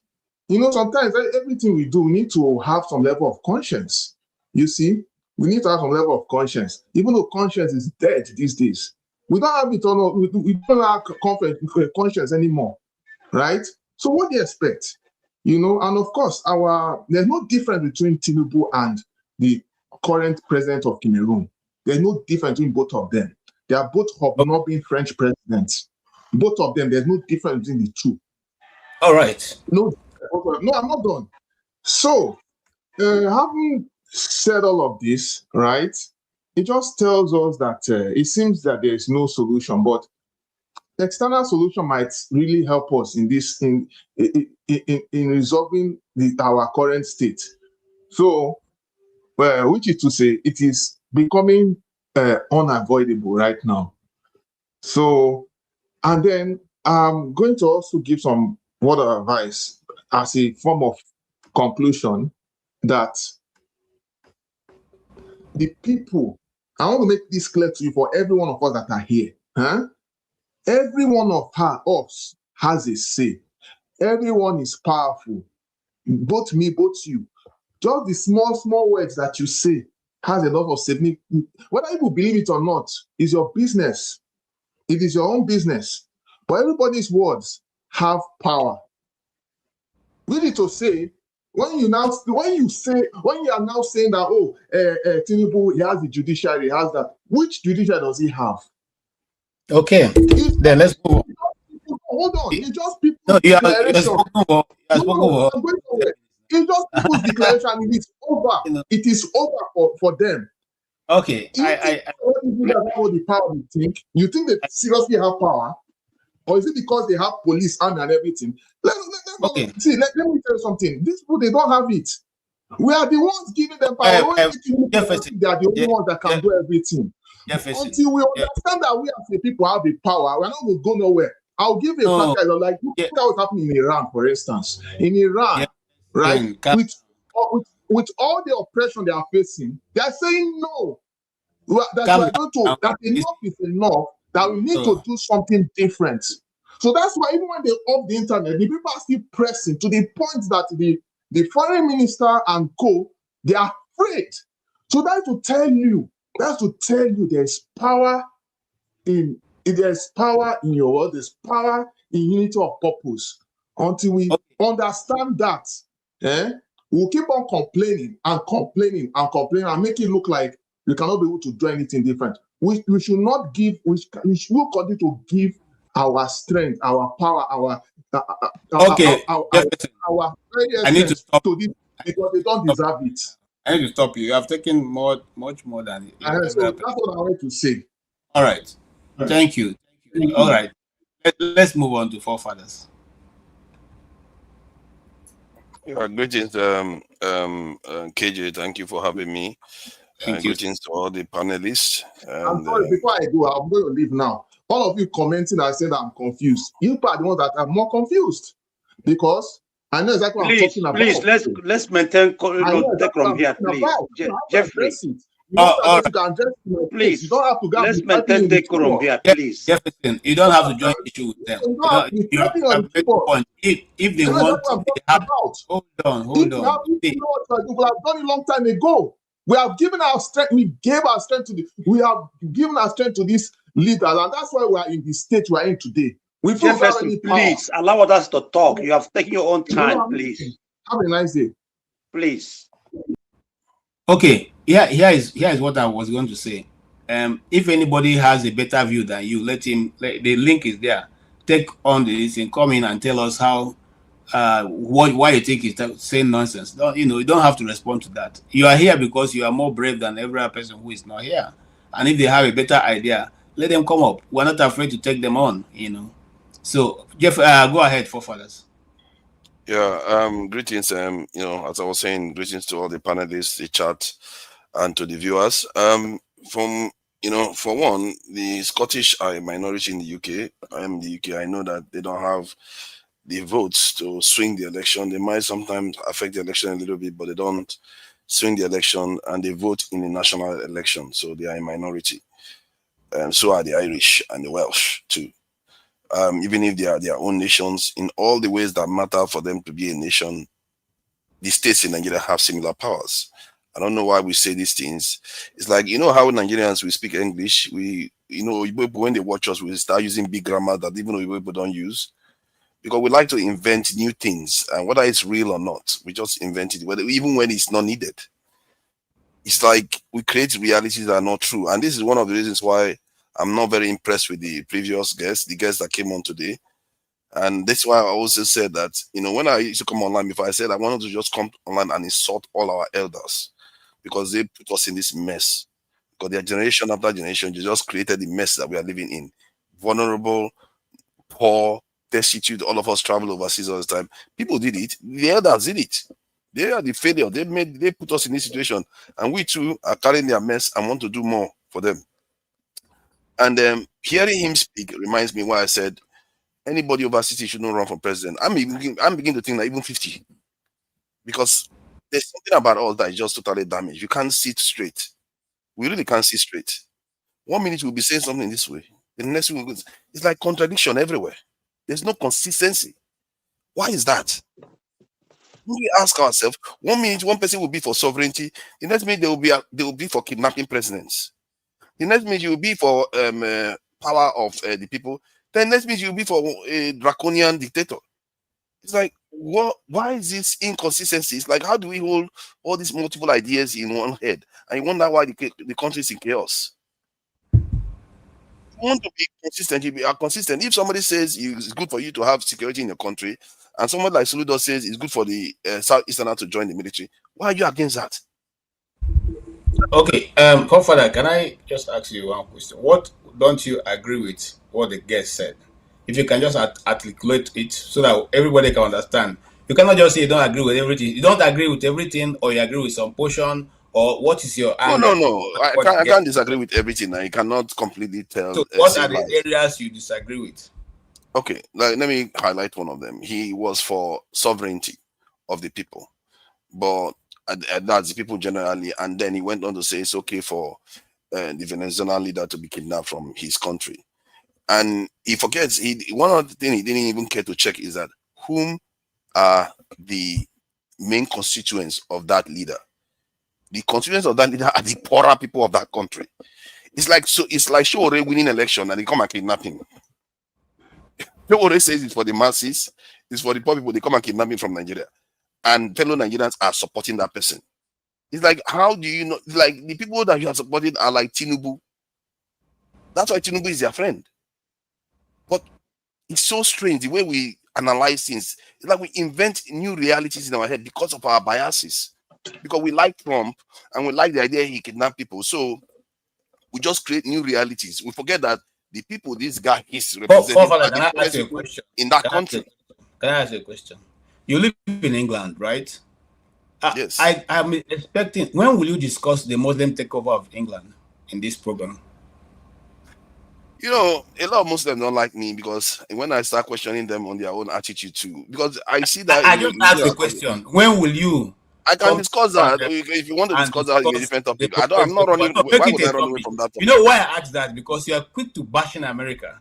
[SPEAKER 13] You know, sometimes everything we do, we need to have some level of conscience. You see, we need to have some level of conscience, even though conscience is dead these days. We don't have it on. We don't have conscience anymore, right? So what do you expect? You know, and of course, there's no difference between Tinubu and the current president of Cameroon. There's no difference between both of them. They are both not being French presidents. Both of them, there's no difference between the two.
[SPEAKER 1] All right.
[SPEAKER 13] No, I'm not done. So, having said all of this, right, it just tells us that it seems that there is no solution, but the external solution might really help us in this in resolving our current state. So, which is to say, it is becoming unavoidable right now. So, and then I'm going to also give some word of advice as a form of conclusion that the people, I want to make this clear to you for every one of us that are here. Every one of us has a say. Everyone is powerful. Both me, both you. Just the small words that you say has a lot of significance. Whether you believe it or not is your business. It is your own business. But everybody's words have power. We need to say, when you are now saying that, Tinubu, he has the judiciary, he has that. Which judiciary does he have?
[SPEAKER 1] Okay, then let's go.
[SPEAKER 13] Hold on, it's just people's declaration. It's just people's declaration, and it's over. It is over for them.
[SPEAKER 1] Okay,
[SPEAKER 13] I have the power to think. You think they seriously have power? Or is it because they have police, army, and everything? Let me tell you something. These people, they don't have it. We are the ones giving them power. They are the only ones that can do everything. Until we understand that we as the people have the power, we're not going to go nowhere. I'll give you a fact. Like, look at what's happening in Iran, for instance. In Iran, right? With all the oppression they are facing, they are saying no. That enough is enough, that we need to do something different. So that's why even when they off the internet, the people are still pressing to the point that the foreign minister and co, they are afraid. So that's to tell you there's power in your world, there's power in unity of purpose. Until we understand that, we'll keep on complaining and make it look like we cannot be able to do anything different. We should not give, we should continue to give our strength, our power, our
[SPEAKER 1] I need to stop
[SPEAKER 13] to this, because they don't deserve it.
[SPEAKER 1] I need to stop you. You have taken much more than
[SPEAKER 13] so that's what I wanted to say.
[SPEAKER 1] All right. Thank you. All right. Let's move on to forefathers.
[SPEAKER 14] Greetings, KJ. Thank you for having me. Greetings to all the panelists.
[SPEAKER 13] I'm sorry, before I go, I'm going to leave now. All of you commenting and saying that I'm confused. You are the ones that are more confused, because I know exactly what I'm talking about.
[SPEAKER 2] Please, let's maintain decorum here, please. Jeffrey.
[SPEAKER 13] Please, you don't have to go.
[SPEAKER 2] Let's maintain decorum here, please.
[SPEAKER 1] Jefferson, you don't have to join issue with them. You have to make a point. If they want to, they have. Hold on.
[SPEAKER 13] People have done it a long time ago. We have given our strength. We have given our strength to these leaders, and that's why we are in the state we are in today. We
[SPEAKER 2] Jefferson, please allow us to talk. You have taken your own time, please.
[SPEAKER 13] Have a nice day,
[SPEAKER 2] please.
[SPEAKER 1] Okay, here is what I was going to say. If anybody has a better view than you, let him. The link is there. Take on this and come in and tell us how. Why you think is saying nonsense. You don't have to respond to that. You are here because you are more brave than every other person who is not here. And if they have a better idea, let them come up. We're not afraid to take them on. So Jeff, go ahead, forefathers.
[SPEAKER 14] Yeah. Greetings. As I was saying, greetings to all the panelists, the chat, and to the viewers. From You know, for one, the Scottish are a minority in the UK. I am in the UK. I know that they don't have the votes to swing the election. They might sometimes affect the election a little bit, but they don't swing the election, and they vote in the national election. So they are a minority. And so are the Irish and the Welsh too. Even if they are their own nations, in all the ways that matter for them to be a nation, the states in Nigeria have similar powers. I don't know why we say these things. It's like, you know how Nigerians, we speak English, when they watch us, we start using big grammar that even though people don't use, because we like to invent new things, and whether it's real or not, we just invent it, even when it's not needed. It's like we create realities that are not true. And this is one of the reasons why I'm not very impressed with the previous guests, the guests that came on today. And that's why I also said that, when I used to come online before, I said I wanted to just come online and insult all our elders because they put us in this mess. Because their generation after generation, they just created the mess that we are living in. Vulnerable, poor, destitute, all of us travel overseas all the time. People did it. The elders did it. They are the failure. They put us in this situation. And we too are carrying their mess and want to do more for them. And hearing him speak reminds me why I said anybody over 60 should not run for president. I'm beginning to think that even 50. Because there's something about all that is just totally damaged. You can't see it straight. We really can't see straight. 1 minute we'll be saying something this way. The next one it's like contradiction everywhere. There's no consistency. Why is that? We ask ourselves, 1 minute one person will be for sovereignty, the next minute they will be for kidnapping presidents. The next minute you will be for power of the people. Then next minute you will be for a draconian dictator. It's like, why is this inconsistency? It's like, how do we hold all these multiple ideas in one head? And you wonder why the country is in chaos. You want to be consistent, you are consistent. If somebody says it's good for you to have security in your country, and someone like Soludo says it's good for the Southeasterners to join the military, why are you against that?
[SPEAKER 1] Okay, Godfather, can I just ask you one question? What don't you agree with what the guest said? If you can just articulate it so that everybody can understand. You cannot just say you don't agree with everything. You don't agree with everything, or you agree with some portion, or what is your
[SPEAKER 14] No,
[SPEAKER 1] anger?
[SPEAKER 14] no, no. I can't disagree with everything. I cannot completely tell.
[SPEAKER 1] So, what
[SPEAKER 14] say
[SPEAKER 1] are the
[SPEAKER 14] lies.
[SPEAKER 1] areas you disagree with?
[SPEAKER 14] Okay, let me highlight one of them. He was for sovereignty of the people, but that's the people generally. And then he went on to say it's okay for the Venezuelan leader to be kidnapped from his country. And he forgets, one of the things he didn't even care to check is that whom are the main constituents of that leader? The constituents of that leader are the poorer people of that country. It's like Shore winning election and they come and kidnap him. Shore says it's for the masses, it's for the poor people, they come and kidnap him from Nigeria. And fellow Nigerians are supporting that person. It's like, how do you know? Like, the people that you are supporting are like Tinubu. That's why Tinubu is their friend. But it's so strange the way we analyze things. It's like we invent new realities in our head because of our biases. Because we like Trump and we like the idea he kidnapped people. So we just create new realities. We forget that the people this guy is representing are the poorest people in that country.
[SPEAKER 1] Can I ask you a question? You live in England, right?
[SPEAKER 14] Yes.
[SPEAKER 1] I'm expecting, when will you discuss the Muslim takeover of England in this program?
[SPEAKER 14] You know, a lot of Muslims don't like me because when I start questioning them on their own attitude too, because I see that
[SPEAKER 1] I just asked the question. When will you?
[SPEAKER 14] I can discuss that. If you want to discuss that in a different topic, I'm not running.
[SPEAKER 1] No,
[SPEAKER 14] why would I run away from that topic?
[SPEAKER 1] You know why I asked that? Because you are quick to bashing America.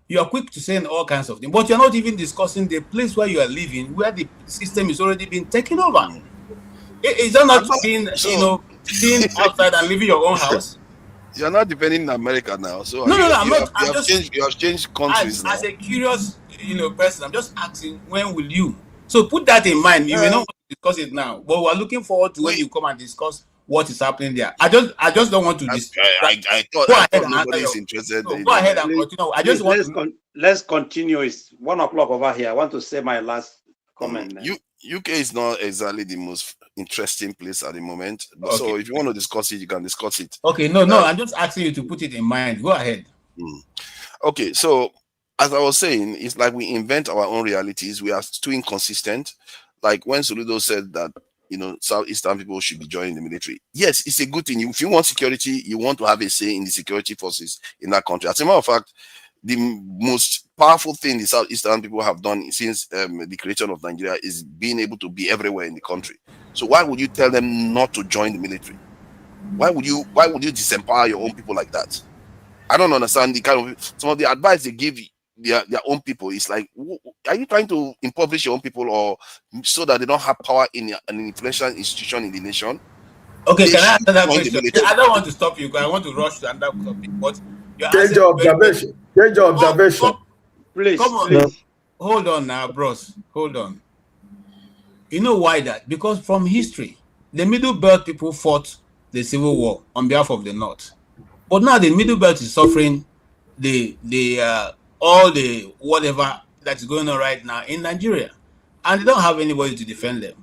[SPEAKER 1] You are quick to saying all kinds of things, but you're not even discussing the place where you are living, where the system is already being taken over. Is that not being, being outside and leaving your own house?
[SPEAKER 14] You're not defending America now, so
[SPEAKER 1] No,
[SPEAKER 14] you,
[SPEAKER 1] I'm
[SPEAKER 14] you,
[SPEAKER 1] not.
[SPEAKER 14] have, you have changed countries now.
[SPEAKER 1] As a curious, person, I'm just asking, when will you? So put that in mind. You may not want to discuss it now, but we're looking forward to when you come and discuss what is happening there. I just don't want to discuss.
[SPEAKER 14] I thought nobody's interested.
[SPEAKER 1] Go ahead and continue. I just want.
[SPEAKER 2] Let's continue. It's 1 o'clock over here. I want to say my last comment.
[SPEAKER 14] UK is not exactly the most interesting place at the moment. But so if you want to discuss it, you can discuss it.
[SPEAKER 1] Okay, no, I'm just asking you to put it in mind. Go ahead.
[SPEAKER 14] Okay, so as I was saying, it's like we invent our own realities. We are too inconsistent. Like when Soludo said that Southeastern people should be joining the military. Yes, it's a good thing. If you want security, you want to have a say in the security forces in that country. As a matter of fact, the most powerful thing the Southeastern people have done since the creation of Nigeria is being able to be everywhere in the country. So why would you tell them not to join the military? Why would you disempower your own people like that? I don't understand the kind of some of the advice they give their own people. It's like, are you trying to impoverish your own people, or so that they don't have power in an influential institution in the nation?
[SPEAKER 1] Okay,
[SPEAKER 14] They
[SPEAKER 1] can I
[SPEAKER 14] should
[SPEAKER 1] answer that
[SPEAKER 14] join the
[SPEAKER 1] question? Yeah,
[SPEAKER 14] military.
[SPEAKER 1] I don't want to stop you because I want to rush to another topic, but you're
[SPEAKER 12] Change
[SPEAKER 1] answering
[SPEAKER 12] your
[SPEAKER 1] very well.
[SPEAKER 12] observation. Change your observation.
[SPEAKER 2] Please,
[SPEAKER 1] Come on.
[SPEAKER 2] please.
[SPEAKER 1] Hold on now, bros. Hold on. You know why that? Because from history, the Middle Belt people fought the Civil War on behalf of the North. But now the Middle Belt is suffering all the whatever that's going on right now in Nigeria. And they don't have anybody to defend them.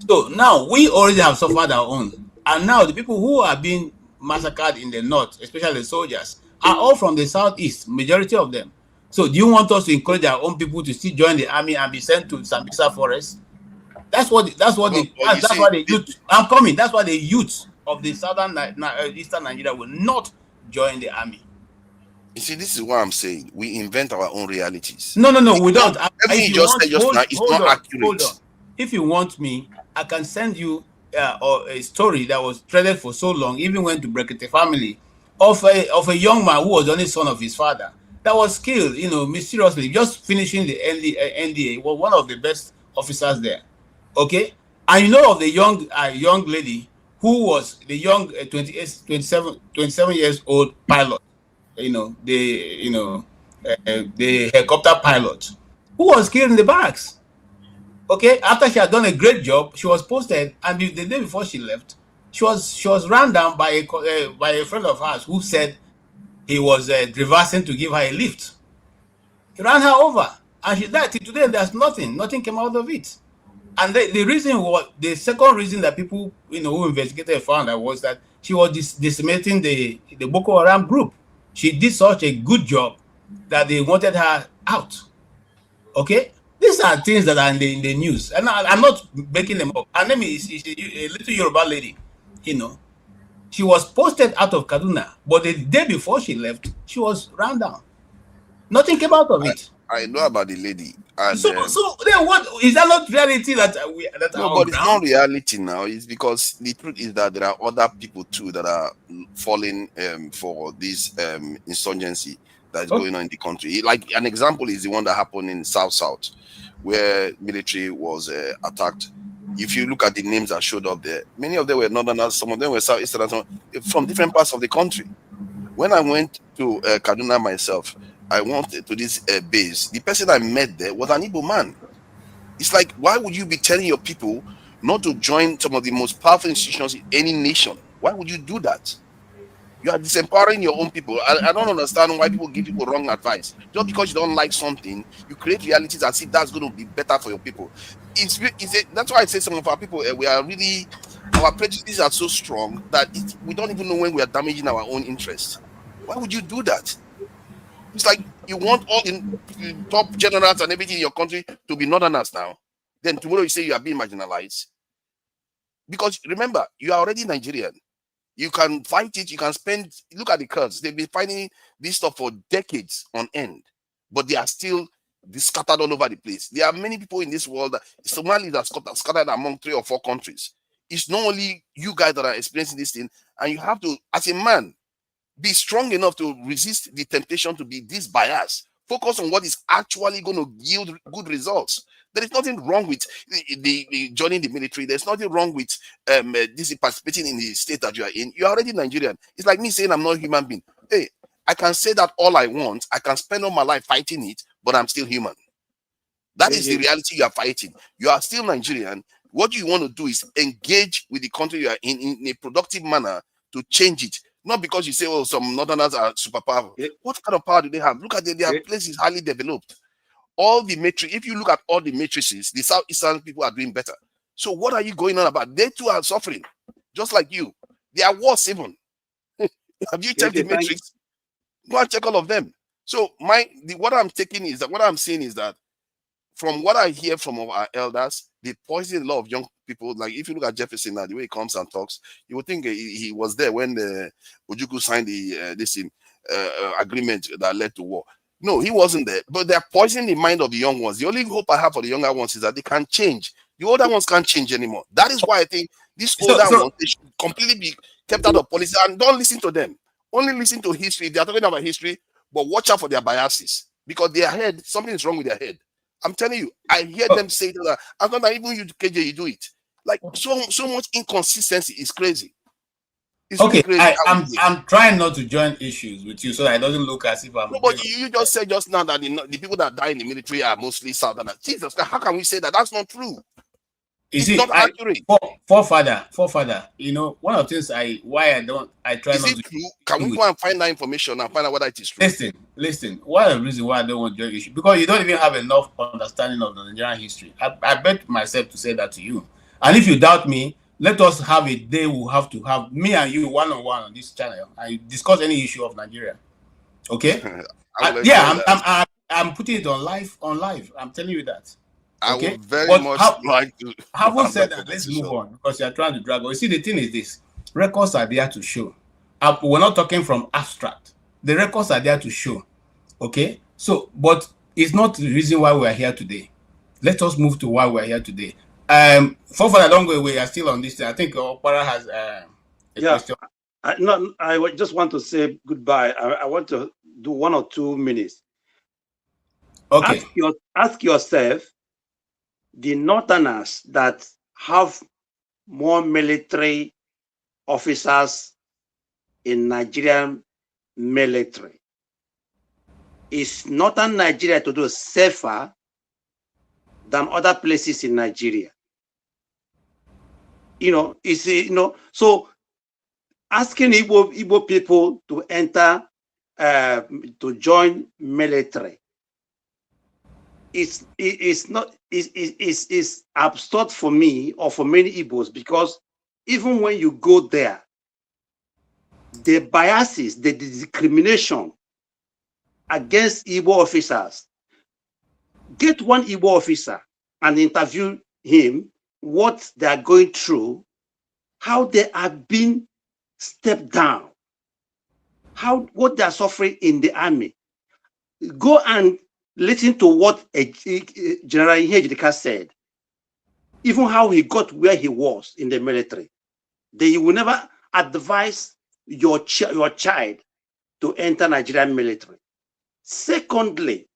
[SPEAKER 1] So now we already have suffered our own. And now the people who are being massacred in the North, especially the soldiers, are all from the Southeast, majority of them. So do you want us to encourage our own people to still join the army and be sent to Sambisa Forest? That's what
[SPEAKER 14] You
[SPEAKER 1] why
[SPEAKER 14] see,
[SPEAKER 1] the youth. I'm coming. That's why the youth of the eastern Nigeria will not join the army.
[SPEAKER 14] this is what I'm saying. We invent our own realities.
[SPEAKER 1] No, we don't.
[SPEAKER 14] Everything
[SPEAKER 1] If
[SPEAKER 14] you
[SPEAKER 1] you
[SPEAKER 14] just
[SPEAKER 1] want,
[SPEAKER 14] said just now is not
[SPEAKER 1] hold
[SPEAKER 14] accurate.
[SPEAKER 1] on. If you want me, I can send you or a story that was threaded for so long, even went to Brekete family, of a young man who was the only son of his father that was killed, mysteriously, just finishing the NDA. Was one of the best officers there. Okay, and you know of the young lady who was the young 27 years old pilot. The helicopter pilot who was killed in the barracks. Okay, after she had done a great job, she was posted, and the day before she left, she was run down by a friend of hers who said he was reversing to give her a lift. He ran her over, and she died. Till today, there's nothing came out of it. And the second reason that people who investigated found out was that she was decimating the Boko Haram group. She did such a good job that they wanted her out. Okay, these are things that are in the news, and I'm not making them up. Her name is a little Yoruba lady. She was posted out of Kaduna, but the day before she left, she was run down. Nothing came out of it.
[SPEAKER 14] I know about the lady, and
[SPEAKER 1] So then, what is that not reality that
[SPEAKER 14] no,
[SPEAKER 1] are on
[SPEAKER 14] but it's not
[SPEAKER 1] ground?
[SPEAKER 14] reality now. It's because the truth is that there are other people too that are falling for this insurgency that's going on in the country. Like an example is the one that happened in South, where military was attacked. If you look at the names that showed up there, many of them were northerners, some of them were southeasterners, from different parts of the country. When I went to Kaduna myself, I went to this base. The person I met there was an Igbo man. It's like, why would you be telling your people not to join some of the most powerful institutions in any nation? Why would you do that? You are disempowering your own people. I don't understand why people give people wrong advice. Just because you don't like something, you create realities as if that's going to be better for your people. That's why I say some of our people, our prejudices are so strong that we don't even know when we are damaging our own interests. Why would you do that? It's like you want all the top generals and everything in your country to be northerners now. Then tomorrow you say you are being marginalized. Because remember, you are already Nigerian. You can fight it. You can look at the Kurds. They've been fighting this stuff for decades on end. But they are still scattered all over the place. There are many people in this world that Somalis are scattered among 3 or 4 countries. It's not only you guys that are experiencing this thing. And you have to, as a man, be strong enough to resist the temptation to be this biased. Focus on what is actually going to yield good results. There is nothing wrong with the joining the military. There's nothing wrong with this participating in the state that you are in. You're already Nigerian. It's like me saying I'm not a human being. Hey, I can say that all I want. I can spend all my life fighting it, but I'm still human. That is the reality you are fighting. You are still Nigerian. What you want to do is engage with the country you are in a productive manner to change it. Not because you say, oh, some northerners are super powerful. What kind of power do they have? Look at their place is highly developed. All the matrix, if you look at all the matrices, the Southeastern people are doing better. So what are you going on about? They too are suffering, just like you. They are worse even. Have you checked the matrix? Go and check all of them. So what I'm saying is that from what I hear from our elders, they poison a lot of young people. Like if you look at Jefferson now, the way he comes and talks, you would think he was there when the Ojukwu signed the agreement that led to war. No, he wasn't there. But they're poisoning the mind of the young ones. The only hope I have for the younger ones is that they can change. The older ones can't change anymore. That is why I think these older ones, they should completely be kept out of policy and don't listen to them. Only listen to history. They are talking about history, but watch out for their biases because their head, something is wrong with their head. I'm telling you, I hear them say that. I'm not even you, KJ, you do it. Like so much inconsistency is crazy. It's
[SPEAKER 1] okay,
[SPEAKER 14] really crazy.
[SPEAKER 1] I'm trying not to join issues with you so that it doesn't look as if I'm.
[SPEAKER 14] No, but you just said just now that the people that die in the military are mostly Southerners. Jesus, how can we say that? That's not true. It's not accurate.
[SPEAKER 1] Forefather, you know, one of the things I try
[SPEAKER 14] is
[SPEAKER 1] not
[SPEAKER 14] it
[SPEAKER 1] to.
[SPEAKER 14] True? Can we go and find that information and find out whether it is true?
[SPEAKER 1] Listen. One of the reasons why I don't want to join issue because you don't even have enough understanding of the Nigerian history. I bet myself to say that to you. And if you doubt me, let us have a day. We'll have to have me and you one-on-one on this channel and discuss any issue of Nigeria. Okay? I'm putting it on live. I'm telling you that.
[SPEAKER 14] I
[SPEAKER 1] okay?
[SPEAKER 14] would very
[SPEAKER 1] But
[SPEAKER 14] much like to.
[SPEAKER 1] Having said that, let's move on because you're trying to drag on. You see, the thing is this: records are there to show. We're not talking from abstract. The records are there to show. Okay, so but it's not the reason why we are here today. Let us move to why we're here today. Further, don't go away. You're still on this. I think Opara has a question.
[SPEAKER 2] I just want to say goodbye. I want to do 1 or 2 minutes.
[SPEAKER 1] Okay.
[SPEAKER 2] Ask yourself, the Northerners that have more military officers in Nigerian military, is Northern Nigeria to do safer than other places in Nigeria? So asking Igbo people to enter, to join military, is absurd for me or for many Igbos, because even when you go there, the biases, the discrimination against Igbo officers. Get one Igbo officer and interview him, what they are going through, how they are being stepped down, what they are suffering in the army. Go and listen to what General Onyeka said, even how he got where he was in the military. They will never advise your child to enter Nigerian military. Secondly,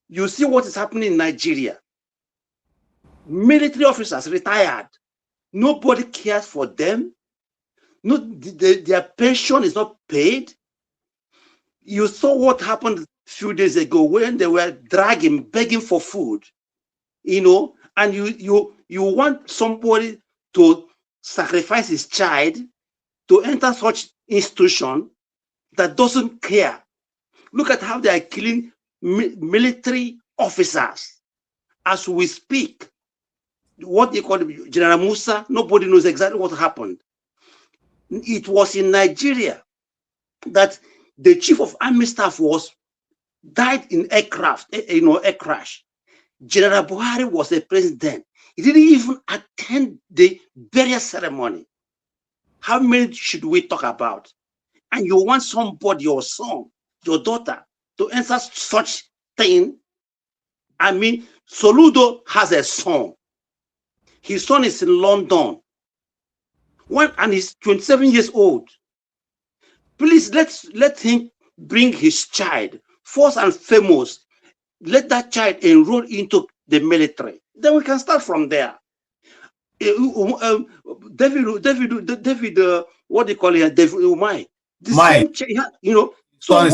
[SPEAKER 2] you see what is happening in Nigeria. Military officers retired. Nobody cares for them. Their pension is not paid. You saw what happened a few days ago when they were begging for food, and you want somebody to sacrifice his child to enter such institution that doesn't care. Look at how they are killing military officers as we speak. What they call General Musa, nobody knows exactly what happened. It was in Nigeria that the chief of army staff died in air crash. General Buhari was the president. He didn't even attend the burial ceremony. How many should we talk about? And you want somebody, your son, your daughter, to answer such thing? I mean, Soludo has a son. His son is in London. And he's 27 years old. Please let him bring his child. First and foremost, let that child enroll into the military. Then we can start from there. David, what do you call it? David Umai. Same, So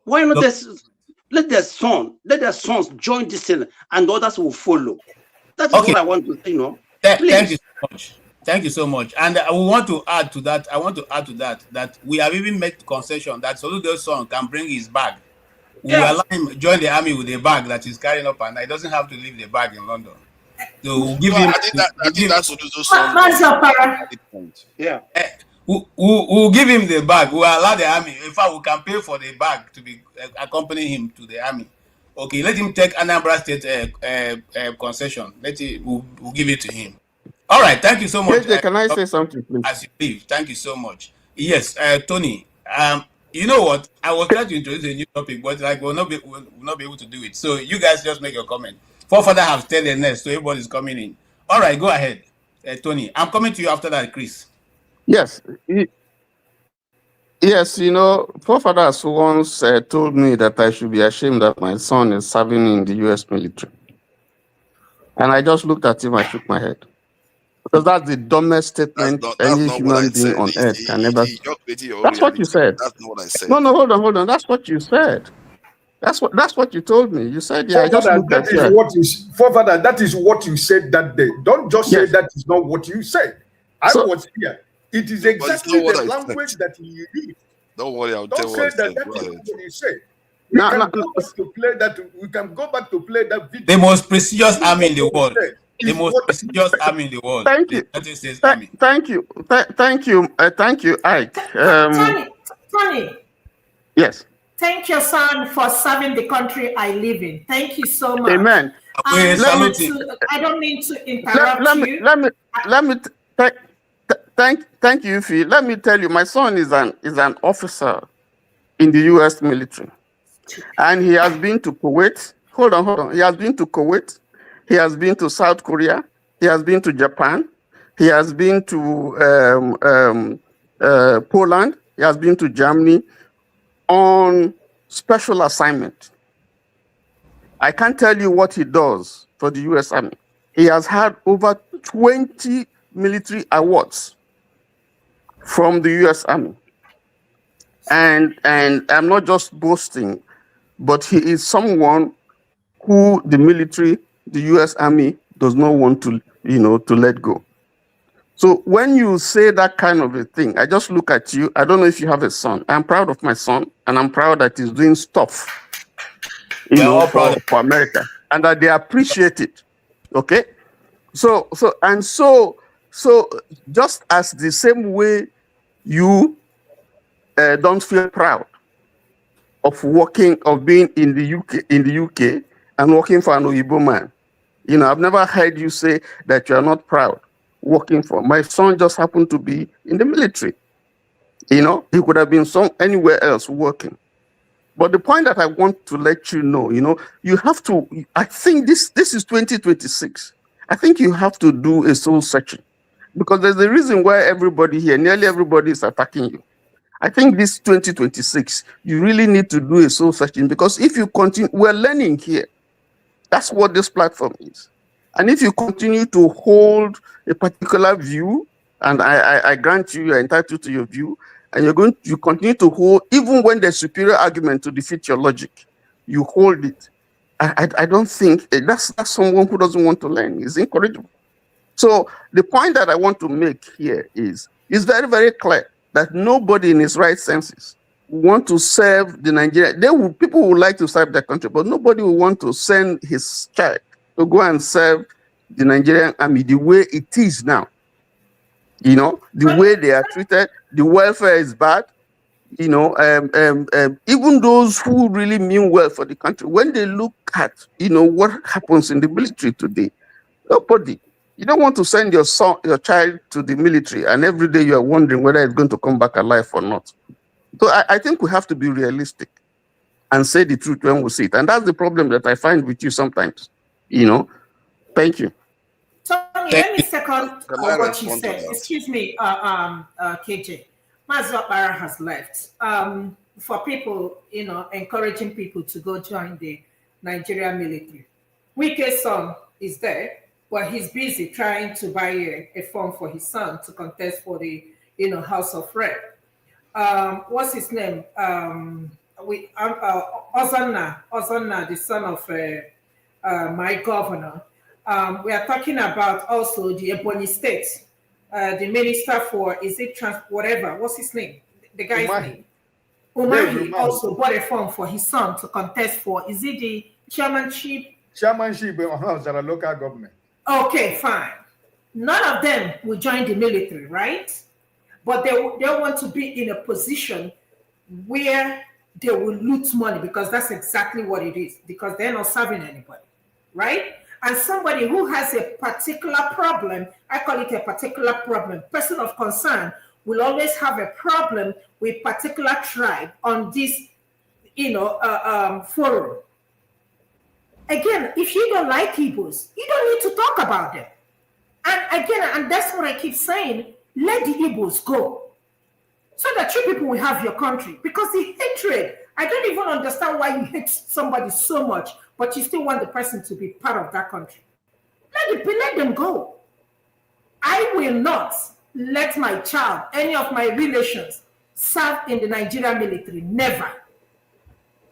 [SPEAKER 2] why not let their sons join this thing, and others will follow. That is what I want to,
[SPEAKER 1] Thank you so much. Thank you so much. And I want to add to that. That we have even made concession that Soludo's son can bring his bag. We will allow him join the army with a bag that he's carrying up, and he doesn't have to leave the bag in London. So we'll give him.
[SPEAKER 14] I think that's Soludo's son.
[SPEAKER 2] Yeah.
[SPEAKER 1] We'll give him the bag. We'll allow the army. In fact, we can pay for the bag to be accompanying him to the army. Okay, let him take Anambra State concession. We'll give it to him. All right, thank you so much.
[SPEAKER 3] KJ, can I say something, please?
[SPEAKER 1] As you leave, thank you so much. Yes, Tony. You know what? I was trying to introduce a new topic, but like we'll not be able to do it. So you guys just make your comment. Forefather have stayed the nest, so everybody's coming in. All right, go ahead, Tony. I'm coming to you after that, Chris.
[SPEAKER 3] Yes. Yes, forefathers once told me that I should be ashamed that my son is serving in the U.S. military. And I just looked at him, I shook my head. Because that's the dumbest statement
[SPEAKER 14] That's
[SPEAKER 3] any
[SPEAKER 14] not what I
[SPEAKER 3] human being
[SPEAKER 14] said.
[SPEAKER 3] on earth can never say.
[SPEAKER 14] You're creating your own
[SPEAKER 3] That's what you
[SPEAKER 14] reality.
[SPEAKER 3] said.
[SPEAKER 14] That's not what I said.
[SPEAKER 3] No, hold on. That's what you said. That's what you told me. You said, yeah, I just looked at you.
[SPEAKER 12] Forefather, that is what you said that day. Don't just say that is not what you said. I was here. It is exactly the language that you used.
[SPEAKER 14] Don't worry, I'll
[SPEAKER 12] Don't
[SPEAKER 14] tell
[SPEAKER 12] say
[SPEAKER 14] what
[SPEAKER 12] that is what you said. We can go back to play that video.
[SPEAKER 1] The most prestigious army in the world. The most prestigious army in the world.
[SPEAKER 3] Thank you. Thank you, Ike.
[SPEAKER 6] Tony.
[SPEAKER 3] Yes.
[SPEAKER 6] Thank your son for serving the country I live in. Thank you so much.
[SPEAKER 3] Amen.
[SPEAKER 6] I don't mean to interrupt you.
[SPEAKER 3] Thank you, Phil. Let me tell you, my son is an officer in the U.S. military, and he has been to Kuwait. Hold on. He has been to Kuwait. He has been to South Korea. He has been to Japan. He has been to Poland. He has been to Germany on special assignment. I can't tell you what he does for the U.S. Army. He has had over 20 military awards from the U.S. Army. And I'm not just boasting, but he is someone who the military, the U.S. Army, does not want to let go. So when you say that kind of a thing, I just look at you. I don't know if you have a son. I'm proud of my son, and I'm proud that he's doing stuff, for America, and that they appreciate it. Okay, so just as the same way you don't feel proud of being in the UK and working for an Oyibo man. I've never heard you say that you are not proud working for. My son just happened to be in the military. He could have been anywhere else working. But the point that I want to let you know, you have to, I think this is 2026. I think you have to do a soul searching, because there's a reason why nearly everybody is attacking you. I think this 2026, you really need to do a soul searching, because if you continue, we're learning here. That's what this platform is. And if you continue to hold a particular view, and I grant you're entitled to your view, and you continue to hold, even when there's superior argument to defeat your logic, you hold it. I don't think that's someone who doesn't want to learn. It's incorrigible. So the point that I want to make here is very, very clear that nobody in his right senses want to serve the Nigerian. People would like to serve their country, but nobody will want to send his child to go and serve the Nigerian army the way it is now. The way they are treated, the welfare is bad. Even those who really mean well for the country, when they look at, what happens in the military today, nobody. You don't want to send your child to the military, and every day you are wondering whether it's going to come back alive or not. So I think we have to be realistic and say the truth when we see it. And that's the problem that I find with you sometimes. Thank you.
[SPEAKER 6] Tony, let me second what you said. Excuse me, KJ. Mazapara has left. For people, encouraging people to go join the Nigerian military. Wike's son is there, but he's busy trying to buy a form for his son to contest for the, House of Rep. What's his name? Ozonna, the son of my governor. We are talking about also the Ebonyi State, the minister for, whatever, what's his name? The guy's name. Umahi also bought a form for his son to contest for, is it the chairmanship?
[SPEAKER 12] Chairmanship of the local government.
[SPEAKER 6] Okay, fine. None of them will join the military, right? But they want to be in a position where they will loot money because that's exactly what it is, because they're not serving anybody, right? And somebody who has a particular problem, I call it a particular problem, person of concern, will always have a problem with particular tribe on this, forum. Again, if you don't like Igbos, you don't need to talk about them. And again, and that's what I keep saying, let the Igbos go. So that you people will have your country. Because the hatred, I don't even understand why you hate somebody so much, but you still want the person to be part of that country. Let them go. I will not let my child, any of my relations, serve in the Nigerian military. Never.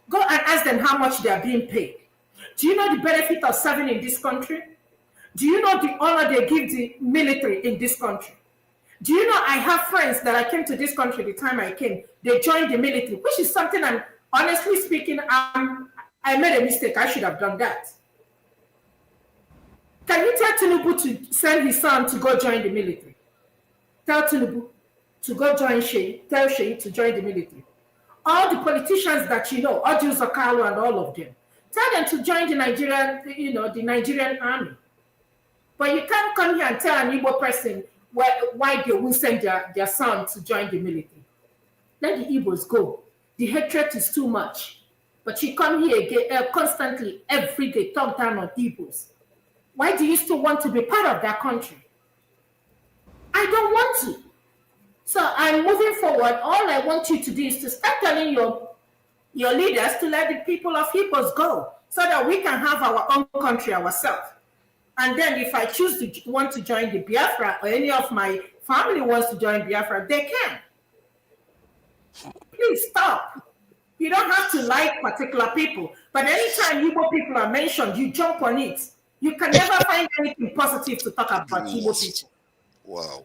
[SPEAKER 6] Go and ask them how much they are being paid. Do you know the benefit of serving in this country? Do you know the honor they give the military in this country? Do you know I have friends that I came to this country the time I came, they joined the military, which is something I'm, honestly speaking, I made a mistake. I should have done that. Can you tell Tinubu to send his son to go join the military? Tell Tinubu to go join Sheyi. Tell Sheyi to join the military. All the politicians that you know, Odius Okalo and all of them, tell them to join the Nigerian army. But you can't come here and tell an Igbo person why they will send their son to join the military. Let the Igbos go. The hatred is too much. But you come here again, constantly, every day, talk down on Igbos. Why do you still want to be part of that country? I don't want to. So I'm moving forward. All I want you to do is to start telling your leaders to let the people of Igbos go so that we can have our own country ourselves. And then if I choose to want to join the Biafra, or any of my family wants to join Biafra, they can. Please stop. You don't have to like particular people. But anytime Igbo people are mentioned, you jump on it. You can never find anything positive to talk about Igbo people.
[SPEAKER 14] Wow.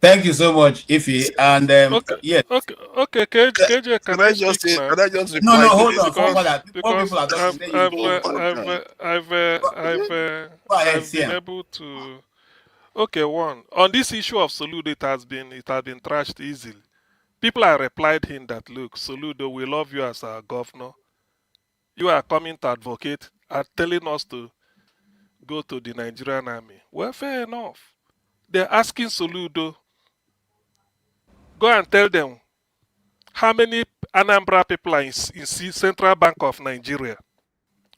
[SPEAKER 1] Thank you so much, Ify. And yes.
[SPEAKER 4] Okay. KJ, can I just speak now?
[SPEAKER 14] Can I just
[SPEAKER 1] No,
[SPEAKER 14] reply to
[SPEAKER 1] hold
[SPEAKER 14] this?
[SPEAKER 1] on.
[SPEAKER 4] Because I've been able to. Okay, one on this issue of Soludo, it has been trashed easily. People have replied him that, look, Soludo, we love you as our governor. You are coming to advocate and telling us to go to the Nigerian army. Well, fair enough. They're asking Soludo, go and tell them how many Anambra people are in Central Bank of Nigeria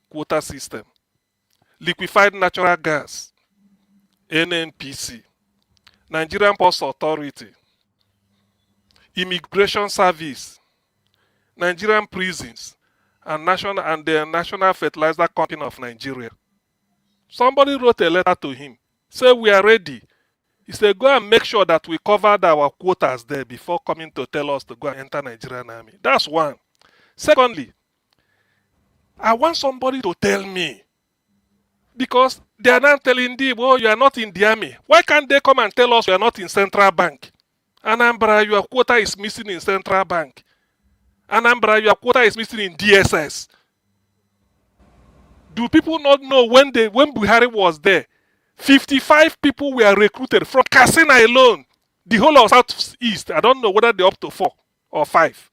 [SPEAKER 4] quota system, liquefied natural gas, NNPC, Nigerian Post Authority, Immigration Service, Nigerian prisons, and the National Fertilizer Company of Nigeria. Somebody wrote a letter to him, say we are ready. He said, go and make sure that we covered our quotas there before coming to tell us to go and enter Nigerian army. That's one. Secondly, I want somebody to tell me, because they are not telling them, oh, you are not in the army. Why can't they come and tell us you are not in Central Bank? Anambra, your quota is missing in Central Bank. Anambra, your quota is missing in DSS. Do people not know when Buhari was there, 55 people were recruited from Katsina alone. The whole of Southeast. I don't know whether they're up to 4 or 5.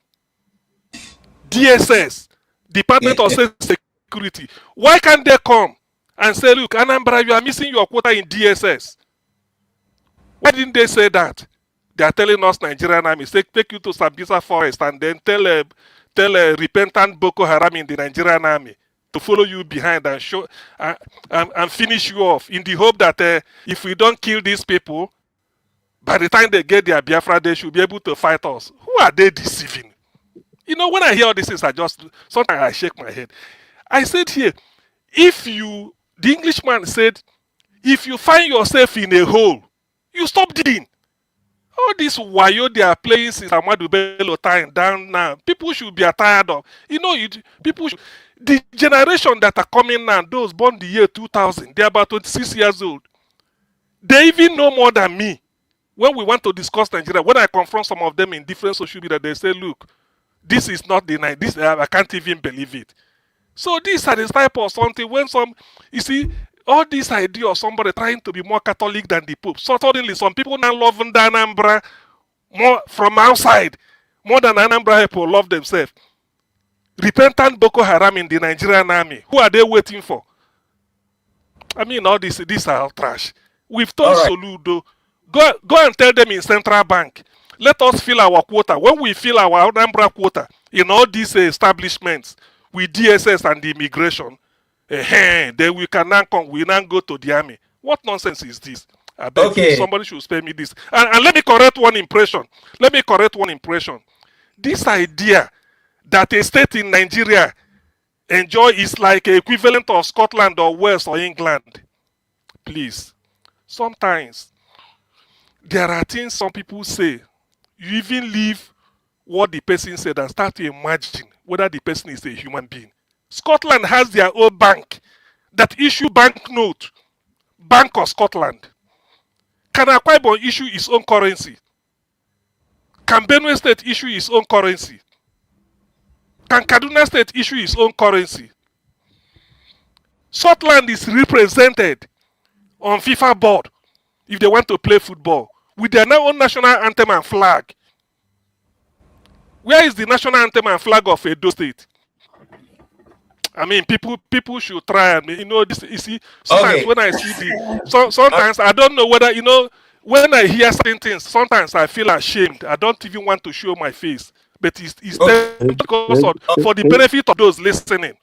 [SPEAKER 4] DSS, Department of State Security. Why can't they come and say, look, Anambra, you are missing your quota in DSS? Why didn't they say that? They are telling us Nigerian army, take you to Sambisa Forest and then tell a repentant Boko Haram in the Nigerian army to follow you behind and show and finish you off in the hope that if we don't kill these people, by the time they get their Biafra, they should be able to fight us. Who are they deceiving? You know, when I hear all these things, sometimes I shake my head. I said here, the Englishman said, if you find yourself in a hole, you stop digging. All this wayo they are playing since Amadu Bello time down now, people should be tired of. The generation that are coming now, those born the year 2000, they're about 26 years old. They even know more than me. When we want to discuss Nigeria, when I confront some of them in different social media, they say, look, this is not the night. I can't even believe it. So this is the type of something when all this idea of somebody trying to be more Catholic than the Pope. So suddenly some people now love Anambra more from outside, more than Anambra people love themselves. repentant Boko Haram in the Nigerian army. Who are they waiting for? I mean, all these are trash. We've told
[SPEAKER 1] All right.
[SPEAKER 4] Soludo, go and tell them in Central Bank, let us fill our quota. When we fill our number quota in all these establishments with DSS and the immigration, then we can now come, we now go to the army. What nonsense is this? I beg you,
[SPEAKER 1] Okay.
[SPEAKER 4] somebody should spare me this. And let me correct one impression. This idea that a state in Nigeria enjoy is like equivalent of Scotland or Wales or England. Please. Sometimes there are things some people say. You even leave what the person said and start to imagine whether the person is a human being. Scotland has their own bank that issue banknote. Bank of Scotland. Can Akwa Ibom issue its own currency? Can Benue State issue its own currency? Can Kaduna State issue its own currency? Scotland is represented on FIFA board if they want to play football with their own national anthem and flag. Where is the national anthem and flag of Edo State? I mean, people should try and this. You see, sometimes
[SPEAKER 1] Okay.
[SPEAKER 4] when I see sometimes I don't know whether when I hear certain things. Sometimes I feel ashamed. I don't even want to show my face, but it's
[SPEAKER 1] Okay.
[SPEAKER 4] because for the benefit of those listening.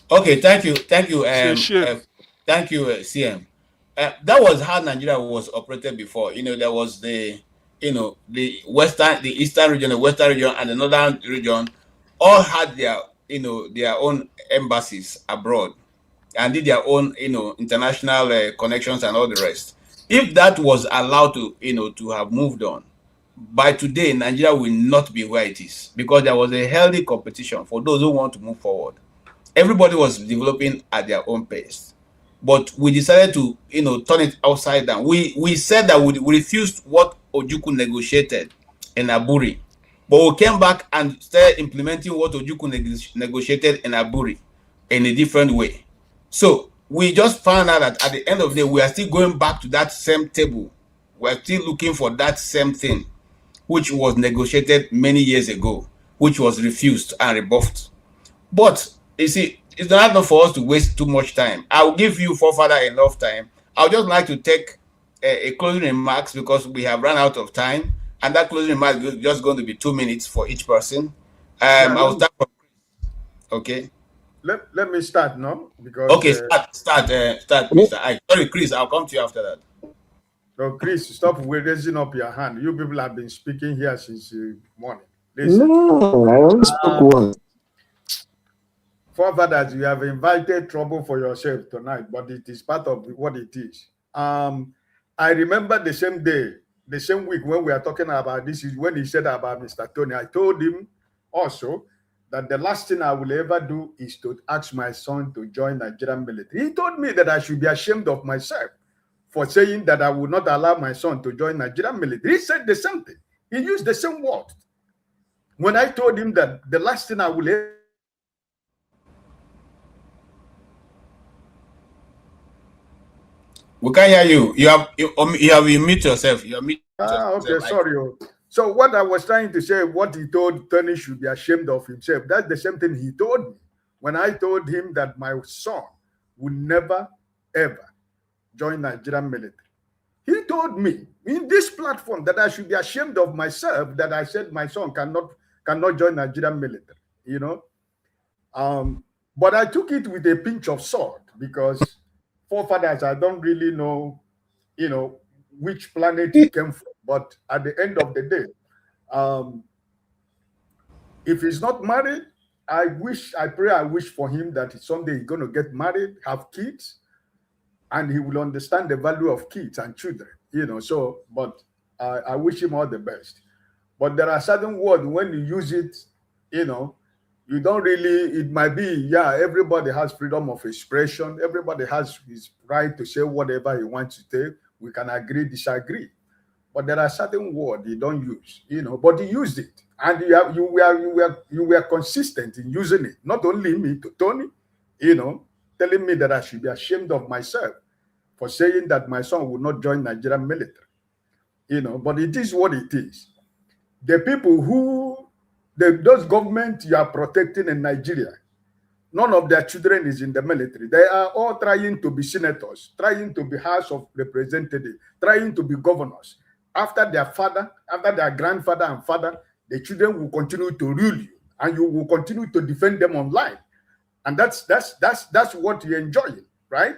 [SPEAKER 1] Okay. Thank you.
[SPEAKER 4] It's a shame.
[SPEAKER 1] Thank you, CM. That was how Nigeria was operated before. There was the eastern region, the western region, and the northern region, all had their own embassies abroad and did their own international connections and all the rest. If that was allowed to have moved on, by today Nigeria will not be where it is because there was a healthy competition for those who want to move forward. Everybody was developing at their own pace, but we decided to turn it upside down. We said that we refused what Ojukwu negotiated in Aburi, but we came back and started implementing what Ojukwu negotiated in Aburi in a different way. So we just found out that at the end of the day we are still going back to that same table. We're still looking for that same thing which was negotiated many years ago, which was refused and rebuffed. But you see, it's not enough for us to waste too much time. I'll give you forefather enough time. I would just like to take a closing remarks because we have run out of time, and that closing remark is just going to be 2 minutes for each person. I'll start from okay.
[SPEAKER 12] Let me start now because
[SPEAKER 1] Okay, start, Mr. Ike. Sorry, Chris, I'll come to you after that.
[SPEAKER 12] No, Chris, stop raising up your hand. You people have been speaking here since morning. Listen.
[SPEAKER 3] No, I only spoke once.
[SPEAKER 12] Forefathers, you have invited trouble for yourself tonight, but it is part of what it is. I remember the same day, the same week when we are talking about this is when he said about Mr. Tony. I told him also that the last thing I will ever do is to ask my son to join Nigerian military. He told me that I should be ashamed of myself for saying that I would not allow my son to join Nigerian military. He said the same thing. He used the same word. When I told him that the last thing I will ever
[SPEAKER 1] we can't hear you. You have mute yourself. You have mute yourself.
[SPEAKER 12] Okay, sorry. So what I was trying to say, what he told Tony should be ashamed of himself. That's the same thing he told me when I told him that my son would never ever join Nigerian military. He told me in this platform that I should be ashamed of myself that I said my son cannot join Nigerian military. But I took it with a pinch of salt because forefathers, I don't really know, which planet he came from. But at the end of the day, if he's not married, I wish for him that someday he's going to get married, have kids, and he will understand the value of kids and children, but I wish him all the best. But there are certain words when you use it, you don't really, it might be, everybody has freedom of expression. Everybody has his right to say whatever he wants to say. We can agree, disagree. But there are certain words you don't use, but he used it. And you were consistent in using it. Not only me, to Tony, telling me that I should be ashamed of myself for saying that my son would not join Nigerian military. But it is what it is. The people who those governments you are protecting in Nigeria, none of their children is in the military. They are all trying to be senators, trying to be House of Representatives, trying to be governors. After their father, after their grandfather and father, the children will continue to rule you, and you will continue to defend them online. And that's what you're enjoying, right?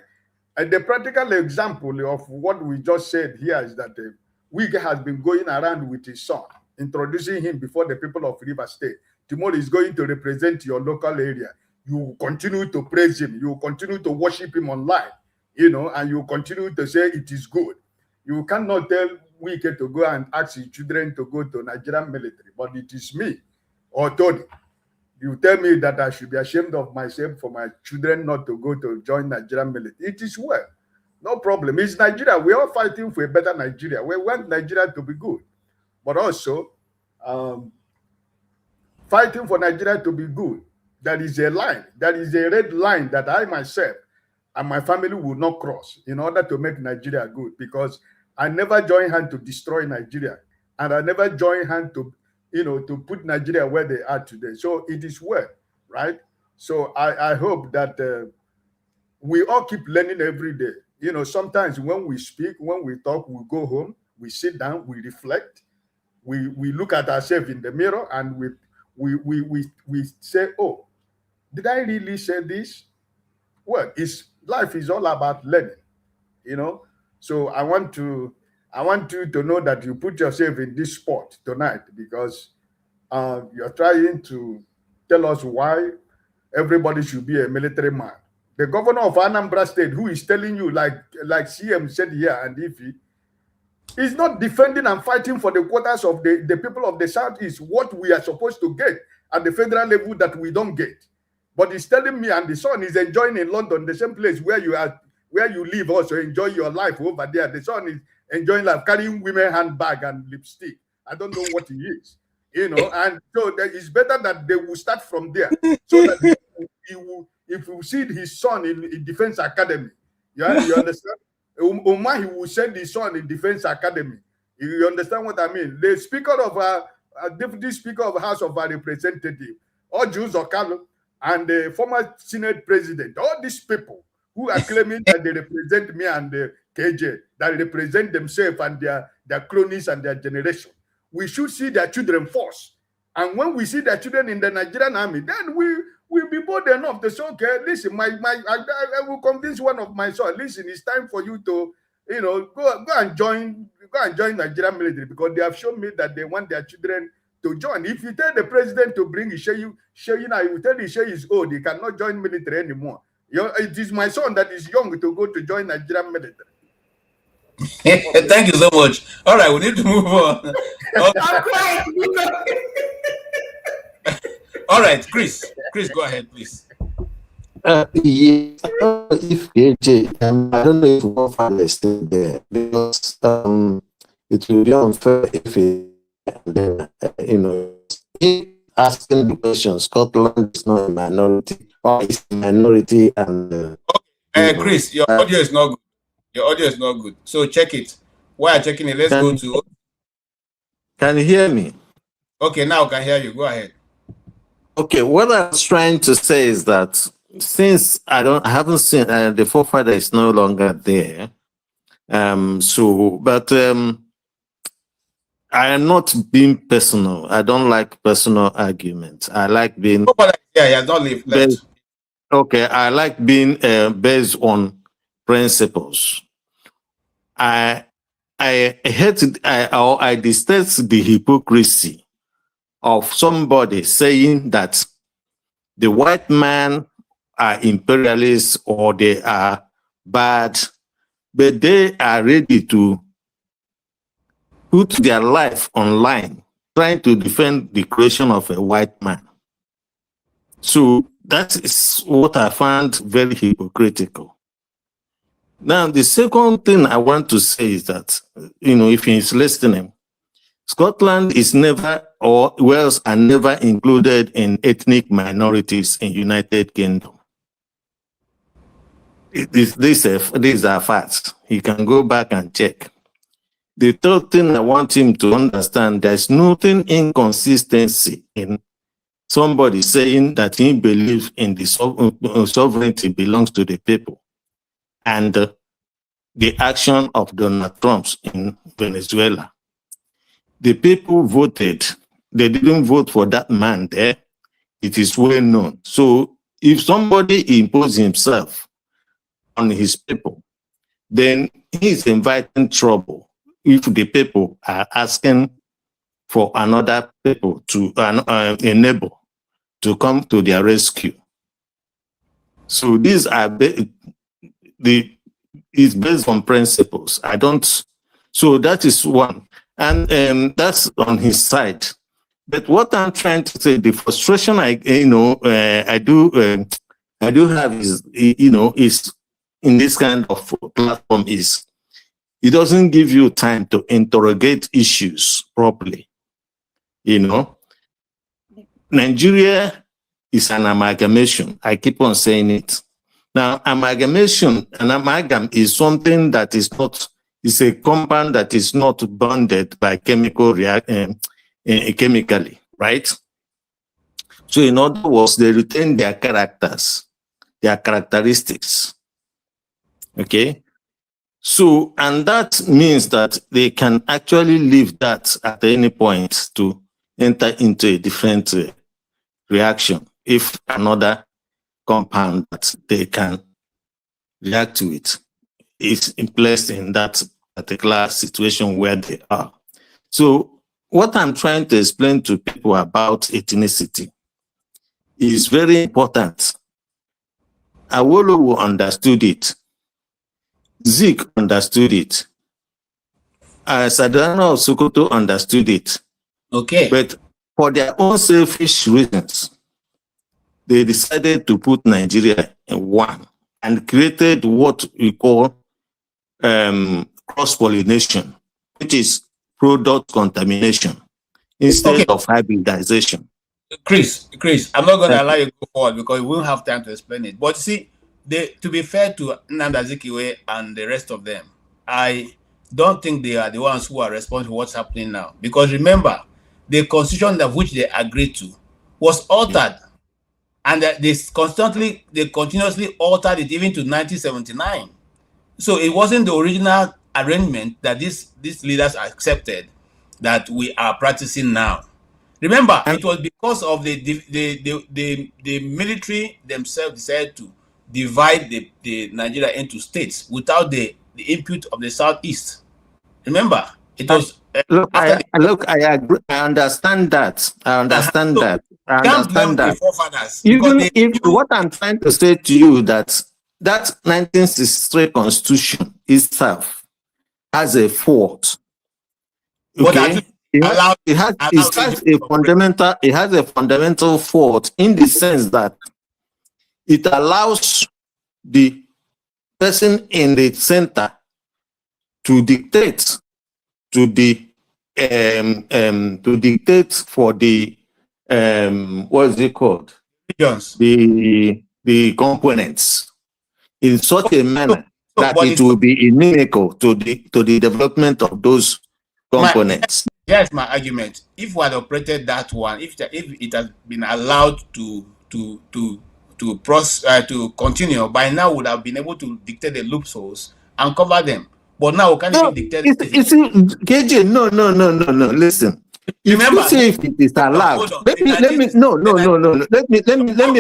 [SPEAKER 12] And the practical example of what we just said here is that Wike has been going around with his son, introducing him before the people of River State. Tomorrow is going to represent your local area. You continue to praise him. You continue to worship him online, and you continue to say it is good. You cannot tell Wike to go and ask his children to go to Nigerian military, but it is me or Tony. You tell me that I should be ashamed of myself for my children not to go to join Nigerian military. It is well. No problem. It's Nigeria. We're all fighting for a better Nigeria. We want Nigeria to be good. But also, fighting for Nigeria to be good, that is a line. That is a red line that I myself and my family will not cross in order to make Nigeria good, because I never join hand to destroy Nigeria. And I never join hand to to put Nigeria where they are today. So it is well, right? So I hope that we all keep learning every day. Sometimes when we speak, when we talk, we go home, we sit down, we reflect, we look at ourselves in the mirror, and we say, oh, did I really say this? Well, life is all about learning, So I want you to know that you put yourself in this spot tonight, because you're trying to tell us why everybody should be a military man. The governor of Anambra State, who is telling you, like CM said here, and if he is not defending and fighting for the quotas of the people of the Southeast, what we are supposed to get at the federal level that we don't get. But he's telling me, and the son is enjoying in London, the same place where you are, where you live, also enjoy your life over there. The son is enjoying life, carrying women handbag and lipstick. I don't know what he is, and so it's better that they will start from there, so that if you see his son in Defense Academy, you understand? Omar, he will send his son in Defense Academy. You understand what I mean? The Speaker of Deputy Speaker of House of Representatives, Ojus Okalo, and the former Senate President, all these people who are claiming that they represent me and KJ, that represent themselves and their cronies and their generation. We should see their children first. And when we see their children in the Nigerian army, then we'll be bold enough to say, okay, listen, I will convince one of my sons, listen, it's time for you to, go and join Nigerian military, because they have shown me that they want their children to join. If you tell the president to bring Isheyu, you tell Isheyu is old, he cannot join military anymore. It is my son that is young to go to join Nigerian military.
[SPEAKER 1] Thank you so much. All right, we need to move on.
[SPEAKER 6] I'm quiet.
[SPEAKER 1] All right, Chris, go ahead, please.
[SPEAKER 3] Yes, if KJ, I don't know if one father is still there, because it will be unfair if if asking the question, Scotland is not a minority, or is a minority, and
[SPEAKER 1] Chris, your audio is not good. Your audio is not good. So check it. While checking it, let's go to.
[SPEAKER 3] Can you hear me?
[SPEAKER 1] Okay, now I can hear you. Go ahead.
[SPEAKER 3] Okay, what I was trying to say is that since I haven't seen the forefather is no longer there, but I am not being personal. I don't like personal arguments. I like being.
[SPEAKER 1] Yeah, he has not left.
[SPEAKER 3] Okay, I like being based on principles. I hate it. I detest the hypocrisy of somebody saying that the white man are imperialists or they are bad, but they are ready to put their life online trying to defend the creation of a white man. So that is what I found very hypocritical. Now, the second thing I want to say is that, if he's listening, Scotland is never, or Wales are never included in ethnic minorities in United Kingdom. These are facts. He can go back and check. The third thing I want him to understand, there's nothing inconsistency in
[SPEAKER 8] somebody saying that he believes in the sovereignty belongs to the people, and the action of Donald Trump in Venezuela. The people voted. They didn't vote for that man there. It is well known. So if somebody imposes himself on his people, then he's inviting trouble if the people are asking for another people to a neighbor to come to their rescue. So these are it's based on principles. So that is one, and that's on his side. But what I'm trying to say, the frustration I do have is, is in this kind of platform is it doesn't give you time to interrogate issues properly. Nigeria is an amalgamation. I keep on saying it. Now, an amalgam is something that is not, it's a compound that is not bonded by chemically, right? So in other words, they retain their characters, their characteristics. Okay? So, and that means that they can actually leave that at any point to enter into a different reaction if another compound that they can react to it is in place in that particular situation where they are. So what I'm trying to explain to people about ethnicity is very important. Awolowo understood it. Zik understood it. Sadana of Sokoto understood it.
[SPEAKER 1] Okay.
[SPEAKER 8] But for their own selfish reasons, they decided to put Nigeria in one and created what we call cross-pollination, which is product contamination instead of hybridization.
[SPEAKER 1] Chris, I'm not going to allow you to go forward because we won't have time to explain it. But see, to be fair to Nnamdi Azikiwe and the rest of them, I don't think they are the ones who are responsible for what's happening now. Because remember, the constitution of which they agreed to was altered. And they continuously altered it even to 1979. So it wasn't the original arrangement that these leaders accepted that we are practicing now. Remember, it was because of the military themselves decided to divide the Nigeria into states without the input of the Southeast. Remember, it was
[SPEAKER 8] I agree. I understand that. I understand that. Even if what I'm trying to say to you that 1963 Constitution itself has a fault. Okay. It has a fundamental fault in the sense that it allows the person in the center to dictate for the what is it called? The components in such a manner that it will be inimical to the development of those components.
[SPEAKER 1] Here's my argument. If we had operated that one, if it has been allowed to continue, by now we would have been able to dictate the loopholes and cover them. But now we can't even dictate.
[SPEAKER 8] KJ, no. Listen. Remember, if you say if it is allowed, let me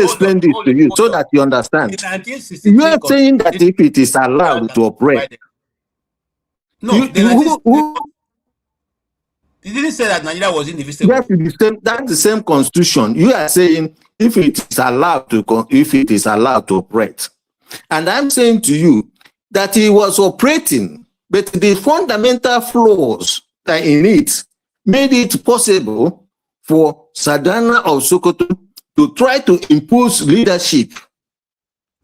[SPEAKER 8] explain this to you so that you understand. You are saying that if it is allowed to operate,
[SPEAKER 1] they didn't say that Nigeria was indivisible.
[SPEAKER 8] That's the same constitution. You are saying if it is allowed to operate, and I'm saying to you that he was operating, but the fundamental flaws that in it made it possible for Sadana of Sokoto to try to impose leadership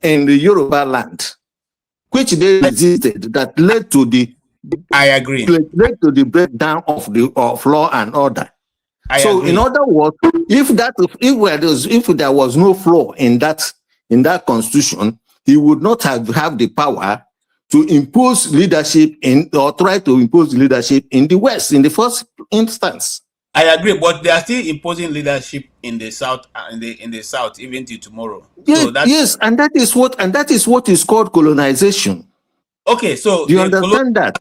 [SPEAKER 8] in the Yoruba land, which they resisted, that led to the led to the breakdown of law and order. In other words, if there was no flaw in that constitution, he would not have the power to impose leadership or try to impose leadership in the West in the first instance.
[SPEAKER 1] I agree, but they are still imposing leadership in the south, in the south, even till tomorrow.
[SPEAKER 8] Yes,
[SPEAKER 1] So that
[SPEAKER 8] yes, and that is what is called colonization.
[SPEAKER 1] okay. So
[SPEAKER 8] Do you
[SPEAKER 1] the colonial,
[SPEAKER 8] understand that?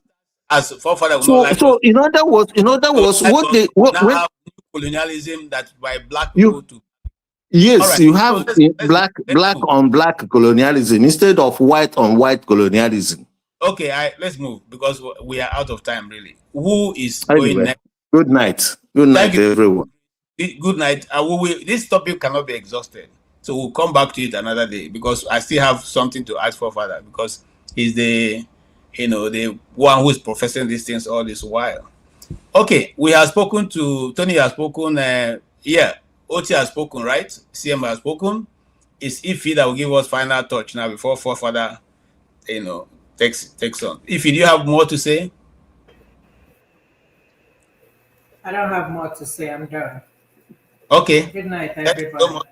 [SPEAKER 1] as forefather will not
[SPEAKER 8] So,
[SPEAKER 1] like us.
[SPEAKER 8] in other words,
[SPEAKER 1] Like
[SPEAKER 8] what
[SPEAKER 1] us,
[SPEAKER 8] they
[SPEAKER 1] we
[SPEAKER 8] what
[SPEAKER 1] now
[SPEAKER 8] when
[SPEAKER 1] have colonialism that by black
[SPEAKER 8] you
[SPEAKER 1] people to. All
[SPEAKER 8] yes,
[SPEAKER 1] right.
[SPEAKER 8] you
[SPEAKER 1] So
[SPEAKER 8] have
[SPEAKER 1] let's
[SPEAKER 8] black
[SPEAKER 1] move.
[SPEAKER 8] on black colonialism instead of white on white colonialism.
[SPEAKER 1] Okay, let's move because we are out of time. Really, who is going
[SPEAKER 8] Anyway,
[SPEAKER 1] next?
[SPEAKER 8] good night. Good
[SPEAKER 1] Thank
[SPEAKER 8] night,
[SPEAKER 1] you.
[SPEAKER 8] everyone.
[SPEAKER 1] Good night. This topic cannot be exhausted, so we'll come back to it another day because I still have something to ask for father because he's the, the one who is professing these things all this while. Okay, we have spoken to Tony. Has spoken. Yeah, Oti has spoken. Right, CM has spoken. It's Ife that will give us final touch now before forefather, takes on. If you do have more to say,
[SPEAKER 6] I don't have more to say. I'm done.
[SPEAKER 1] okay.
[SPEAKER 6] Good night,
[SPEAKER 1] Thank you so
[SPEAKER 6] everybody.
[SPEAKER 1] much.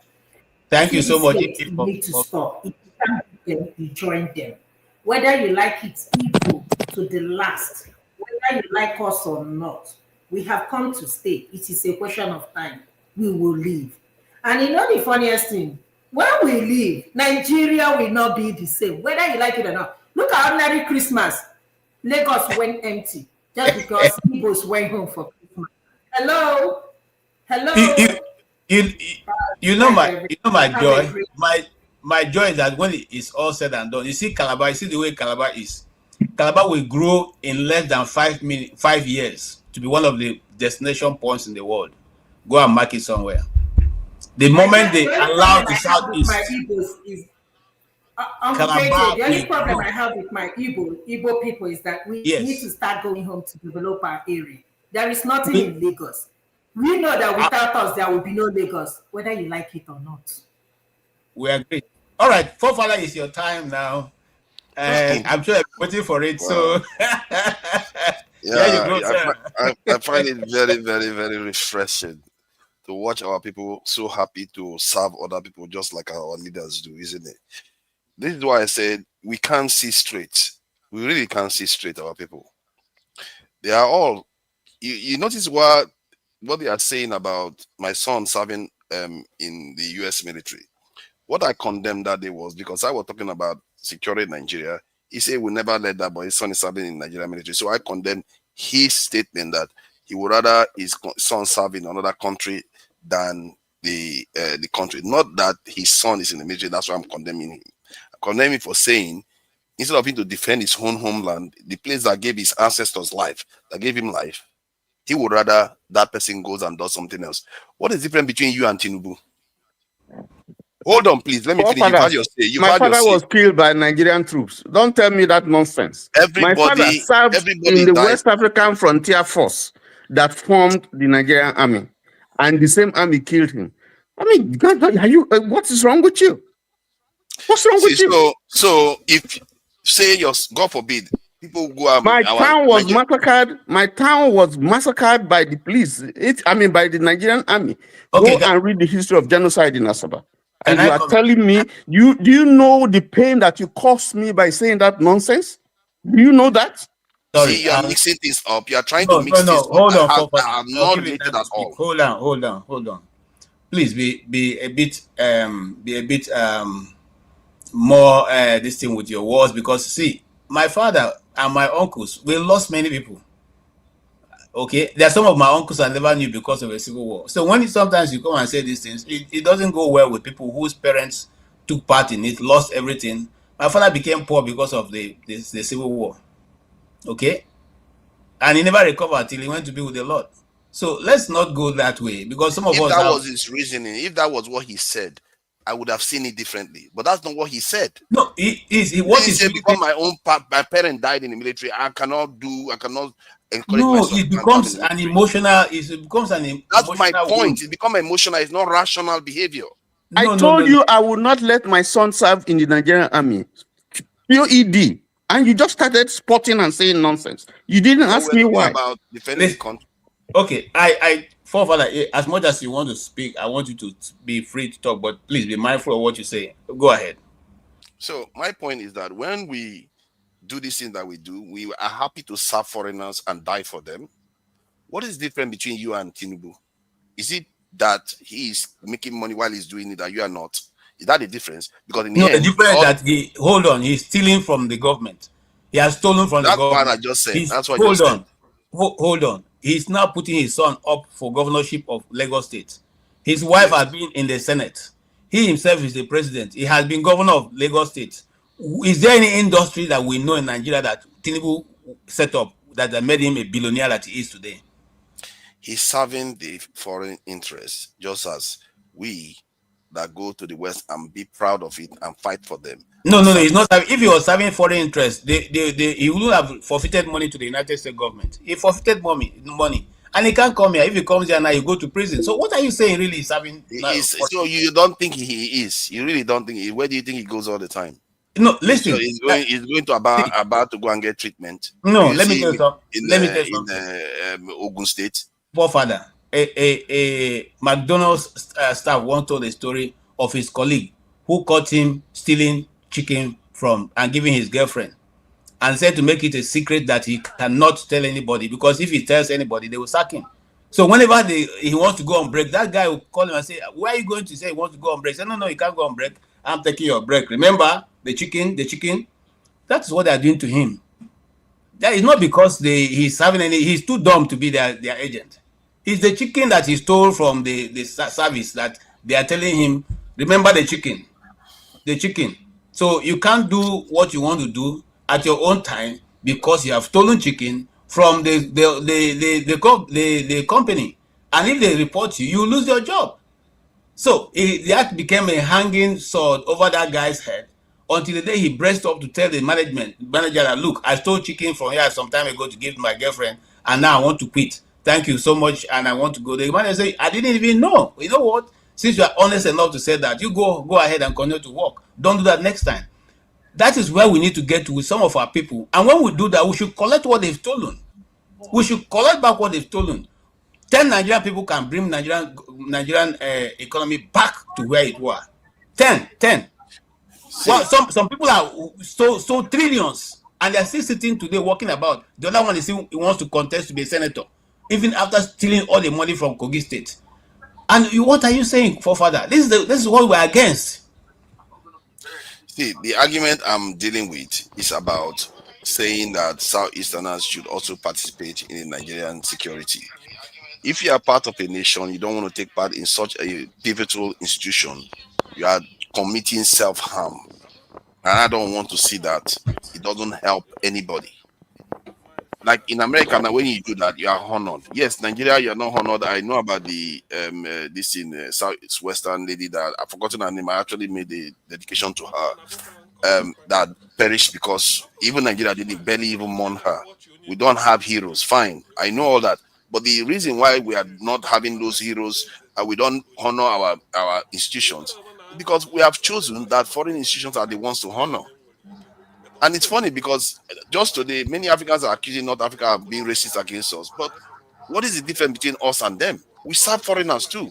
[SPEAKER 1] Thank you
[SPEAKER 6] See
[SPEAKER 1] so
[SPEAKER 6] this
[SPEAKER 1] much,
[SPEAKER 6] hate,
[SPEAKER 1] Ife,
[SPEAKER 6] you
[SPEAKER 1] for,
[SPEAKER 6] need to
[SPEAKER 1] for
[SPEAKER 6] stop. If you can't beat them, you join them. Whether you like it evil to the last, whether you like us or not, we have come to stay. It is a question of time. We will leave. And you know the funniest thing? When we leave, Nigeria will not be the same, whether you like it or not. Look at ordinary Christmas. Lagos went empty just because Igbos went home for Christmas. Hello?
[SPEAKER 1] you, you,
[SPEAKER 6] Hello?
[SPEAKER 1] you,
[SPEAKER 6] Good night, everybody.
[SPEAKER 1] you know my
[SPEAKER 6] Have a
[SPEAKER 1] joy.
[SPEAKER 6] great
[SPEAKER 1] My joy is that when it is all said and done, you see Calabar. You see the way Calabar is. Calabar will grow in less than 5 years to be one of the destination points in the world. Go and mark it somewhere. The moment they
[SPEAKER 6] The only
[SPEAKER 1] allow
[SPEAKER 6] problem
[SPEAKER 1] the
[SPEAKER 6] I have with my
[SPEAKER 1] southeast,
[SPEAKER 6] Igbos is Uncle KJ.
[SPEAKER 1] Calabar
[SPEAKER 6] The only
[SPEAKER 1] will
[SPEAKER 6] problem
[SPEAKER 1] grow.
[SPEAKER 6] I have with my Igbo people is that we need to
[SPEAKER 1] Yes,
[SPEAKER 6] start going home to develop our area. There is nothing
[SPEAKER 1] we,
[SPEAKER 6] in Lagos. We know that
[SPEAKER 1] uh,
[SPEAKER 6] without us there will be no Lagos, whether you like it or not.
[SPEAKER 1] we agree. All right, forefather, is your time now. I'm sure I'm waiting for it.
[SPEAKER 14] Wow.
[SPEAKER 1] So here you
[SPEAKER 14] Yeah,
[SPEAKER 1] go, sir.
[SPEAKER 14] I find it very, very, very refreshing to watch our people so happy to serve other people just like our leaders do, isn't it? This is why I said we can't see straight. We really can't see straight, our people. They are all you notice what they are saying about my son serving in the US military. What I condemned that day was because I was talking about securing Nigeria. He said we never let that, but his son is serving in Nigerian military. So I condemned his statement that he would rather his son serve in another country than the country. Not that his son is in the military. That's why I'm condemning him. I condemn him for saying instead of him to defend his own homeland, the place that gave his ancestors life, that gave him life, he would rather that person goes and does something else. What is the difference between you and Tinubu? Hold on, please. Let me finish. You've
[SPEAKER 3] Forefather,
[SPEAKER 14] had your say. You've
[SPEAKER 3] my
[SPEAKER 14] had your
[SPEAKER 3] father
[SPEAKER 14] say.
[SPEAKER 3] was killed by Nigerian troops. Don't tell me that nonsense. My father served in
[SPEAKER 14] Everybody
[SPEAKER 3] the
[SPEAKER 14] dies.
[SPEAKER 3] West African Frontier Force that formed the Nigerian army, and the same army killed him. I mean, God, are you? What is wrong with you? What's wrong
[SPEAKER 14] See,
[SPEAKER 3] with you?
[SPEAKER 14] so if say your God forbid, people go
[SPEAKER 3] My
[SPEAKER 14] our
[SPEAKER 3] town was
[SPEAKER 14] Nigeria.
[SPEAKER 3] massacred. My town was massacred by the police. By the Nigerian army.
[SPEAKER 1] Okay,
[SPEAKER 3] Go and read the history of genocide in Asaba.
[SPEAKER 1] can
[SPEAKER 3] And you
[SPEAKER 1] I
[SPEAKER 3] are
[SPEAKER 1] come?
[SPEAKER 3] telling me, do you know the pain that you caused me by saying that nonsense? Do you know that?
[SPEAKER 14] See,
[SPEAKER 1] Sorry.
[SPEAKER 14] you are mixing things up. You are trying to
[SPEAKER 1] No, no,
[SPEAKER 14] mix
[SPEAKER 1] no.
[SPEAKER 14] things up
[SPEAKER 1] Hold on,
[SPEAKER 14] that
[SPEAKER 1] forefather.
[SPEAKER 14] are
[SPEAKER 1] I'll
[SPEAKER 14] not
[SPEAKER 1] give you time
[SPEAKER 14] related
[SPEAKER 1] to
[SPEAKER 14] at
[SPEAKER 1] speak.
[SPEAKER 14] all.
[SPEAKER 1] Hold on. Please be a bit more this thing with your words because see, my father and my uncles, we lost many people. Okay, there are some of my uncles I never knew because of a civil war. So when sometimes you come and say these things, it doesn't go well with people whose parents took part in it, lost everything. My father became poor because of the civil war. Okay, and he never recovered till he went to be with the Lord. So let's not go that way because some of
[SPEAKER 14] If
[SPEAKER 1] us
[SPEAKER 14] that
[SPEAKER 1] have
[SPEAKER 14] was his reasoning, if that was what he said, I would have seen it differently. But that's not what he said.
[SPEAKER 1] no.
[SPEAKER 14] He
[SPEAKER 1] What
[SPEAKER 14] didn't
[SPEAKER 1] is
[SPEAKER 14] say
[SPEAKER 1] reason?
[SPEAKER 14] because my parent died in the military, I cannot encourage my
[SPEAKER 1] No,
[SPEAKER 14] son
[SPEAKER 1] it
[SPEAKER 14] to serve in
[SPEAKER 1] becomes
[SPEAKER 14] the
[SPEAKER 1] an
[SPEAKER 14] military.
[SPEAKER 1] emotional. It becomes an
[SPEAKER 14] That's my
[SPEAKER 1] emotional
[SPEAKER 14] point.
[SPEAKER 1] wound.
[SPEAKER 14] It's become emotional. It's not rational behavior.
[SPEAKER 3] I
[SPEAKER 1] No, no, no,
[SPEAKER 3] told
[SPEAKER 1] no.
[SPEAKER 3] you I would not let my son serve in the Nigerian army. QED. And you just started spotting and saying nonsense. You didn't
[SPEAKER 14] But
[SPEAKER 3] ask
[SPEAKER 14] we're
[SPEAKER 3] me
[SPEAKER 14] talking
[SPEAKER 3] why.
[SPEAKER 14] about defending the
[SPEAKER 1] Listen,
[SPEAKER 14] country.
[SPEAKER 1] okay, forefather, as much as you want to speak, I want you to be free to talk, but please be mindful of what you say. Go ahead.
[SPEAKER 14] So my point is that when we do this thing that we do, we are happy to serve foreigners and die for them. What is the difference between you and Tinubu? Is it that he is making money while he's doing it that you are not? Is that the difference? Because in the
[SPEAKER 1] No, the
[SPEAKER 14] end,
[SPEAKER 1] difference is that hold on, he's stealing from the government. He has stolen from the
[SPEAKER 14] that's what I
[SPEAKER 1] government.
[SPEAKER 14] just said.
[SPEAKER 1] He's
[SPEAKER 14] That's what I
[SPEAKER 1] hold
[SPEAKER 14] just said.
[SPEAKER 1] on, hold on. He's now putting his son up for governorship of Lagos State. His wife
[SPEAKER 14] Yes.
[SPEAKER 1] has been in the Senate. He himself is the president. He has been governor of Lagos State. Is there any industry that we know in Nigeria that Tinubu set up that made him a billionaire that he is today?
[SPEAKER 14] He's serving the foreign interests, just as we that go to the West and be proud of it and fight for them.
[SPEAKER 1] No, he's not. If he was serving foreign interests, he would have forfeited money to the United States government. He forfeited money, and he can't come here. If he comes here now, he go to prison. So what are you saying? Really, serving?
[SPEAKER 14] So you don't think he is? You really don't think? Where do you think he goes all the time?
[SPEAKER 1] No, listen.
[SPEAKER 14] He's going to about to go and get treatment.
[SPEAKER 1] No, let me tell you something.
[SPEAKER 14] In Ogun State.
[SPEAKER 1] Poor father, a McDonald's staff once told a story of his colleague who caught him stealing chicken from and giving his girlfriend, and said to make it a secret that he cannot tell anybody, because if he tells anybody, they will sack him. So whenever he wants to go on break, that guy will call him and say, "Where are you going to?" Say he wants to go on break. Say, no, you can't go on break. I'm taking your break. Remember the chicken. That's what they're doing to him. That is not because he's having he's too dumb to be their agent. It's the chicken that he stole from the service that they are telling him, remember the chicken. So you can't do what you want to do at your own time because you have stolen chicken from the company. And if they report you, you lose your job. So that became a hanging sword over that guy's head until the day he braced up to tell the manager that, look, I stole chicken from here some time ago to give to my girlfriend, and now I want to quit. Thank you so much, and I want to go. The manager said, I didn't even know. You know what? Since you are honest enough to say that, you go ahead and continue to work. Don't do that next time. That is where we need to get to with some of our people. And when we do that, we should collect what they've stolen. We should collect back what they've stolen. 10 Nigerian people can bring Nigerian economy back to where it was. 10. Well, some people are so trillions, and they're still sitting today walking about. The other one is still he wants to contest to be a senator, even after stealing all the money from Kogi State. And what are you saying, forefather? This is what we're against.
[SPEAKER 14] See, the argument I'm dealing with is about saying that Southeasterners should also participate in the Nigerian security. If you are part of a nation, you don't want to take part in such a pivotal institution, you are committing self-harm. And I don't want to see that. It doesn't help anybody. Like in America now, when you do that, you are honored. Yes, Nigeria, you are not honored. I know about the this in Southwestern lady that I've forgotten her name. I actually made a dedication to her that perished because even Nigeria didn't barely even mourn her. We don't have heroes. Fine, I know all that. But the reason why we are not having those heroes and we don't honor our institutions is because we have chosen that foreign institutions are the ones to honor. And it's funny because just today, many Africans are accusing North Africa of being racist against us. But what is the difference between us and them? We serve foreigners too.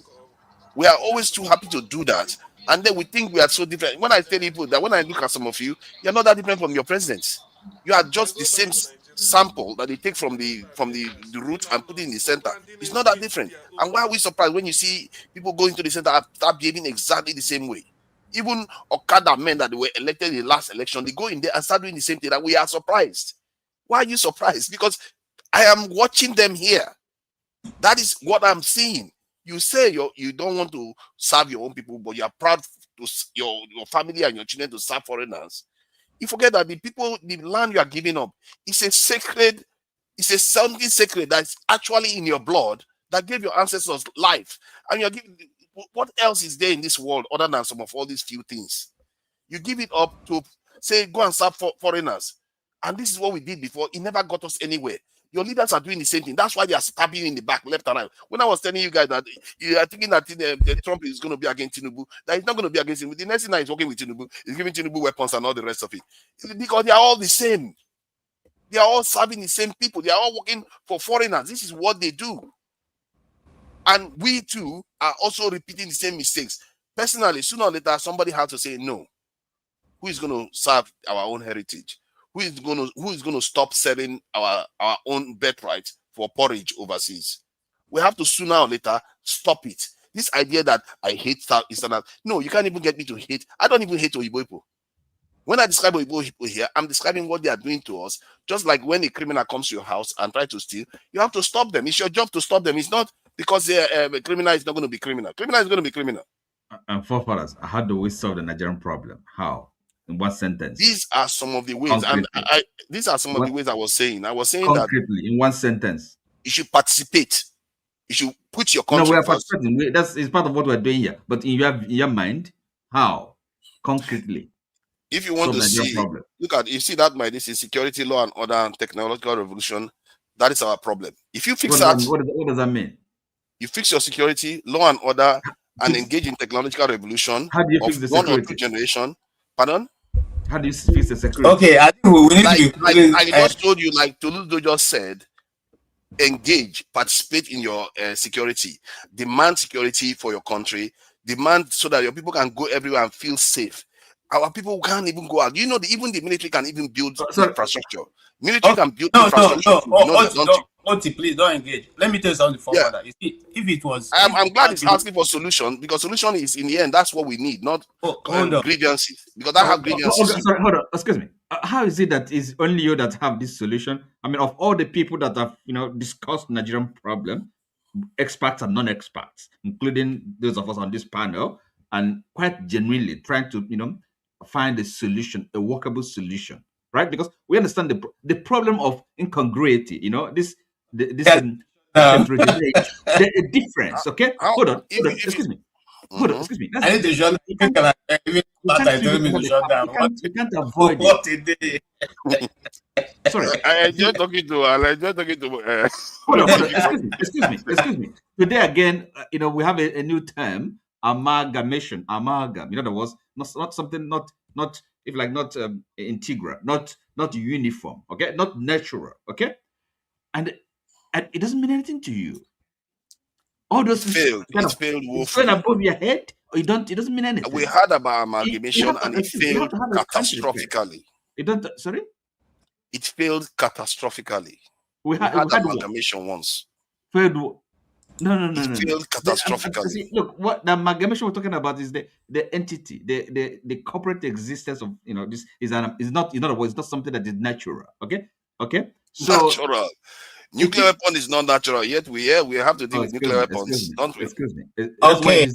[SPEAKER 14] We are always too happy to do that. And then we think we are so different. When I tell people that when I look at some of you, you're not that different from your presidents. You are just the same sample that they take from the root and put it in the center. It's not that different. And why are we surprised when you see people going to the center and start behaving exactly the same way? Even Okada men that were elected in the last election, they go in there and start doing the same thing, and we are surprised. Why are you surprised? Because I am watching them here. That is what I'm seeing. You say you don't want to serve your own people, but you are proud to your family and your children to serve foreigners. You forget that the land you are giving up is a sacred, it's something sacred that's actually in your blood that gave your ancestors life. And you're giving, what else is there in this world other than some of all these few things? You give it up to say, go and serve foreigners. And this is what we did before. It never got us anywhere. Your leaders are doing the same thing. That's why they are stabbing in the back, left and right. When I was telling you guys that you are thinking that Trump is going to be against Tinubu, that he's not going to be against him. The next thing that he's working with Tinubu is giving Tinubu weapons and all the rest of it. Because they are all the same. They are all serving the same people. They are all working for foreigners. This is what they do. And we too are also repeating the same mistakes. Personally, sooner or later, somebody has to say no. Who is going to serve our own heritage? Who is going to stop selling our own birthright for porridge overseas. We have to sooner or later stop it. This idea that I hate Eastern, no, you can't even get me to hate. I don't even hate Oyibo people. When I describe Oyibo people here, I'm describing what they are doing to us. Just like when a criminal comes to your house and try to steal, you have to stop them. It's your job to stop them. It's not because a criminal is not going to be criminal. Criminal is going to be criminal.
[SPEAKER 11] And forefathers, how do we solve the Nigerian problem? How? In what sentence?
[SPEAKER 14] These are some of the ways, and these are some of the ways I was saying. I was saying
[SPEAKER 11] concretely,
[SPEAKER 14] that
[SPEAKER 11] in one sentence,
[SPEAKER 14] you should participate. You should put your country
[SPEAKER 11] no, we are
[SPEAKER 14] first.
[SPEAKER 11] participating. That's is part of what we're doing here. But in your mind, how concretely?
[SPEAKER 14] If you want to see, look at you see that this is security, law and order, and technological revolution. That is our problem. If you fix
[SPEAKER 11] what does that mean?
[SPEAKER 14] You fix your security, law and order, and engage in technological revolution.
[SPEAKER 11] How do you fix the
[SPEAKER 14] security?
[SPEAKER 11] 1 or 2
[SPEAKER 14] generation? Pardon?
[SPEAKER 11] How do you fix the security?
[SPEAKER 1] Okay, I think we need to be
[SPEAKER 14] I just told you, like Toludo just said, engage, participate in your security, demand security for your country, demand so that your people can go everywhere and feel safe. Our people can't even go out. You know, even the military can even build infrastructure. Military can build infrastructure.
[SPEAKER 1] Oti, please don't engage. Let me tell you something for further. You see, if it was,
[SPEAKER 14] I'm glad he's asking for solution, because solution is in the end that's what we need, not grievances. Because I have grievances.
[SPEAKER 11] Sorry, hold on. Excuse me. How is it that it's only you that have this solution? I mean, of all the people that have discussed Nigerian problem, experts and non-experts, including those of us on this panel, and quite genuinely trying to find a solution, a workable solution, right? Because we understand the problem of incongruity. The difference. Okay, hold on. Excuse me. Hold on. Excuse me.
[SPEAKER 1] I need to shut down. You
[SPEAKER 11] can't avoid
[SPEAKER 1] what it.
[SPEAKER 11] Sorry,
[SPEAKER 14] I enjoy talking to.
[SPEAKER 11] Hold on. Excuse me. Today again, we have a new term, amalgamation. Amalgam. That was not something not integral, not uniform. Okay, not natural. Okay, and it doesn't mean anything to you. All those
[SPEAKER 14] failed. It failed woefully.
[SPEAKER 11] Above your head, or it doesn't mean anything.
[SPEAKER 14] We heard about amalgamation and it failed catastrophically.
[SPEAKER 11] Sorry?
[SPEAKER 14] It failed catastrophically.
[SPEAKER 11] We had
[SPEAKER 14] amalgamation once.
[SPEAKER 11] Failed. No.
[SPEAKER 14] It failed catastrophically.
[SPEAKER 11] Look, what the amalgamation we're talking about is the entity, the corporate existence of this is not, in other words, it's not something that is natural. Okay. So
[SPEAKER 14] natural. Nuclear weapon is not natural, yet we have to deal with nuclear weapons, don't we?
[SPEAKER 11] Excuse me.
[SPEAKER 1] Okay.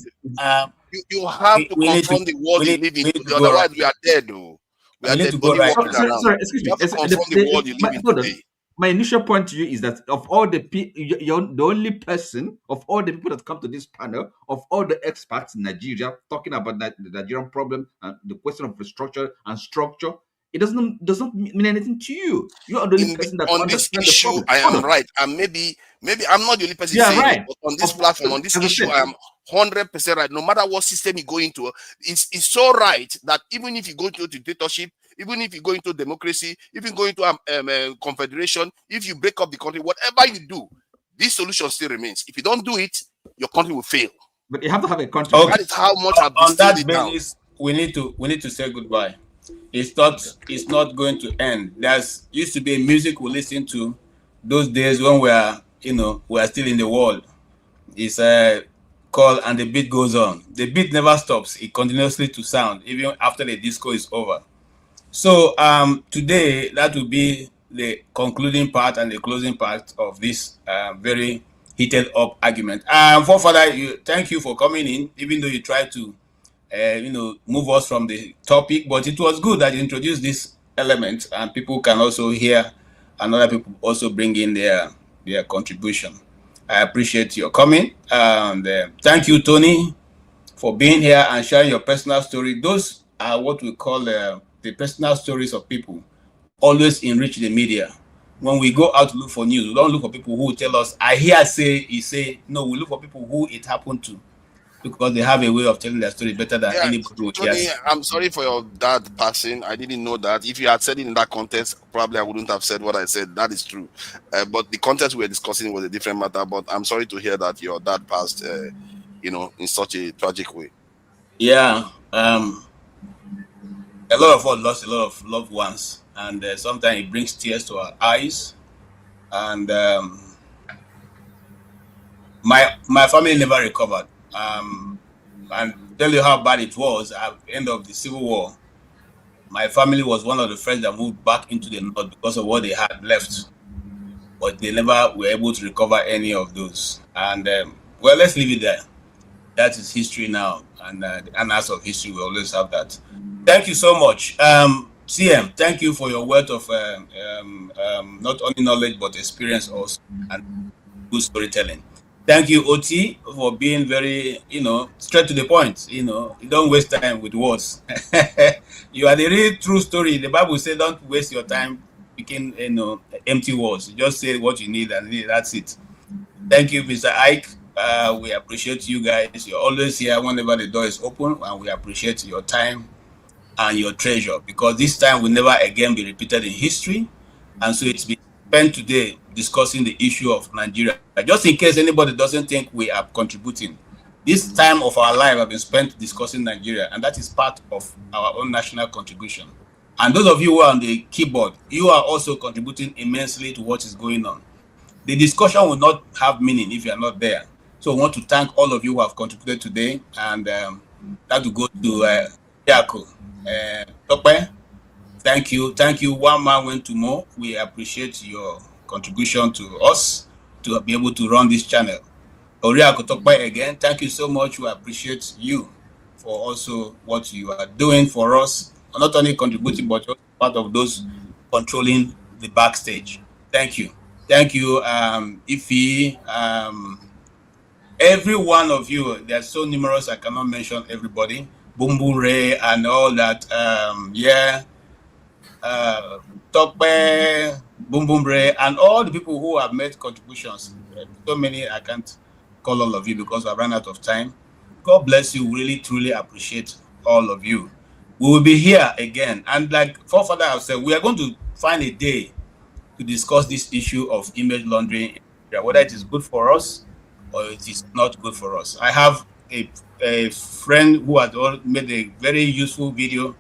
[SPEAKER 14] You have to confront the world you live in, otherwise we are dead, though. We are dead.
[SPEAKER 11] Sorry, excuse me.
[SPEAKER 14] You have to confront the world you live in today.
[SPEAKER 11] My initial point to you is that of all the people, you're the only person, of all the people that come to this panel, of all the experts in Nigeria talking about the Nigerian problem and the question of restructure and structure, it does not mean anything to you. You are the only person that
[SPEAKER 14] on this issue. I am right, and maybe I'm not the only person saying
[SPEAKER 11] right.
[SPEAKER 14] it, but on this platform, on this issue, I am 100% right. No matter what system you go into, it's so right that even if you go into dictatorship, even if you go into democracy, if you go into confederation, if you break up the country, whatever you do, this solution still remains. If you don't do it, your country will fail.
[SPEAKER 11] But you have to have a country.
[SPEAKER 14] That is how much I've
[SPEAKER 1] on that basis. We need to say goodbye. It's not going to end. There's used to be a music we listen to those days when we are still in the world. It's called "And the Beat Goes On." The beat never stops. It continuously to sound even after the disco is over. So today that will be the concluding part and the closing part of this very heated up argument. For further, thank you for coming in, even though you tried to move us from the topic, but it was good that you introduced this element and people can also hear and other people also bring in their contribution. I appreciate your coming, and thank you, Tony, for being here and sharing your personal story. Those are what we call the personal stories of people. Always enrich the media. When we go out to look for news, we don't look for people who tell us, I hear say, no, we look for people who it happened to, because they have a way of telling their story better than anybody would.
[SPEAKER 14] Tony, I'm sorry for your dad passing. I didn't know that. If you had said it in that context, probably I wouldn't have said what I said. That is true. But the context we were discussing was a different matter. But I'm sorry to hear that your dad passed, in such a tragic way.
[SPEAKER 1] Yeah. A lot of us lost a lot of loved ones, and sometimes it brings tears to our eyes. And My family never recovered. And tell you how bad it was at the end of the Civil War. My family was one of the first that moved back into the north because of what they had left, but they never were able to recover any of those. And well, let's leave it there. That is history now, and the annals of history will always have that. Thank you so much, CM. Thank you for your wealth of not only knowledge but experience also, and good storytelling. Thank you, OT, for being very, straight to the point. You don't waste time with words. You are the real true story. The Bible says, "Don't waste your time speaking, empty words. Just say what you need, and that's it." Thank you, Mr. Ike. We appreciate you guys. You're always here whenever the door is open, and we appreciate your time and your treasure, because this time will never again be repeated in history. And so it's been spent today discussing the issue of Nigeria. Just in case anybody doesn't think we are contributing, this time of our life have been spent discussing Nigeria, and that is part of our own national contribution. And those of you who are on the keyboard, you are also contributing immensely to what is going on. The discussion will not have meaning if you are not there. So I want to thank all of you who have contributed today, and that will go to Yako. Tope, thank you. One man went to more. We appreciate your contribution to us to be able to run this channel. Oriako Tope again, thank you so much. We appreciate you for also what you are doing for us, not only contributing but also part of those controlling the backstage. Thank you. Thank you, Ifi. Every one of you, they're so numerous, I cannot mention everybody. Boom Boom Ray and all that. Tope, Boom Boom Ray, and all the people who have made contributions. So many, I can't call all of you because I've run out of time. God bless you. Really, truly appreciate all of you. We will be here again. And like Forefather have said, we are going to find a day to discuss this issue of image laundering, whether it is good for us or it is not good for us. I have a friend who has made a very useful video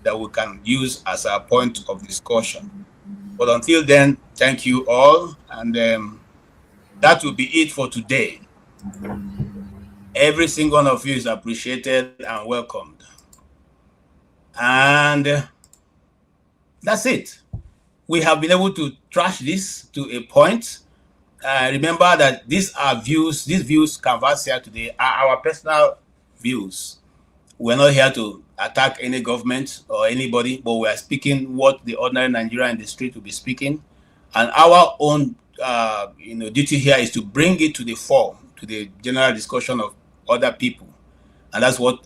[SPEAKER 1] that we can use as a point of discussion. But until then, thank you all, and that will be it for today. Every single one of you is appreciated and welcomed. And that's it. We have been able to trash this to a point. Remember that these views canvassed here today are our personal views. We're not here to attack any government or anybody, but we are speaking what the ordinary Nigerian in the street will be speaking. And our own duty here is to bring it to the fore, to the general discussion of other people. And that's what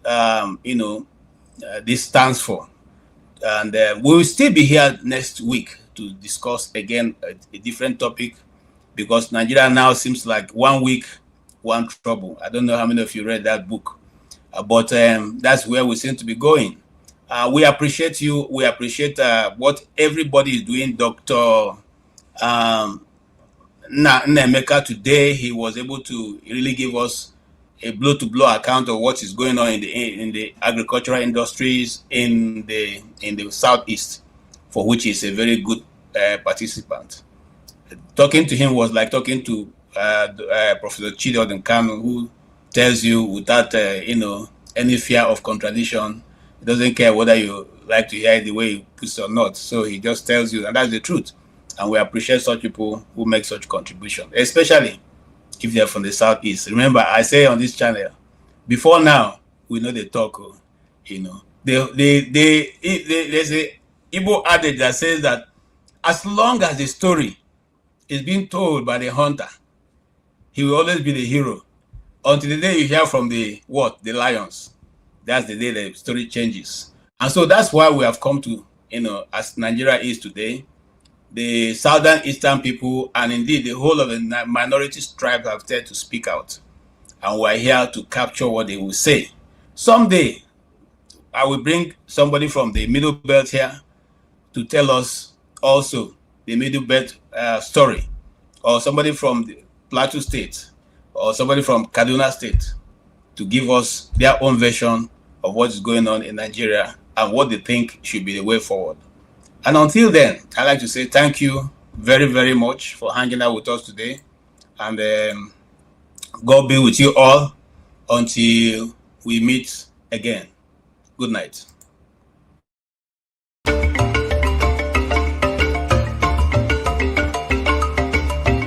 [SPEAKER 1] this stands for. And we will still be here next week to discuss again a different topic, because Nigeria now seems like 1 week, one trouble. I don't know how many of you read that book, but that's where we seem to be going. We appreciate you. We appreciate what everybody is doing. Dr. Nnaemeka today, he was able to really give us a blow-to-blow account of what is going on in the agricultural industries in the southeast, for which he's a very good participant. Talking to him was like talking to Professor Chidod Nkanu, who tells you without any fear of contradiction. He doesn't care whether you like to hear it the way he puts it or not. So he just tells you, and that's the truth. And we appreciate such people who make such contribution, especially if they're from the southeast. Remember, I say on this channel, before now, we know the talk. There's a Igbo adage that says that as long as the story is being told by the hunter, he will always be the hero. Until the day you hear from the lions, that's the day the story changes. And so that's why we have come to, as Nigeria is today, the southern eastern people, and indeed the whole of the minority tribes have dared to speak out. And we're here to capture what they will say. Someday, I will bring somebody from the Middle Belt here to tell us also the Middle Belt story, or somebody from the Plateau State, or somebody from Kaduna State, to give us their own version of what is going on in Nigeria and what they think should be the way forward. And until then, I'd like to say thank you very, very much for hanging out with us today. And God be with you all until we meet again. Good night.